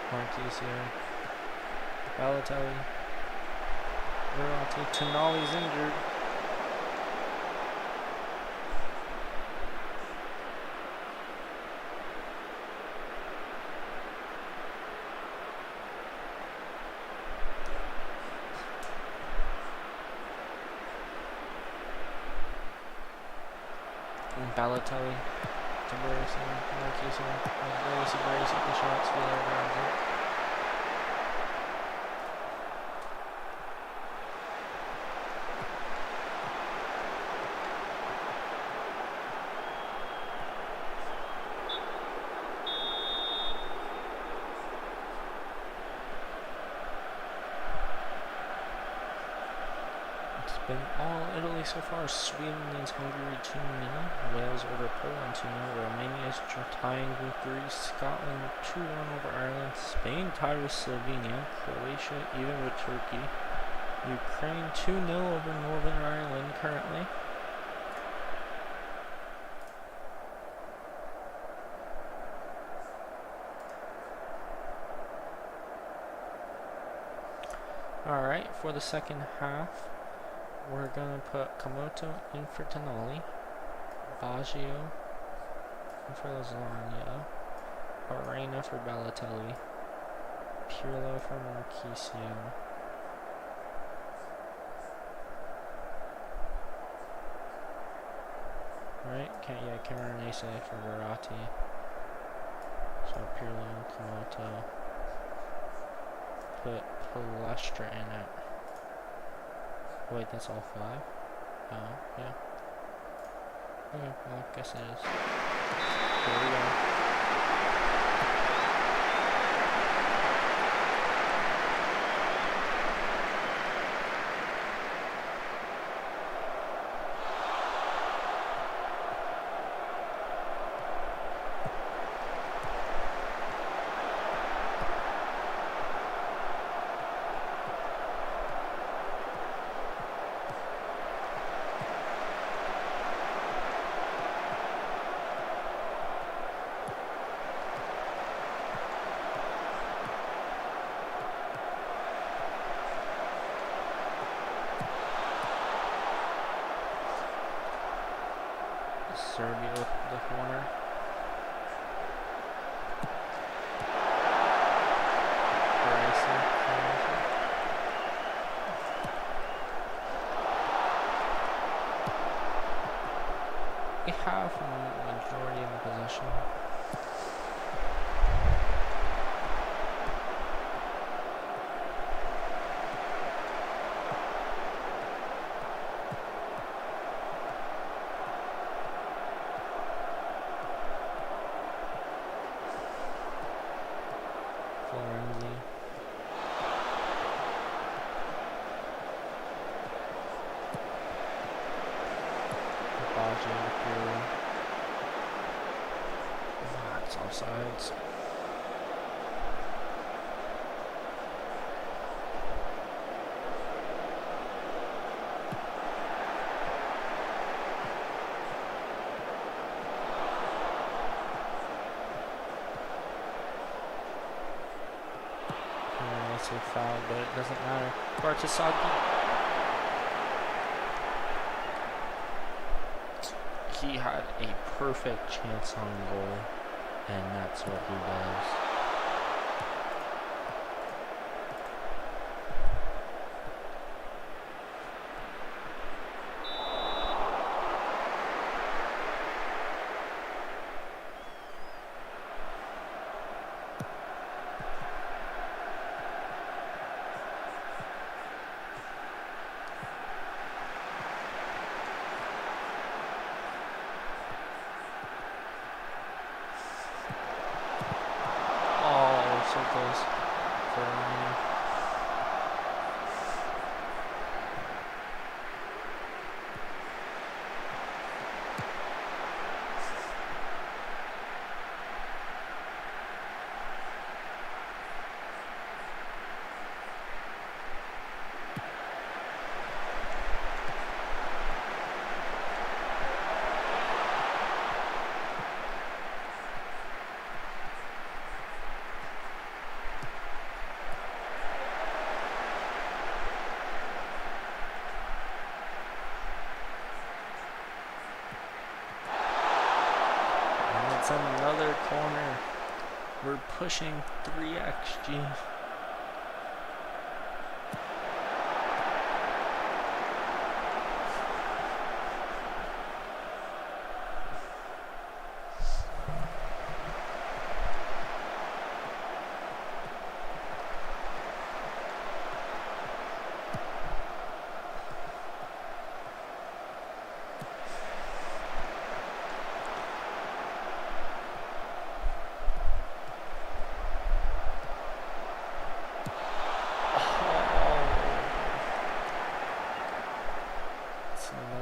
Marquisio, Balotelli, Verratti, Tonali's injured. And Balotelli to Baresi, Marquisio, Baresi, the shots, Wheeler grabs it. been all Italy so far. Sweden leads Hungary 2-0. Wales over Poland 2-0. Romania is tying with Greece. Scotland 2-1 over Ireland. Spain tied with Slovenia. Croatia even with Turkey. Ukraine 2-0 over Northern Ireland currently. Alright, for the second half, we're going to put Komoto in for Tonali, Baggio in for Lasagna, Arena for Balotelli, Pirlo for Marchisio. Right? Cameronese for Verratti. So Pirlo and Komoto. Put Palestra in it. Wait, that's all 5? Oh, yeah. Okay, well, I guess it is. Here we go. Serbia with the corner. We have a majority in the possession. It's offsides. It's a foul, but it doesn't matter. Bartasaki. He had a perfect chance on goal, and that's what he does. So close for me. It's another corner. We're pushing 3xG.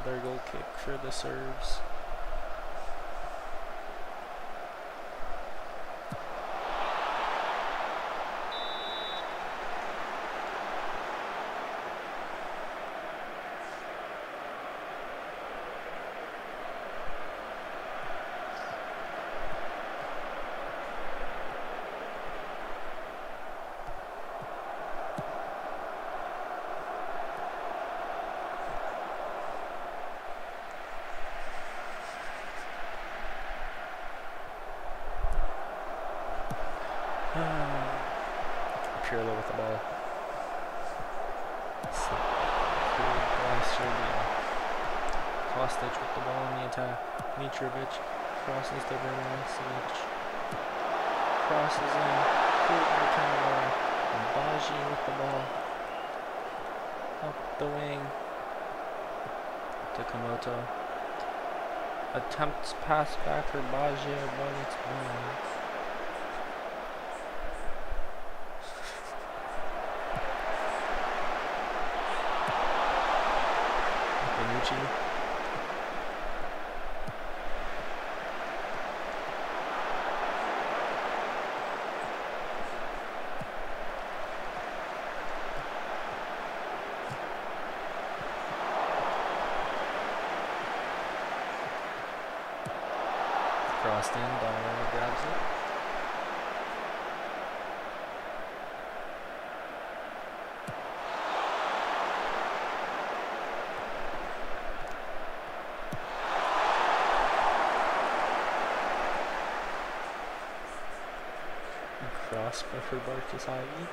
Another goal kick for the Serbs. Pirlo with the ball. Kostic with the ball in the attack. Mitrovic crosses to Bernasic. Crosses in. Baji with the ball. Up the wing. To Komoto. Attempts pass back for Baji, but it's gone. Crossed in, Donnarumma grabs it. Cross for Bartasagi.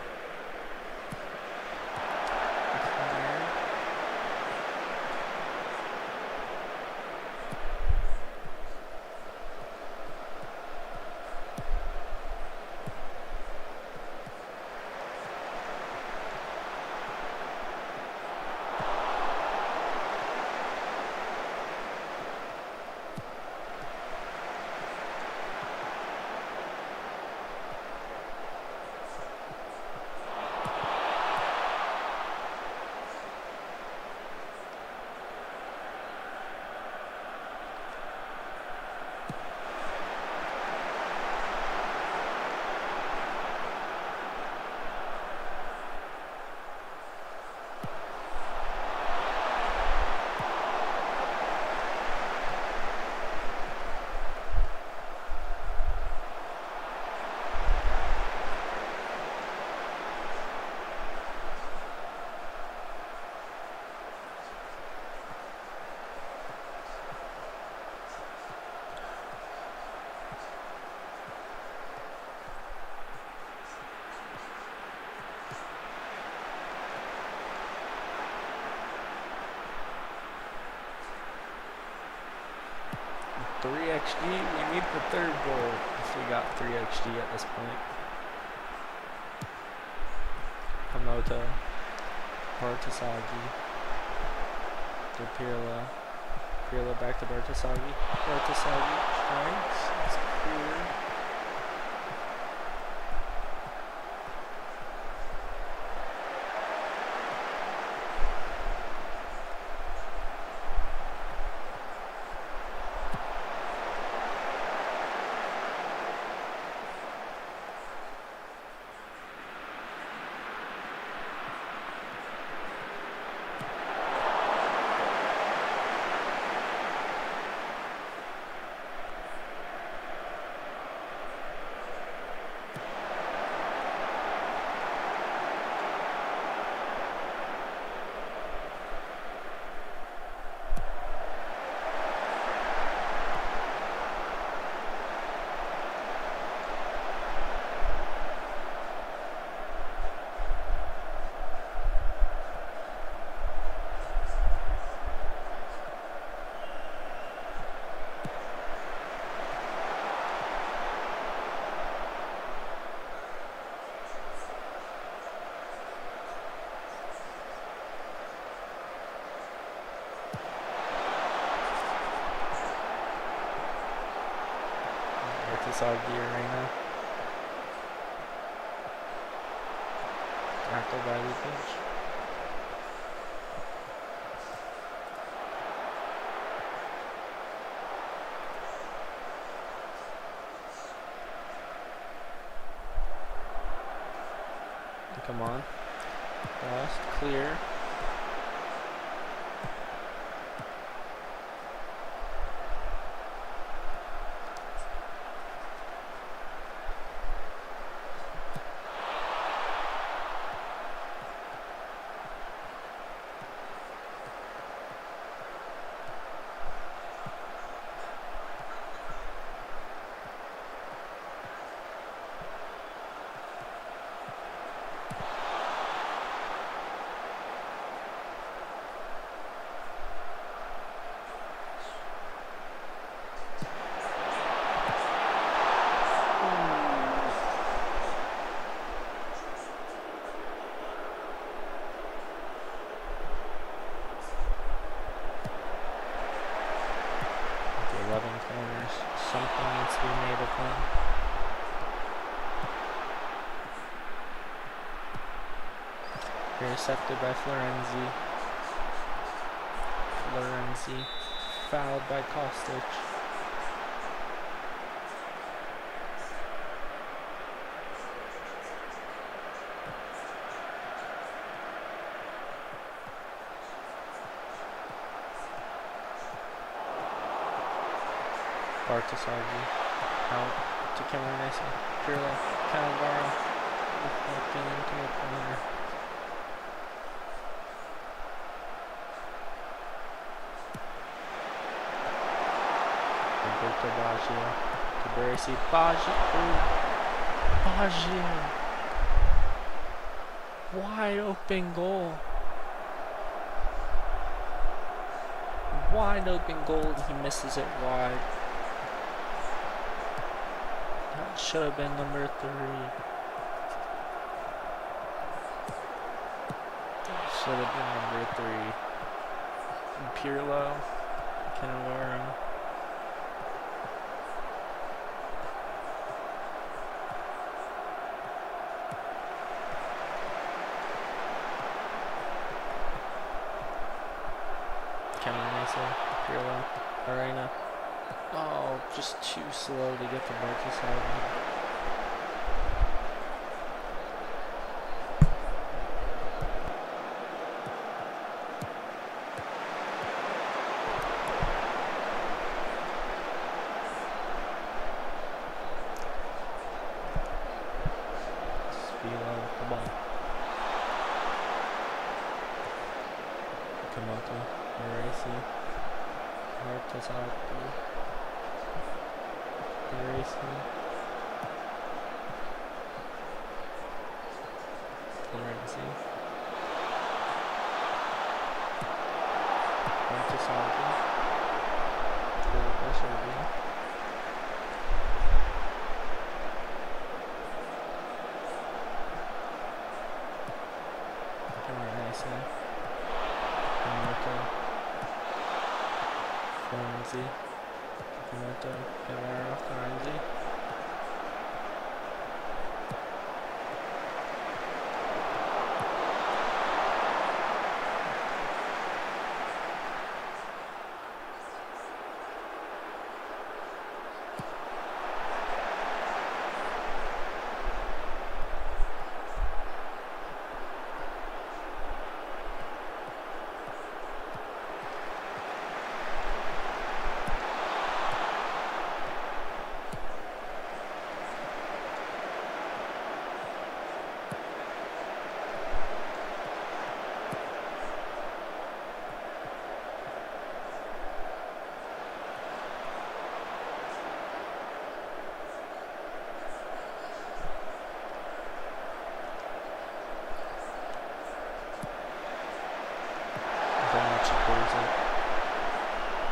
XG, we need the third goal if we got 3 XG at this point. Komoto, Bartasagi, to Pirlo. Pirlo back to Bartasagi. Bartasagi strikes. It's clear. Bartasagi Arena. Tackle by Lukic. Come on. Lost. Clear. Corners. Something needs to be made of them. Intercepted by Florenzi. Fouled by Kostic. Bartasagli out to Cameronese, Pirlo, Cannavaro, walking into a corner. Roberto Baggio to Baresi, Baggio, wide open goal. Wide open goal, he misses it wide. That should have been number 3. That should have been number 3. Pirlo, Cannavaro. Cameronese, Pirlo, Arena. Oh, just too slow to get to Bartasagli. Spilo with the ball. Kamoto, Baresi, Bartasagli. Racing. Florenzi. Bartasagli. Bartasagli. Cameronese. Florenzi. Cannavaro, Florenzi.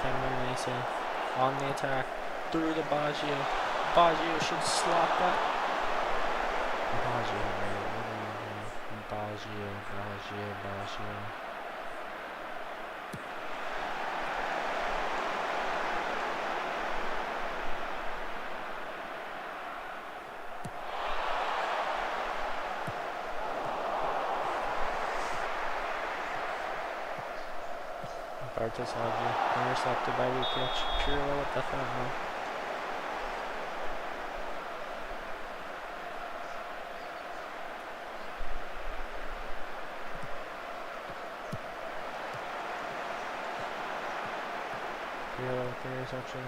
Cameronese on the attack through the Baggio. Baggio should slot that. Baggio. Bartasagli, intercepted by Lukic. Pirlo with the foul. Hero with the interception.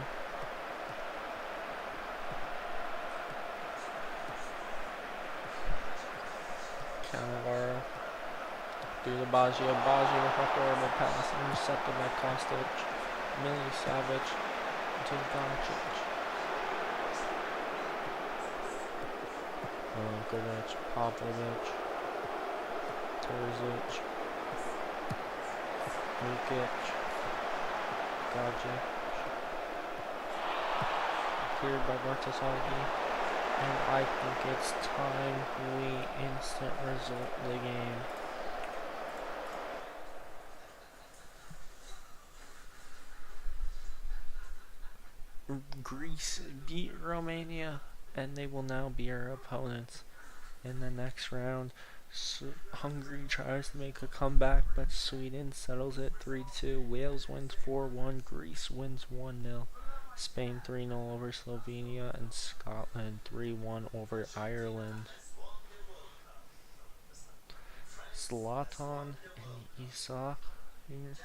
Cannavaro. Through the Baggio. Baggio with a horrible pass. Intercepted by Kostic. Savage. To the Doncic. Milinkovic. Popovic. Terzic. Lukic. Gajic. Cleared by Bartasagi. And I think it's time we instant result the game. Greece beat Romania, and they will now be our opponents in the next round. Hungary tries to make a comeback, but Sweden settles it 3-2. Wales wins 4-1. Greece wins 1-0. Spain 3-0 over Slovenia, and Scotland 3-1 over Ireland. Zlatan and Isak here.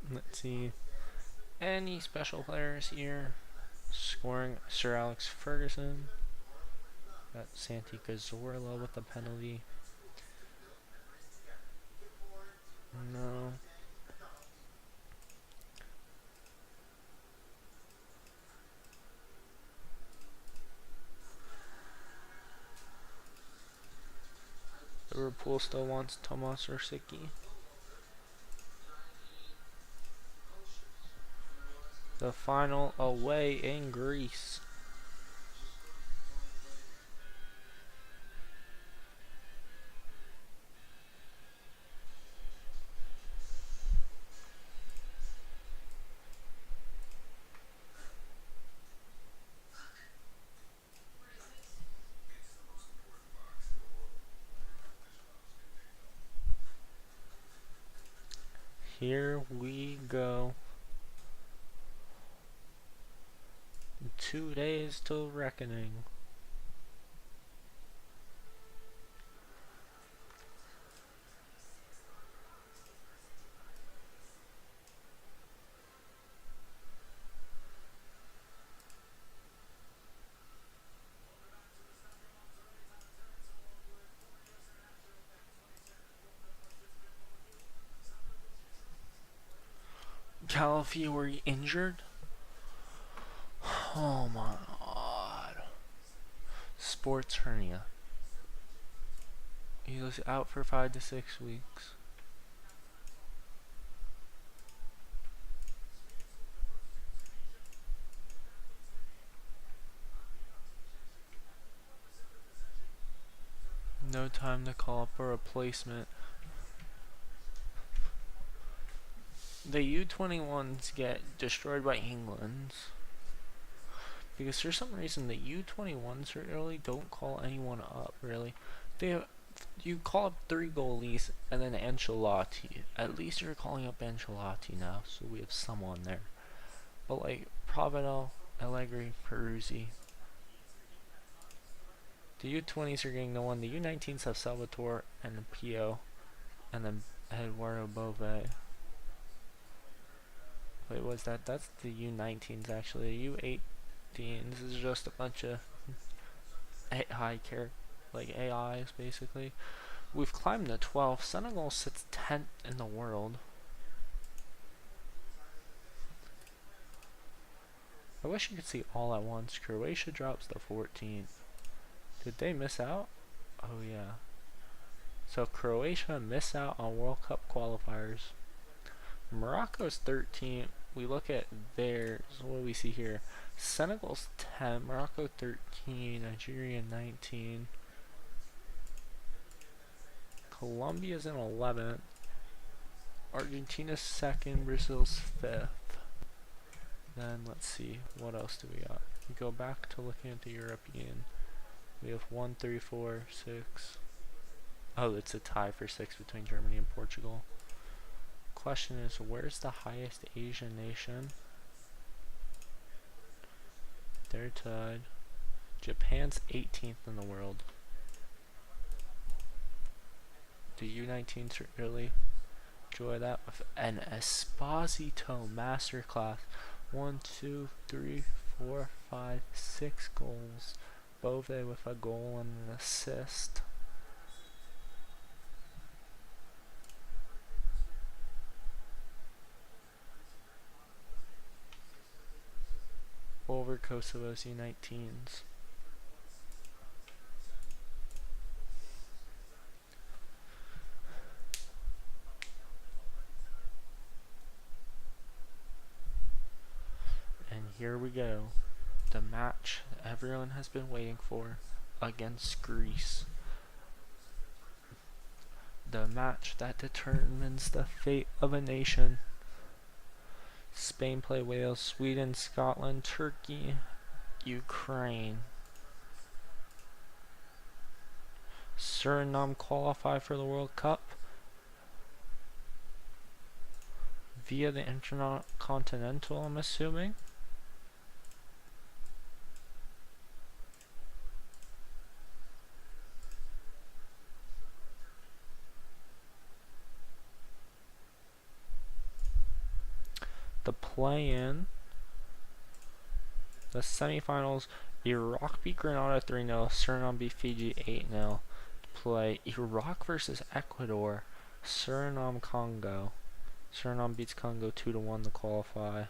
Let's see. Any special players here? Scoring Sir Alex Ferguson. Got Santi Cazorla with the penalty. No. Liverpool still wants Tomas Rosicky. The final away in Greece. Here we go. 2 days till reckoning. Calafiori injured? Oh my god. Sports hernia. He was out for 5 to 6 weeks. No time to call up a replacement. The U21s get destroyed by England because for some reason the U21s really don't call anyone up. Really, you call up 3 goalies and then Ancelotti. At least you're calling up Ancelotti now, so we have someone there. But like Provedel, Allegri, Peruzzi. The U20s are getting the one. The U19s have Salvatore and Pio, and then Eduardo Bove. Wait, what's that? That's the U19s actually. The U18s is just a bunch of like AIs basically. We've climbed to 12th. Senegal sits 10th in the world. I wish you could see all at once. Croatia drops to 14th. Did they miss out? Oh yeah. So Croatia miss out on World Cup qualifiers. Morocco's 13. We look at theirs. What do we see here? Senegal's 10. Morocco 13. Nigeria 19. Colombia's in 11th. Argentina's 2nd. Brazil's 5th. Then let's see. What else do we got? We go back to looking at the European. We have 1, 3, 4, 6. Oh, it's a tie for 6 between Germany and Portugal. Question is, where's the highest Asian nation? They're tied. Japan's 18th in the world. The U19s really enjoy that with an Esposito masterclass. 1, 2, 3, 4, 5, 6 goals. Bove with a goal and an assist. Over Kosovo's U19s. And here we go. The match everyone has been waiting for against Greece. The match that determines the fate of a nation. Spain play Wales, Sweden, Scotland, Turkey, Ukraine. Suriname qualify for the World Cup via the Intercontinental, I'm assuming. The play-in, the semifinals, Iraq beat Grenada 3-0, Suriname beat Fiji 8-0. Play Iraq versus Ecuador, Suriname Congo. Suriname beats Congo 2-1 to qualify.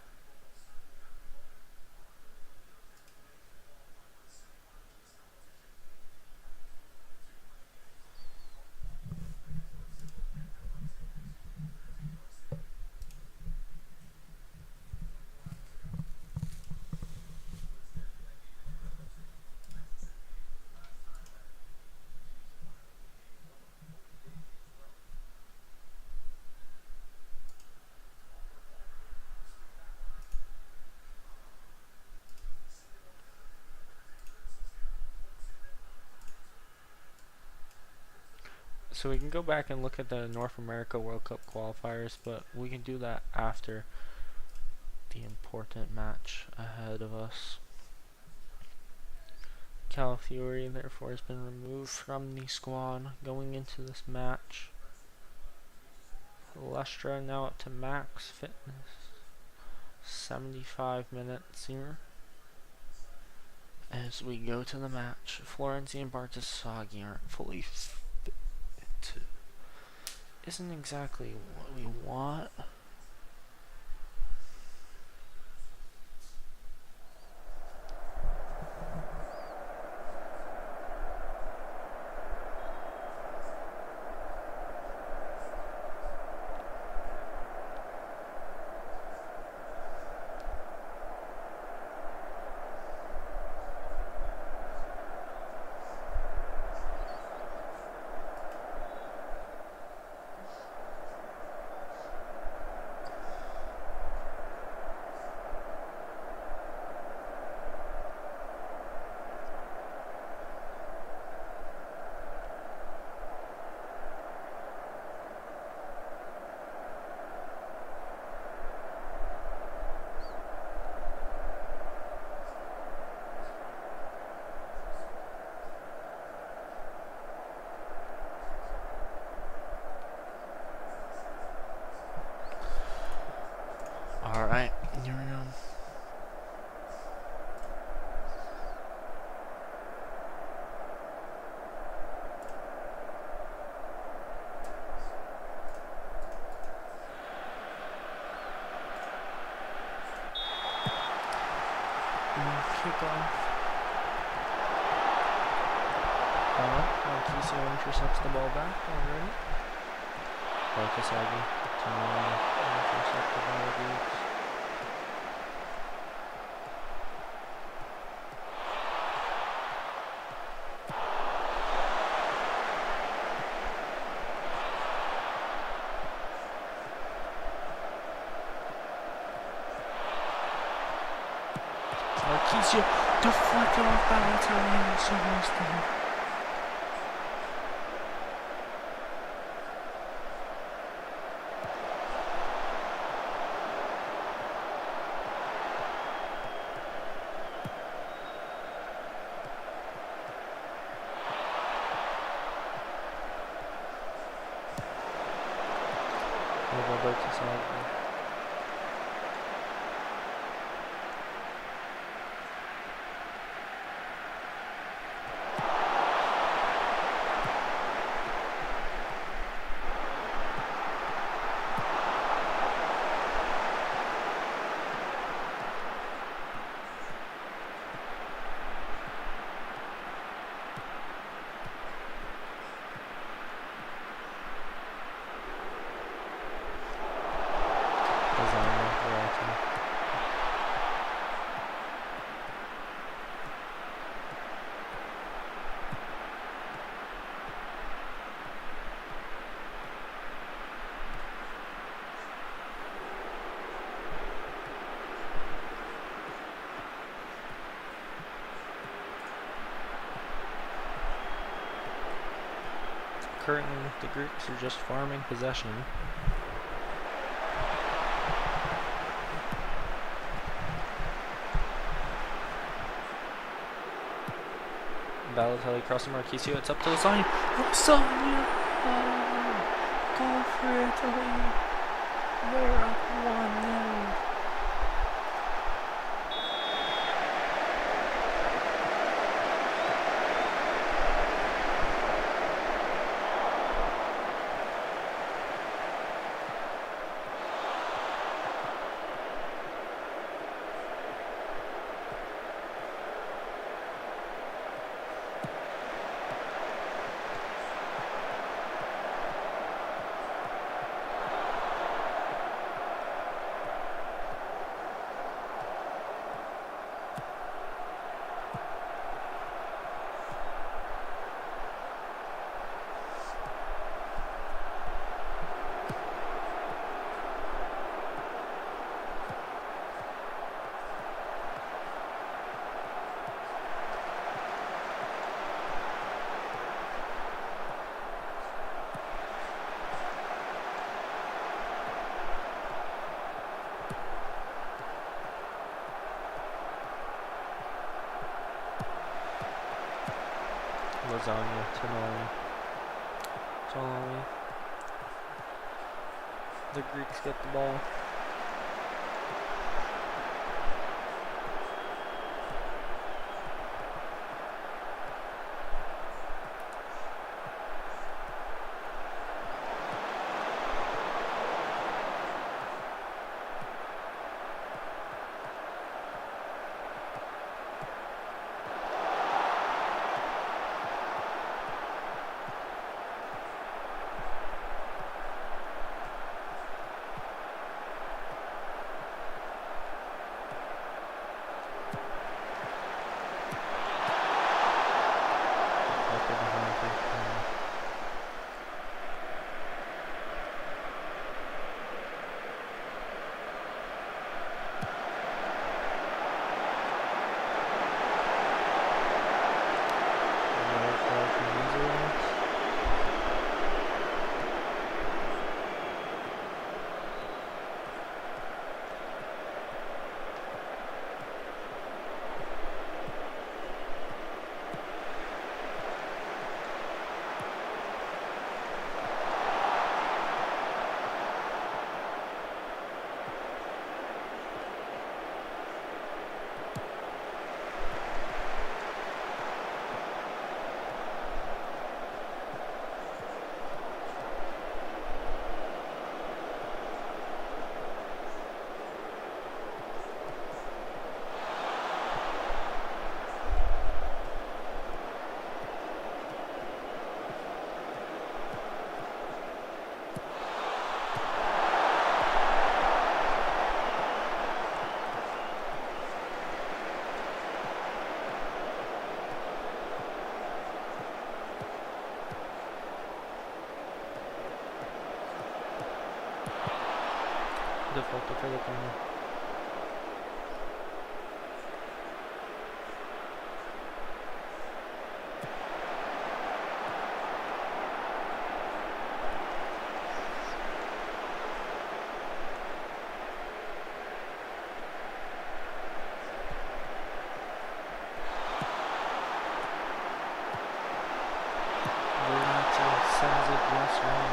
So we can go back and look at the North America World Cup qualifiers, but we can do that after the important match ahead of us. Calafiori therefore has been removed from the squad going into this match. Lestra now up to max fitness. 75 minutes here. As we go to the match, Florenzi and Bartasaghi aren't fully fit. Isn't exactly what we want. Alright, here we go. Kickoff. Marquisio intercepts the ball back already. Bartasaghi to intercept the ball. Marquisio deflected off Balotelli and Silvestre. November 2000. Currently, the Greeks are just farming possession. Balotelli crossing Marquisio, it's up to Lasagna. Lasagna! Go for Italy! They're up 1-0. Lasagna, Tonali. The Greeks get the ball. Default for the corner. Sends it just wrong.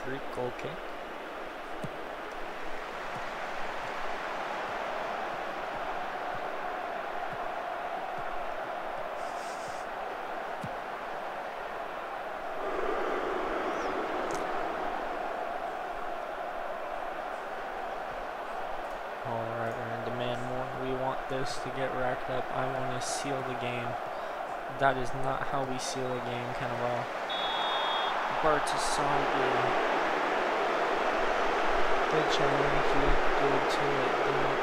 Greek goal kick. Alright, we're going to demand more. We want this to get racked up. I want to seal the game. That is not how we seal a game, kind of well. Bartasagli. Good challenge. He looked good to it, didn't it?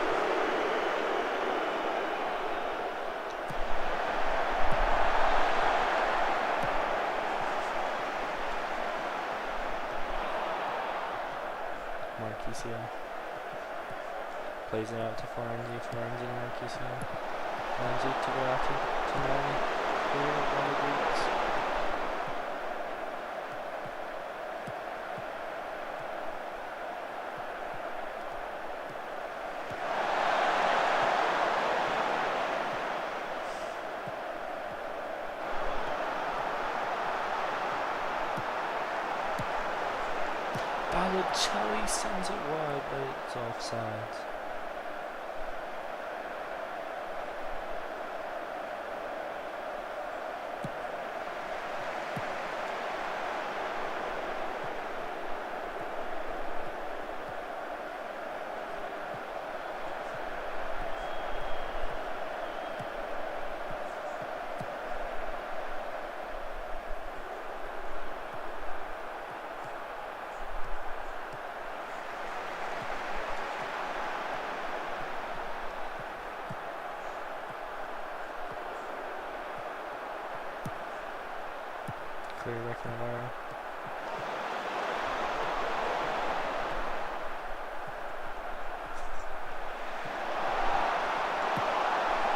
Marquisio. Plays it out to Florenzi. Florenzi to Marquisio. Florenzi to Verratti. To Noli. Clear by the Greeks. Balotelli sends it wide, but it's offsides. Clear back in Navarro.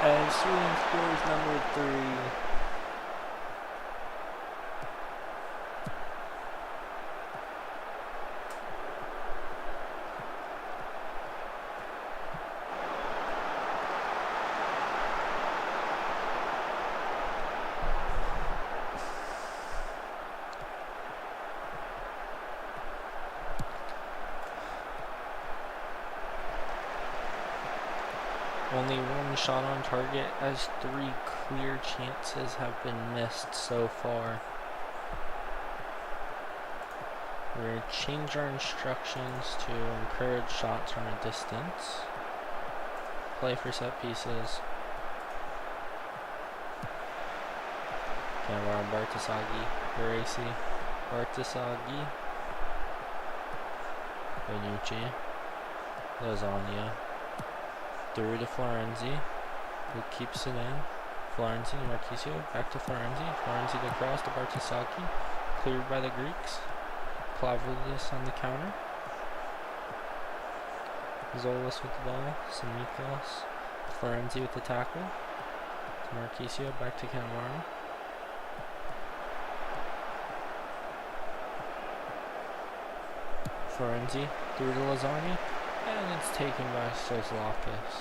And Sweden scores number 3. Only 1 shot on target as 3 clear chances have been missed so far. We're going to change our instructions to encourage shots from a distance. Play for set pieces. Cannavaro, Bartasagli, Baresi, Bartasagli, Benucci, Lasagna. Through to Florenzi, who keeps it in. Florenzi, Marquisio, back to Florenzi. Florenzi to cross to Bartasagli, cleared by the Greeks. Plavridis on the counter. Zolas with the ball. Simikos. Florenzi with the tackle. To Marquisio, back to Cannavaro. Florenzi through to Lasagna. And it's taken by Soslakis.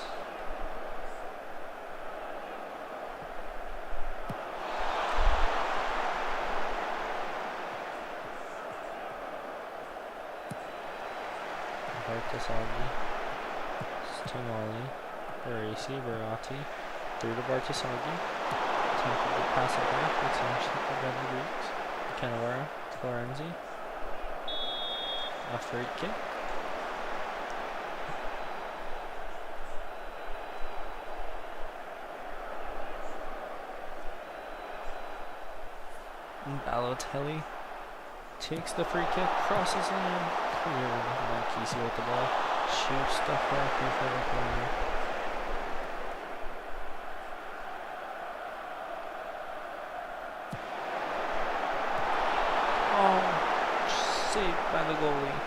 Bartasagli. Stonali. Baresi. Verratti. Through to Bartasagli. Attempted to pass it back. It's intercepted by the Greeks. Cannavaro. Florenzi. A free kick. Balotelli takes the free kick, crosses in, clear. Marquisio with the ball, shoots stuff back before the corner. Oh, saved by the goalie.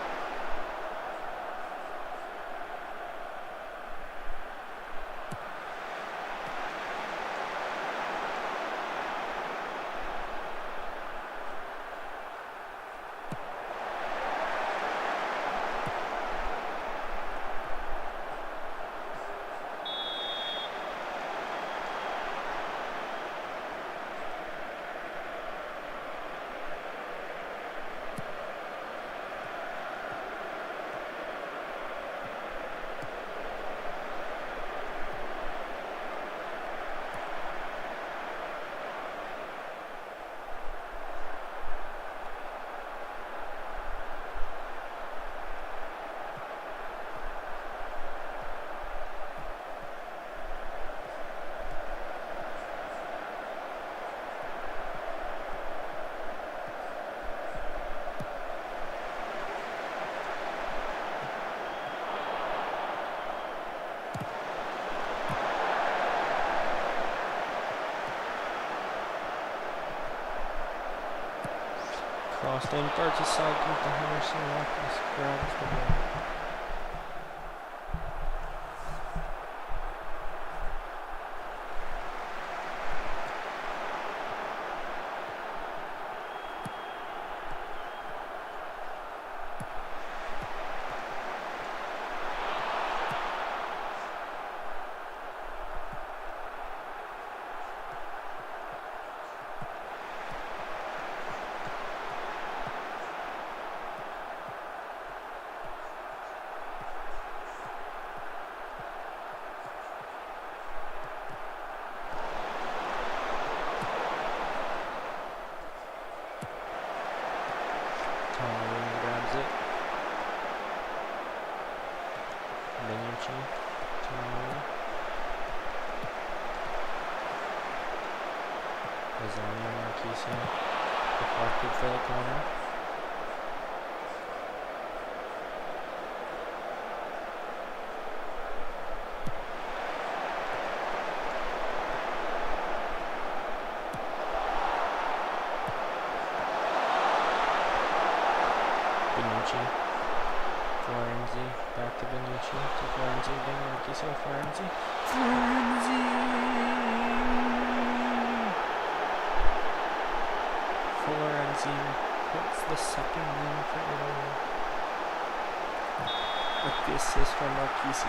Crossed in, darts aside, comes to Henderson, Marcus grabs the ball. Grabs it. Benucci. Tonali. Lasagna Marquise. Deflected for the corner. Benucci. Florenzi. Back to Benucci. To Florenzi again. Marquise. Florenzi. Florenzi! Florenzi puts the second win for Italy. With the assist from Marquise.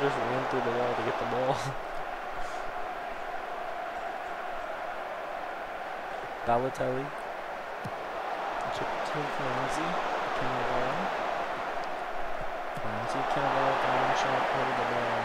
Just ran through the wall to get the ball. Balotelli. Chip to Florenzi. Cannavaro. Florenzi, Cannavaro, down shot over the ball.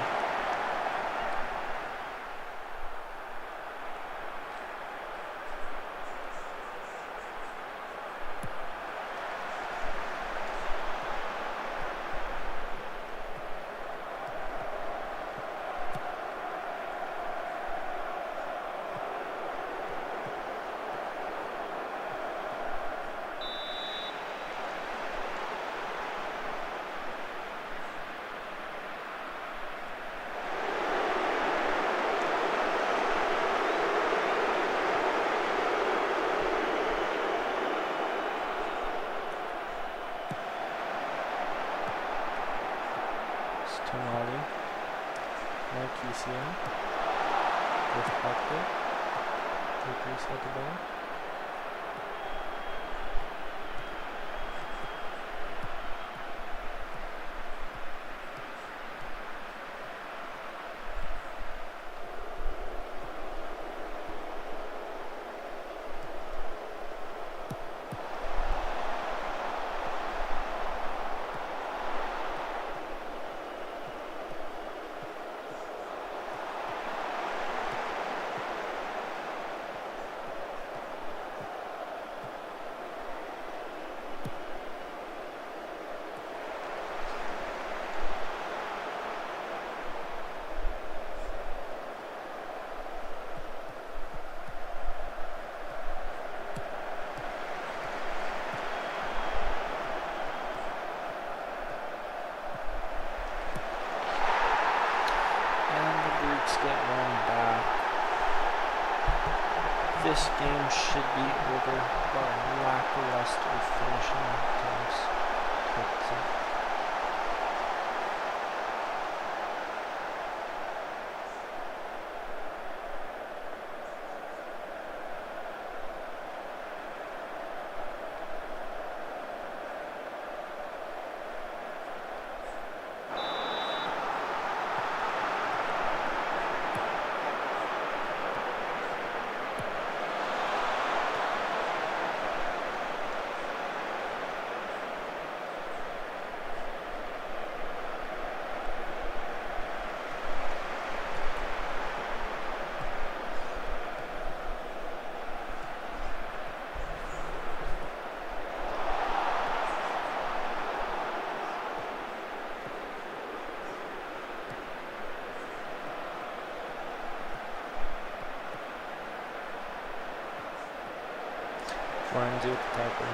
Tonali. Marquise. Deflected. Decrease at the ball. get one back. This game should be over, but lackluster finishing attempts puts it. Flying to the tackle.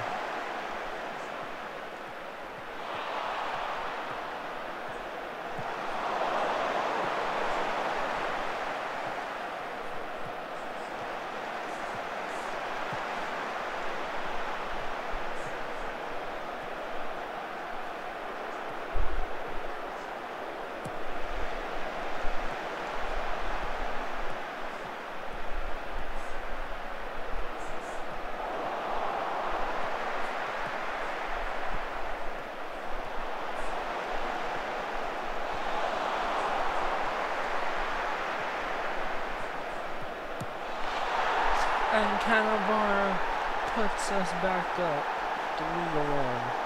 And Cannavaro puts us back up 3-1.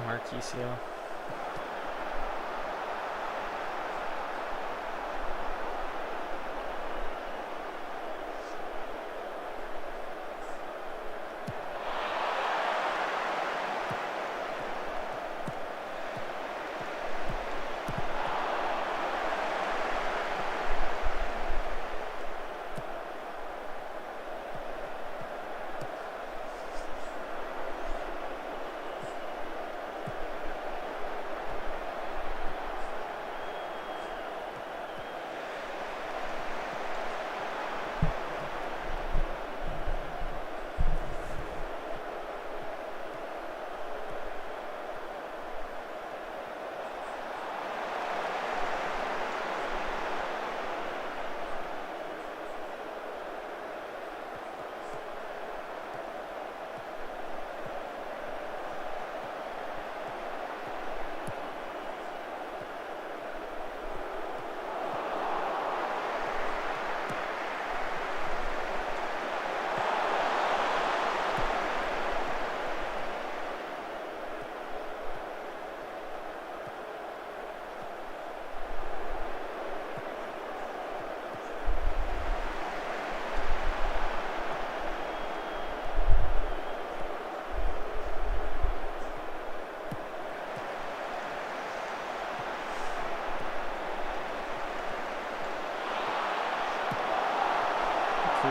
Marquisio.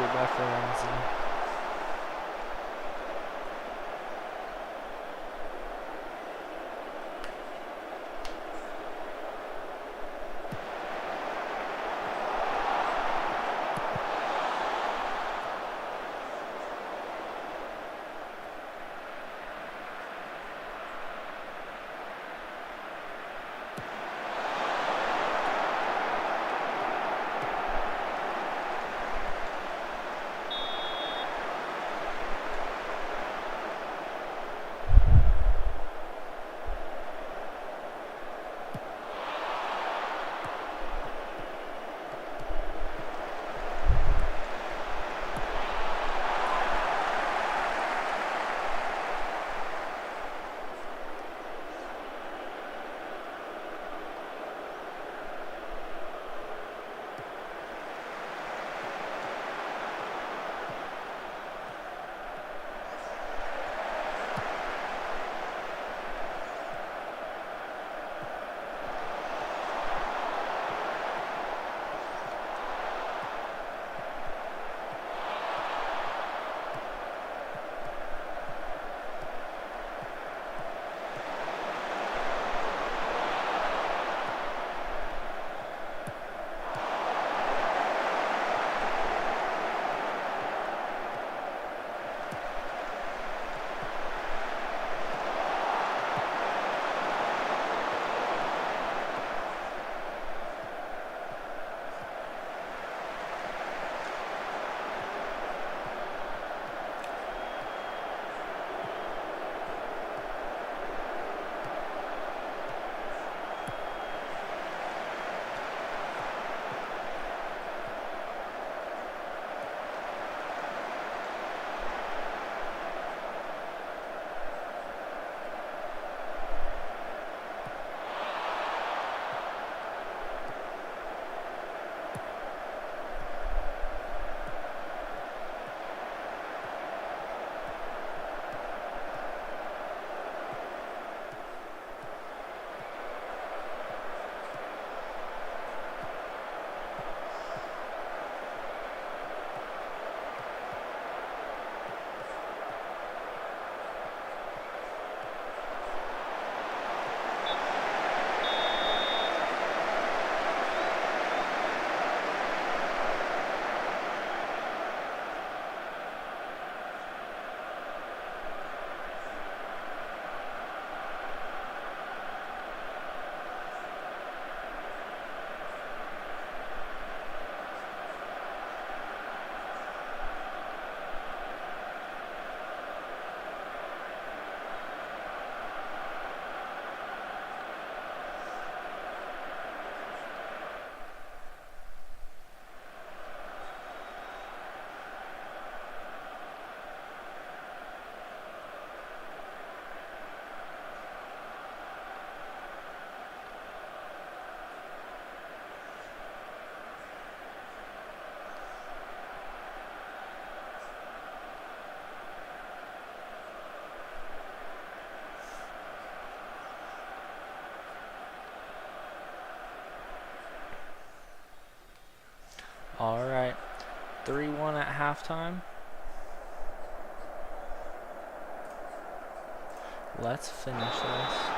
by Florenzi. Alright, 3-1 at halftime. Let's finish this.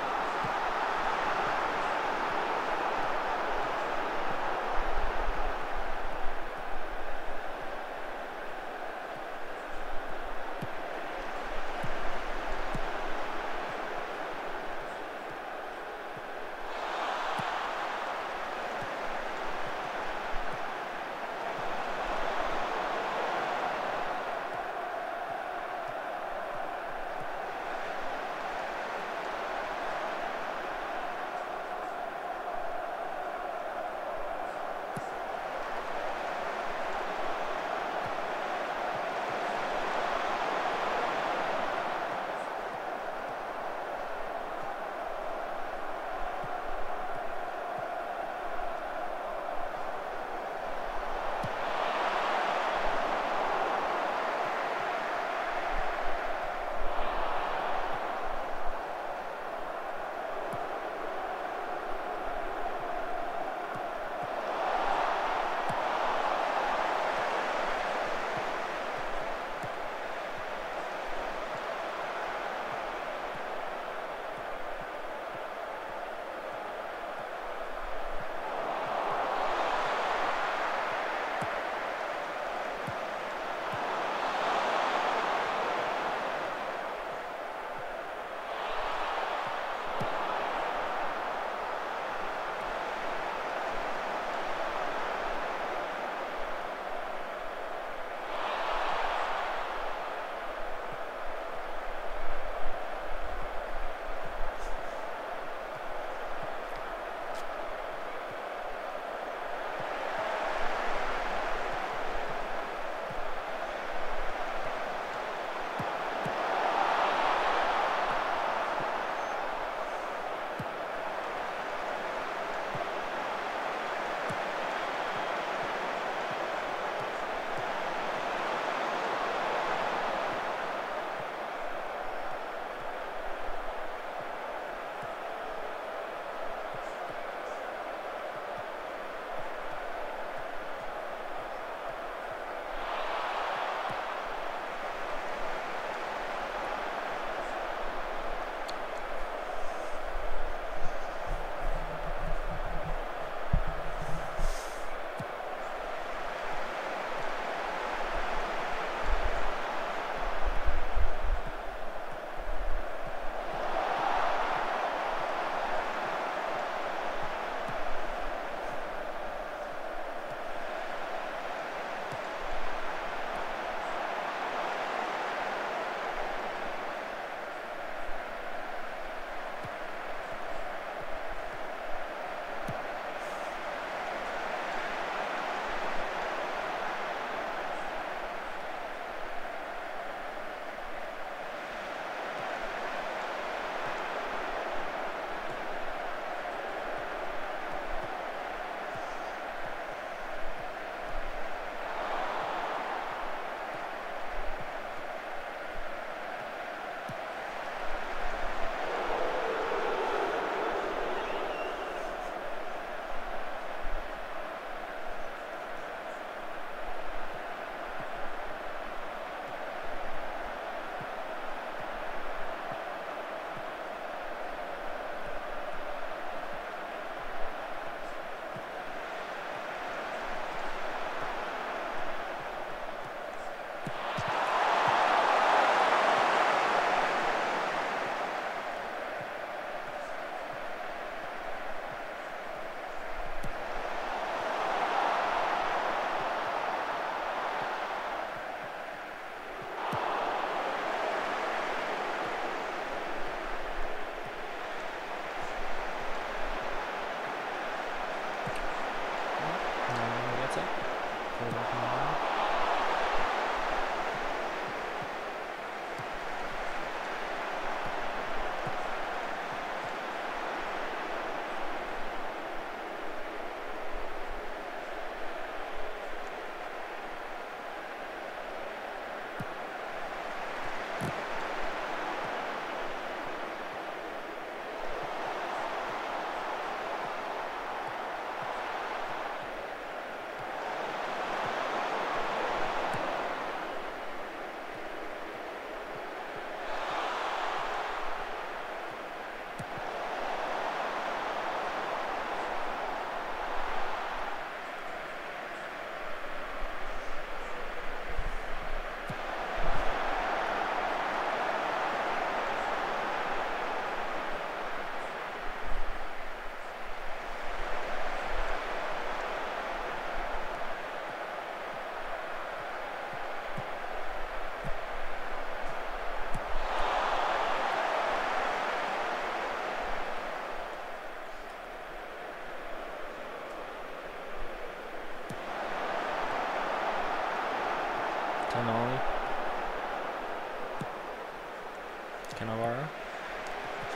Cannavaro.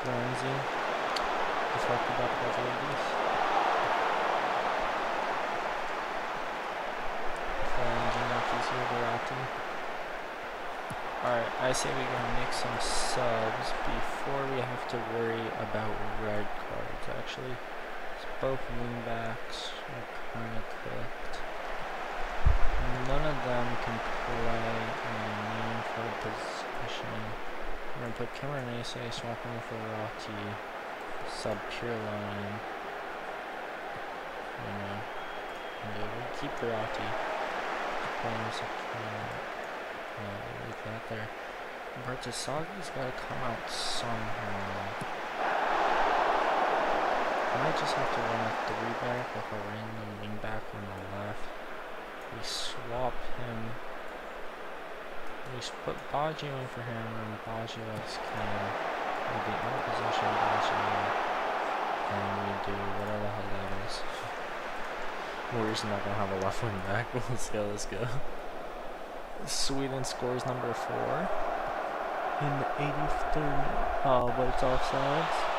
Florenzi. Deflected back by the ladies. Florenzi, Marquise, Verratti. Alright, I say we gotta make some subs before we have to worry about red cards, actually. So both wingbacks are kind of cooked. None of them can play in a meaningful position. We're gonna put Cameronese, swapping with Verratti, sub pure line. We'll keep Verratti. Leave that there. Bertasagi's gotta come out somehow. I might just have to run a 3-back with a random wing-back on the left. We swap him. We put Baggio in for him, and Baggio is Cam. We'll be out of position, Baggio. And we do whatever the hell that is. We're just not gonna have a left wing back, but let's go. Sweden scores number 4 in the 83rd. Oh, but it's offsides.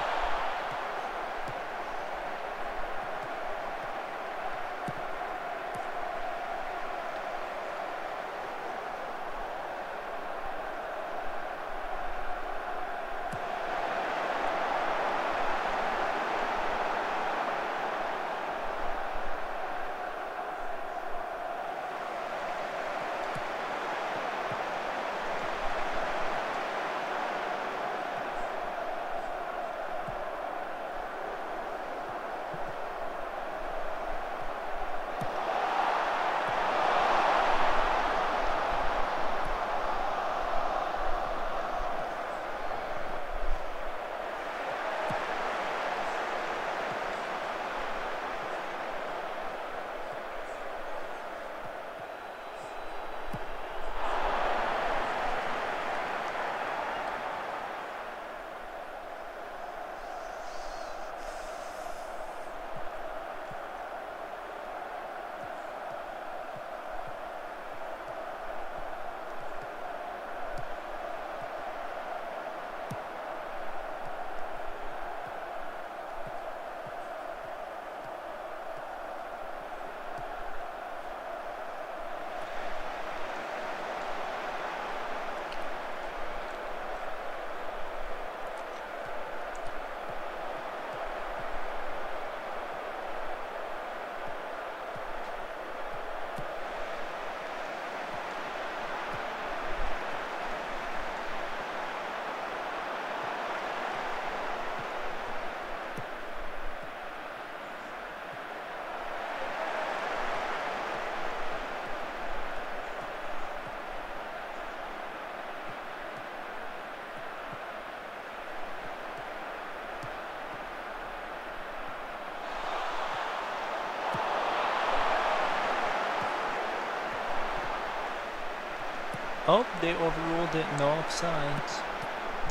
Oh, they overruled it, no offsides.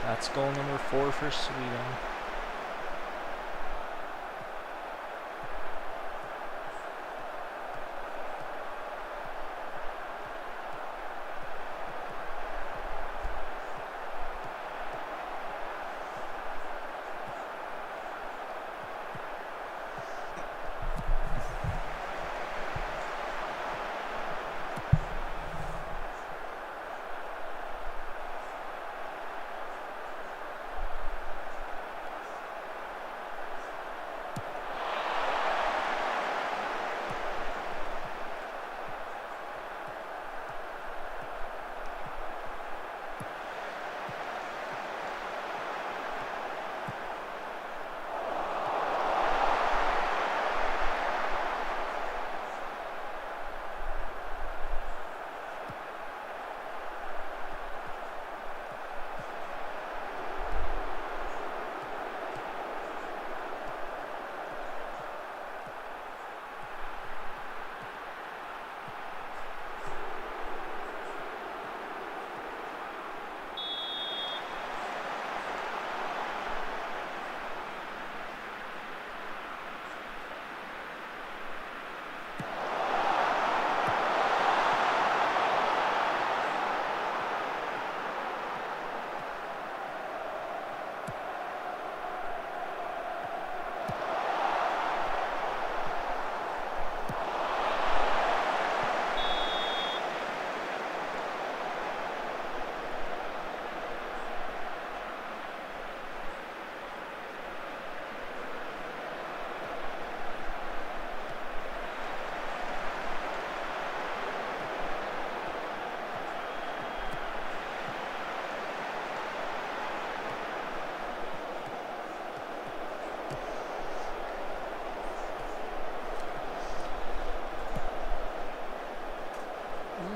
That's goal number 4 for Sweden.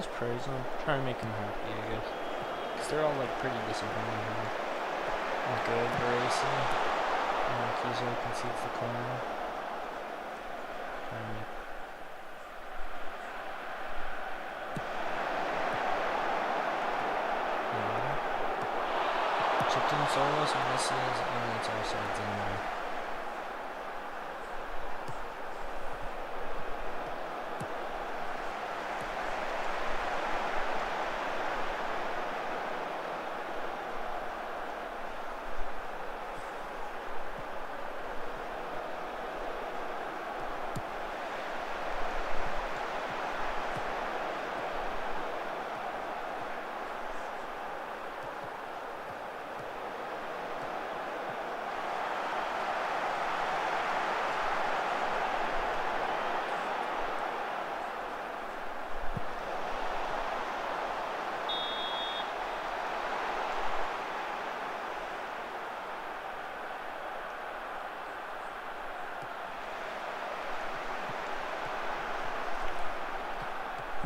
just praise them. Try to make them happy, I guess. Because they're all like pretty disappointed. Good, racing. Kizo concedes the corner. Chipped in Solos misses, and it's offsides in there.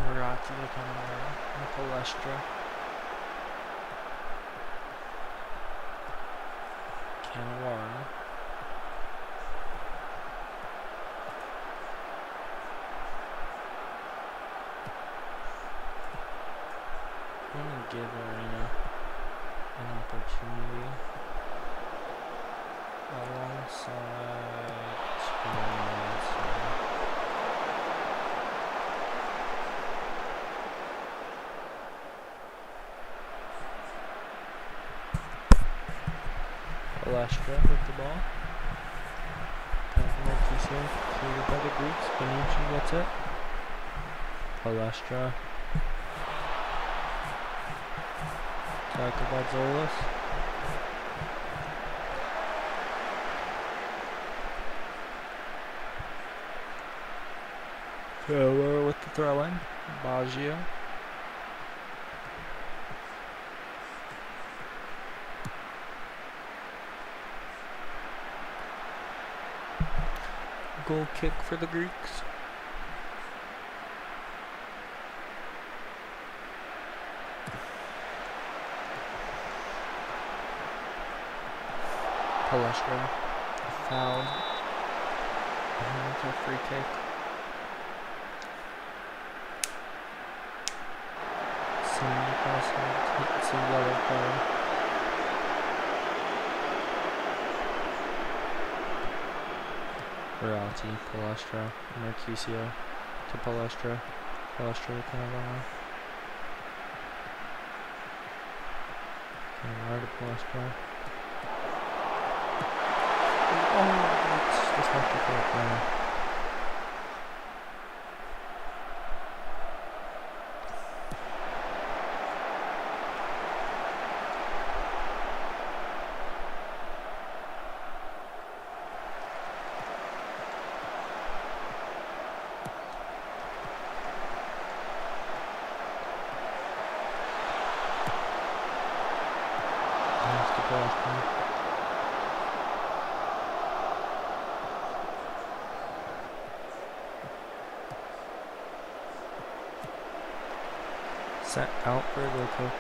Verratti coming there. Palestra. Cannavaro. I'm going to give Arena an opportunity alongside Palestra with the ball. Marquisio cleared by the Greeks. Bonucci gets it. Palestra. Tackled by Zolas. Taylor with the throw-in. Baggio. Goal kick for the Greeks. Palestra fouled. And it's a free kick. It's a yellow card. Verratti, Palestra, Marquisio to Palestra. Palestra to Cannavaro. Cannavaro to Palestra. Oh, it's deflected for a corner. Set out for a goal kick.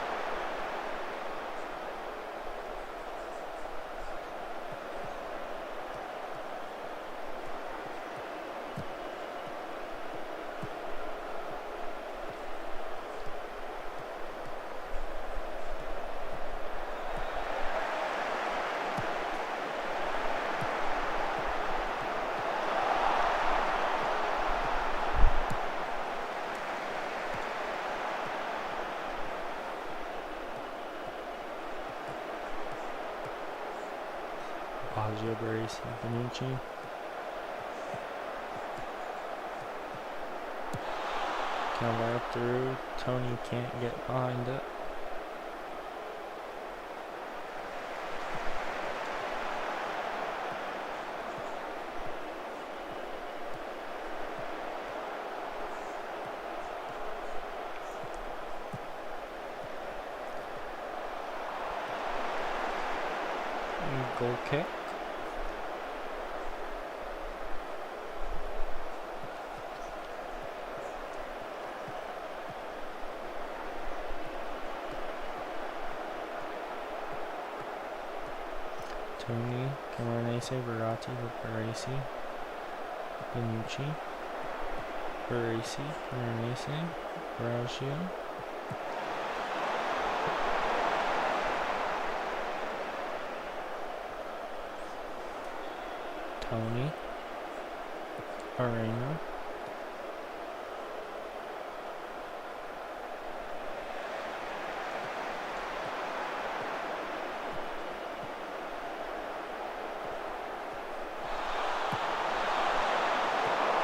Baggio, Baresi, Bonucci. Cannavaro through. Tony can't get behind it. Goal kick. Camoranesi, Verratti to Baresi. Benucci. Baresi, Camoranesi, Braggio. Tony. Arena.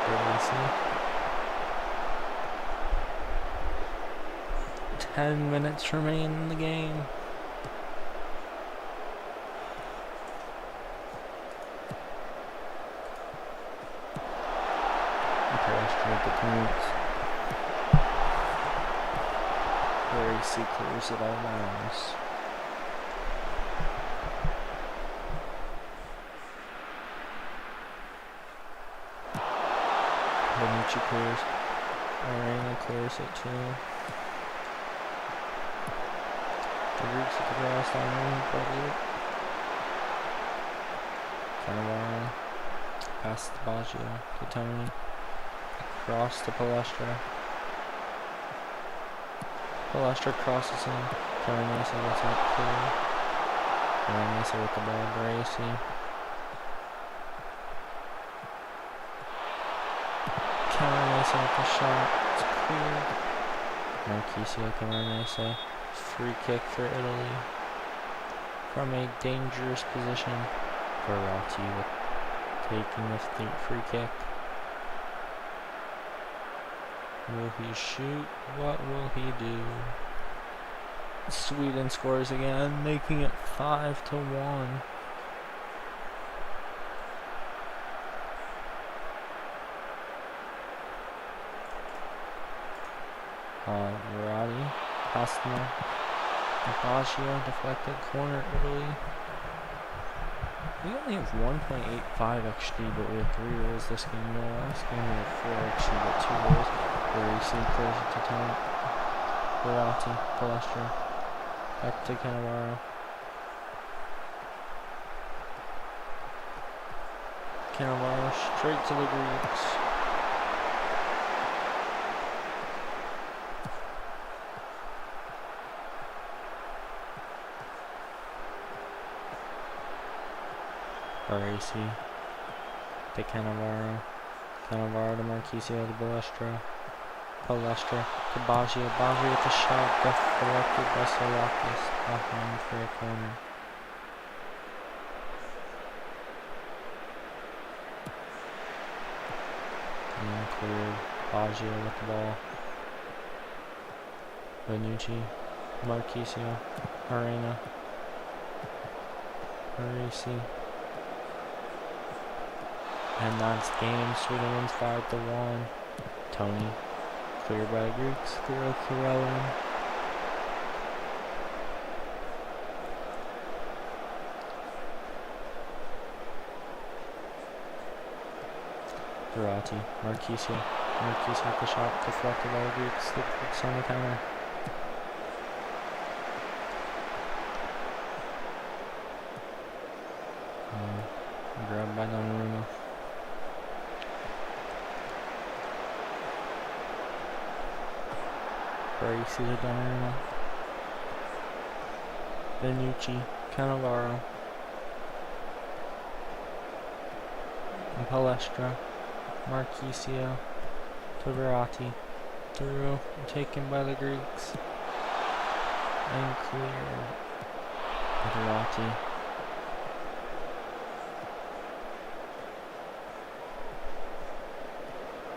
Baresi. 10 minutes remain in the game. With the points. Baresi clears it out of bounds. Benucci clears. Arena clears it too. The Greeks at the grass line, probably. Cannavaro. Pass to Baggio to Tony. Cross to Palestra. Palestra crosses in. Camoranesi gets out clear. Camoranesi with the ball. Baresi. Camoranesi with the shot. It's cleared. Marchisio Camoranesi. Free kick for Italy. From a dangerous position. Verratti with taking the free kick. Will he shoot? What will he do? Sweden scores again, making it 5-1. Verratti, Pastner, Baggio, deflected corner, Italy. We only have 1.85 XG, but we have 3 goals this game. No, last game we had 4 XG, but 2 goals. Baresi clears it to Tom. Verratti, Palestra. Back to Cannavaro. Cannavaro straight to the Greeks. Baresi to Cannavaro. Cannavaro to Marchisio to Palestra. Palestra to Baggio. Baggio with the shot deflected by Solakis behind for a corner. And cleared. Baggio with the ball. Benucci. Marchisio. Arena. Baresi. And that's game. Sweden wins 5-1. Tony. Cleared by the Greeks. Through Corellin. Verratti. Marchisio. Marchisio with the shot. Deflected by the Greeks. The Greeks on the counter. Grabbed by Donnarumma. Baresi to Donnarumma. Benucci, Cannavaro, and Palestra, Marchisio to Verratti, through, taken by the Greeks, and cleared. Verratti.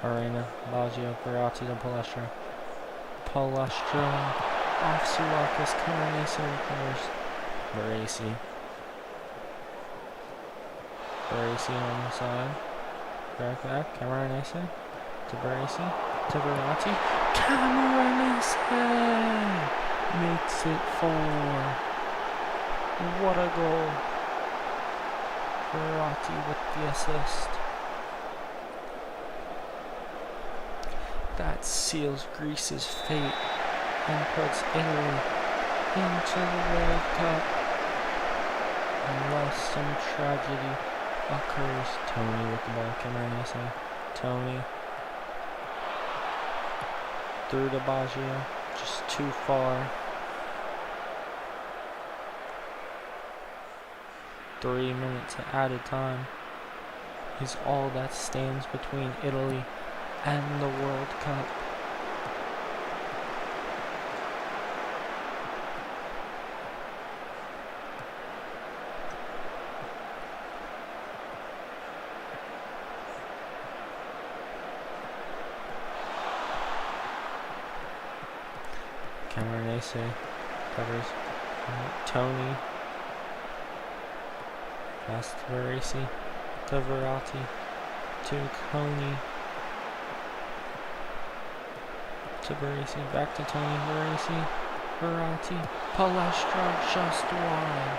Arena, Baggio, Verratti to Palestra. Palestra off Sulakis, Camoranesi recovers. Baresi. Baresi on the side. Back, Camoranesi to Baresi to Verratti. Camoranesi makes it 4. What a goal. Verratti with the assist. That seals Greece's fate and puts Italy into the World Cup. unless some tragedy occurs. Tony with the ball, Cameron. Tony through to Baggio, just too far. 3 minutes of added time is all that stands between Italy and the World Cup. Cameronese covers Tony. Pass to Baresi, to Verratti, to Coney, to Baresi, back to Tony, Baresi, Verratti, Palestra just wide.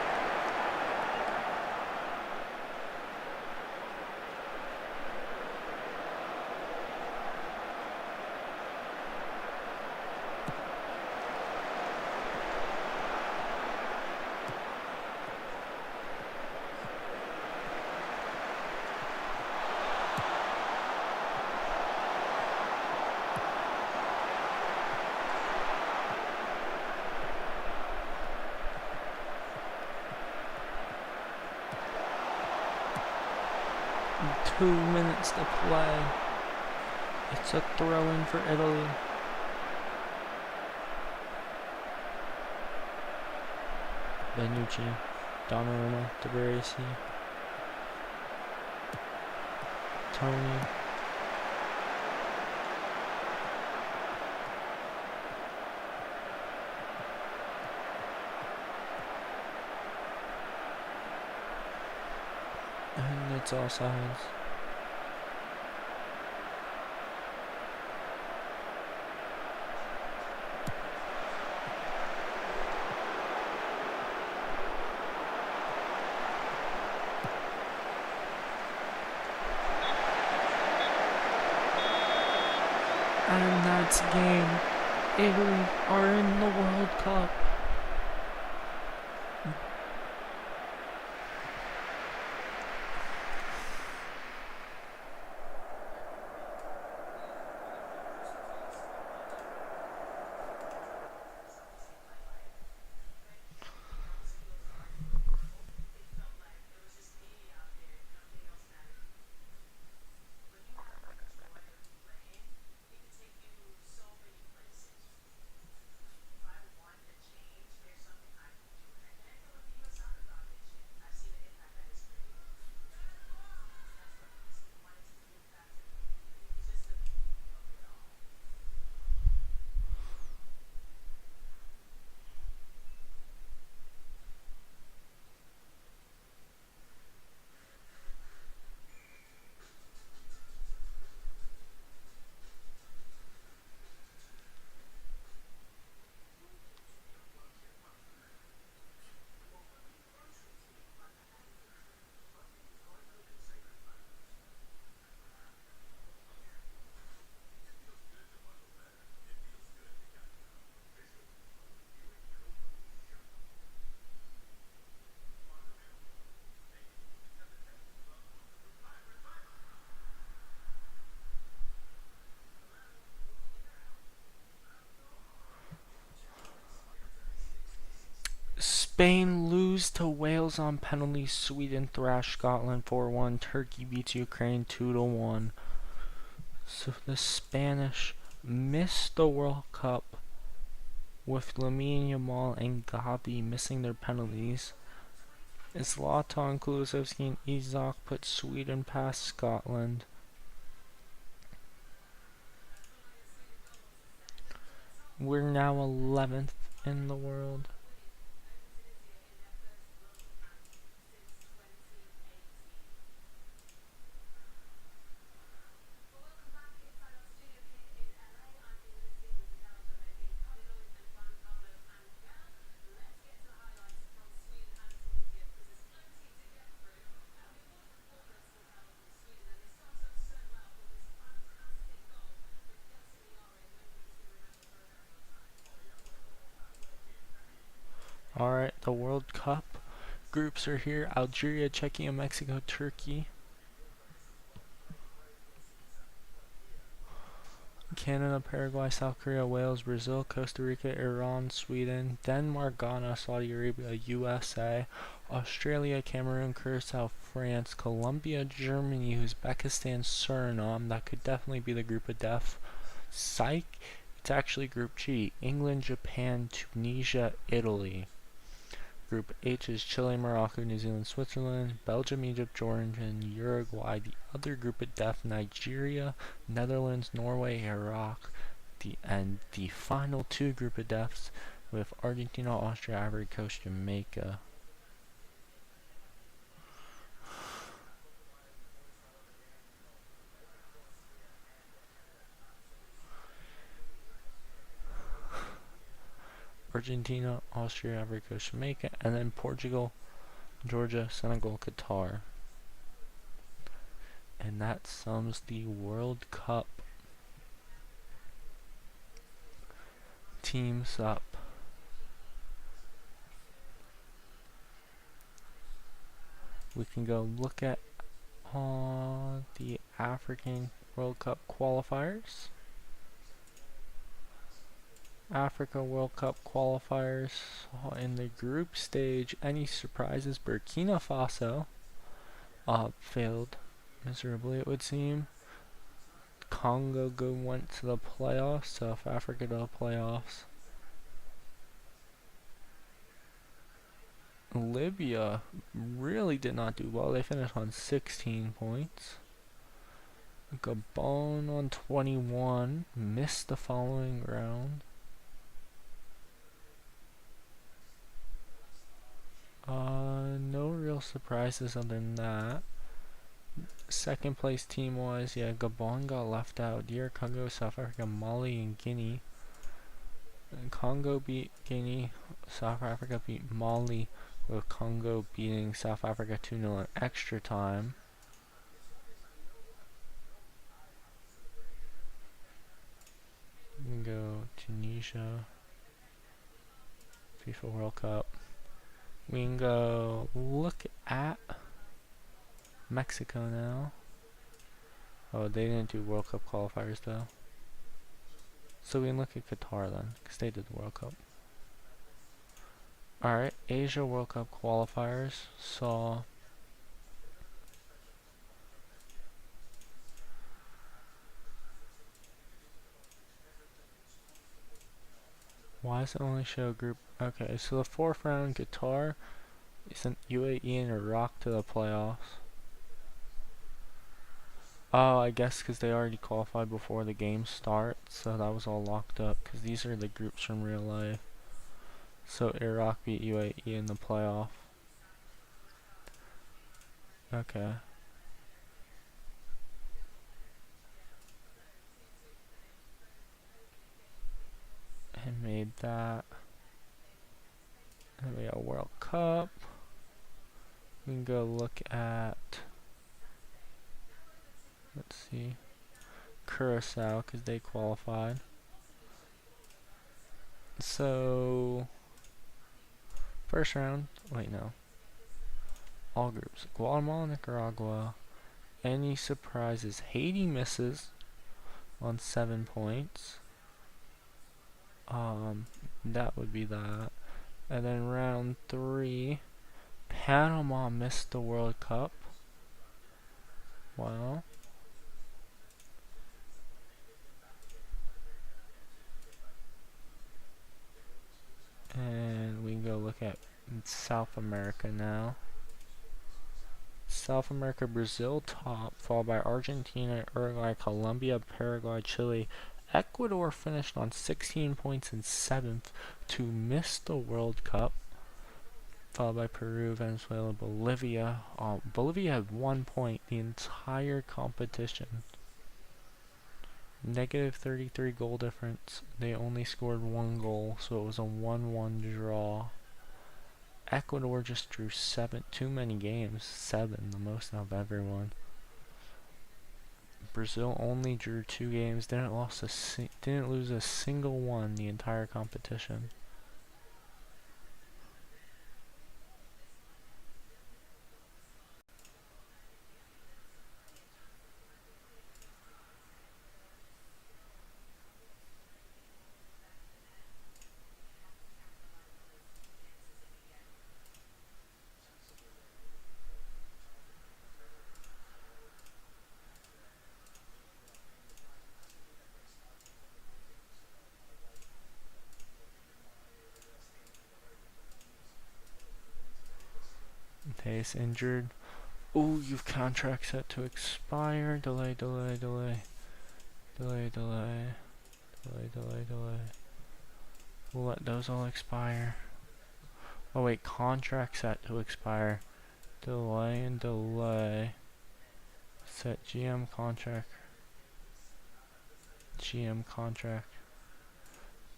Two minutes to play. It's a throw-in for Italy. Benucci, Donnarumma, De Baresi, Tony. And it's all sides. And that's game. Italy are in the World Cup. Spain lose to Wales on penalties. Sweden thrash Scotland 4-1. Turkey beats Ukraine 2-1. So the Spanish missed the World Cup with Lamine Yamal and Gavi missing their penalties. Zlatan, Kulusevski, and Isak put Sweden past Scotland. We're now 11th in the world. Alright, the World Cup groups are here: Algeria, Czechia, Mexico, Turkey, Canada, Paraguay, South Korea, Wales, Brazil, Costa Rica, Iran, Sweden, Denmark, Ghana, Saudi Arabia, USA, Australia, Cameroon, Curacao, France, Colombia, Germany, Uzbekistan, Suriname. That could definitely be the group of death. Psych, it's actually Group G: England, Japan, Tunisia, Italy. Group H is Chile, Morocco, New Zealand, Switzerland, Belgium, Egypt, Jordan, and Uruguay. The other group of death: Nigeria, Netherlands, Norway, Iraq. And the final two group of deaths with Argentina, Austria, Ivory Coast, Jamaica. Argentina, Austria, Ivory Coast, Jamaica, and then Portugal, Georgia, Senegal, Qatar. And that sums the World Cup teams up. We can go look at the African World Cup qualifiers. Africa World Cup qualifiers in the group stage. Any surprises? Burkina Faso failed miserably, it would seem. Congo went to the playoffs. South Africa to the playoffs. Libya really did not do well. They finished on 16 points. Gabon on 21, missed the following round. No real surprises other than that. Second place team wise, Gabon got left out. DR Congo, South Africa, Mali, and Guinea. And Congo beat Guinea. South Africa beat Mali, with Congo beating South Africa 2-0 in extra time. We can go Tunisia, FIFA World Cup. We can go look at Mexico now. Oh, they didn't do World Cup qualifiers though. So we can look at Qatar then, because they did the World Cup. Alright, Asia World Cup qualifiers saw why does it only show group? Okay, so the fourth round, Qatar sent UAE and Iraq to the playoffs. Oh, I guess because they already qualified before the game starts, so that was all locked up, because these are the groups from real life. So Iraq beat UAE in the playoff. Okay. And made that. And we got World Cup. We can go look at, let's see, Curacao, because they qualified. So first round, wait no, all groups: Guatemala, Nicaragua. Any surprises? Haiti misses on 7 points. That would be that. And then round 3, Panama missed the World Cup. Wow. And we can go look at South America now. South America, Brazil top, followed by Argentina, Uruguay, Colombia, Paraguay, Chile. Ecuador finished on 16 points in 7th to miss the World Cup, followed by Peru, Venezuela, Bolivia. Bolivia had 1 point the entire competition. Negative 33 goal difference. They only scored 1 goal, so it was a 1-1 draw. Ecuador just drew too many games. 7, the most out of everyone. Brazil only drew 2 games, didn't lose a single one the entire competition. Mateus injured. Oh, you've contract set to expire. Delay. We'll let those all expire. Oh wait, contract set to expire. Delay. Set GM contract.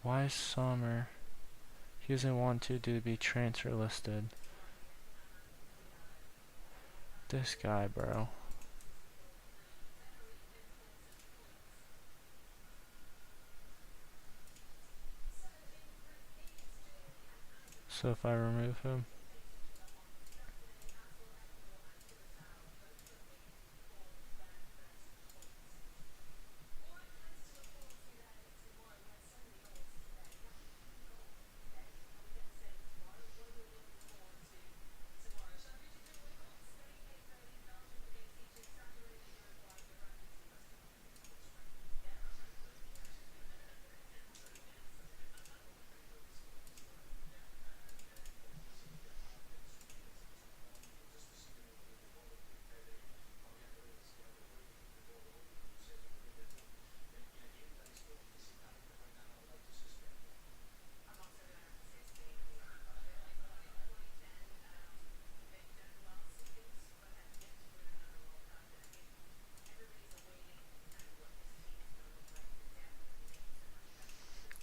Why is Sommer? He doesn't want to be transfer listed. This guy, bro. So if I remove him,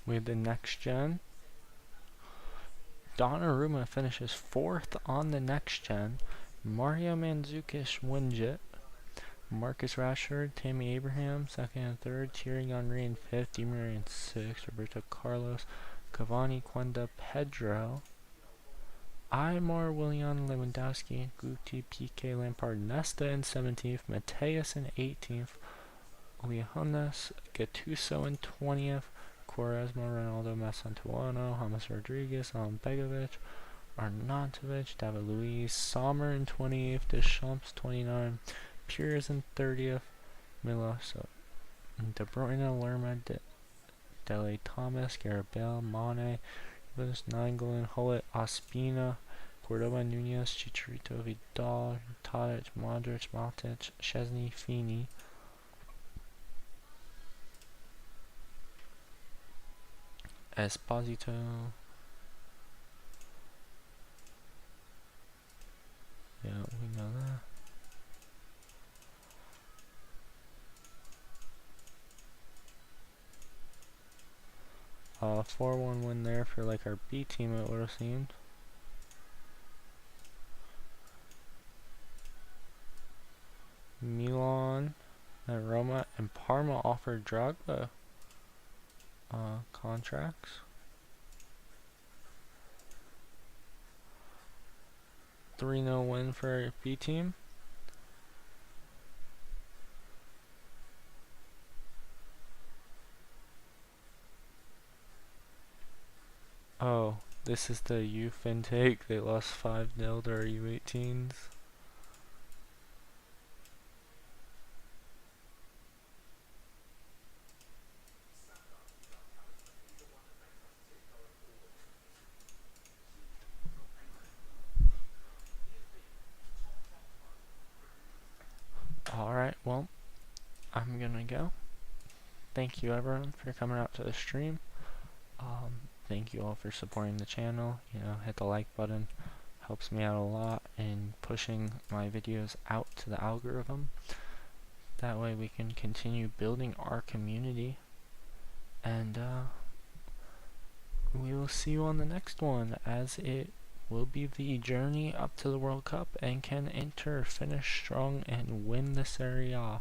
with the next gen, Donnarumma finishes 4th on the next gen. Mario Mandzukic wins it. Marcus Rashford, Tammy Abraham, 2nd and 3rd. Thierry Henry in 5th. Di Maria in 6th. Roberto Carlos, Cavani, Quenda, Pedro, Aymar, Willian, Lewandowski, Guti, Piqué, Lampard, Nesta in 17th. Mateus in 18th. Leones, Gattuso in 20th. Quaresma, Ronaldo, Massantuano, James Rodriguez, Alan Begovic, Arnautovic, David Luiz, Sommer in 28th, Deschamps 29th, Pires in 30th, Milos, De Bruyne, Lerma, Dele Thomas, Gareth Bale, Mane, Nainggolan, Hullet, Ospina, Cordoba, Nunez, Chicharito, Vidal, Tadic, Modric, Matic, Szczesny, Fini. Esposito, yeah, we know that. 4-1 win there for like our B team, it would have seemed. Milan and Roma and Parma offered Drogba contracts. – 3-0 win for our B team. Oh, this is the youth intake. They lost 5-0 to our U18s. Alright, well, I'm gonna go. Thank you everyone for coming out to the stream. Thank you all for supporting the channel. You know, hit the like button. Helps me out a lot in pushing my videos out to the algorithm. That way we can continue building our community. And we will see you on the next one, as it will be the journey up to the World Cup and can finish strong and win the Serie A.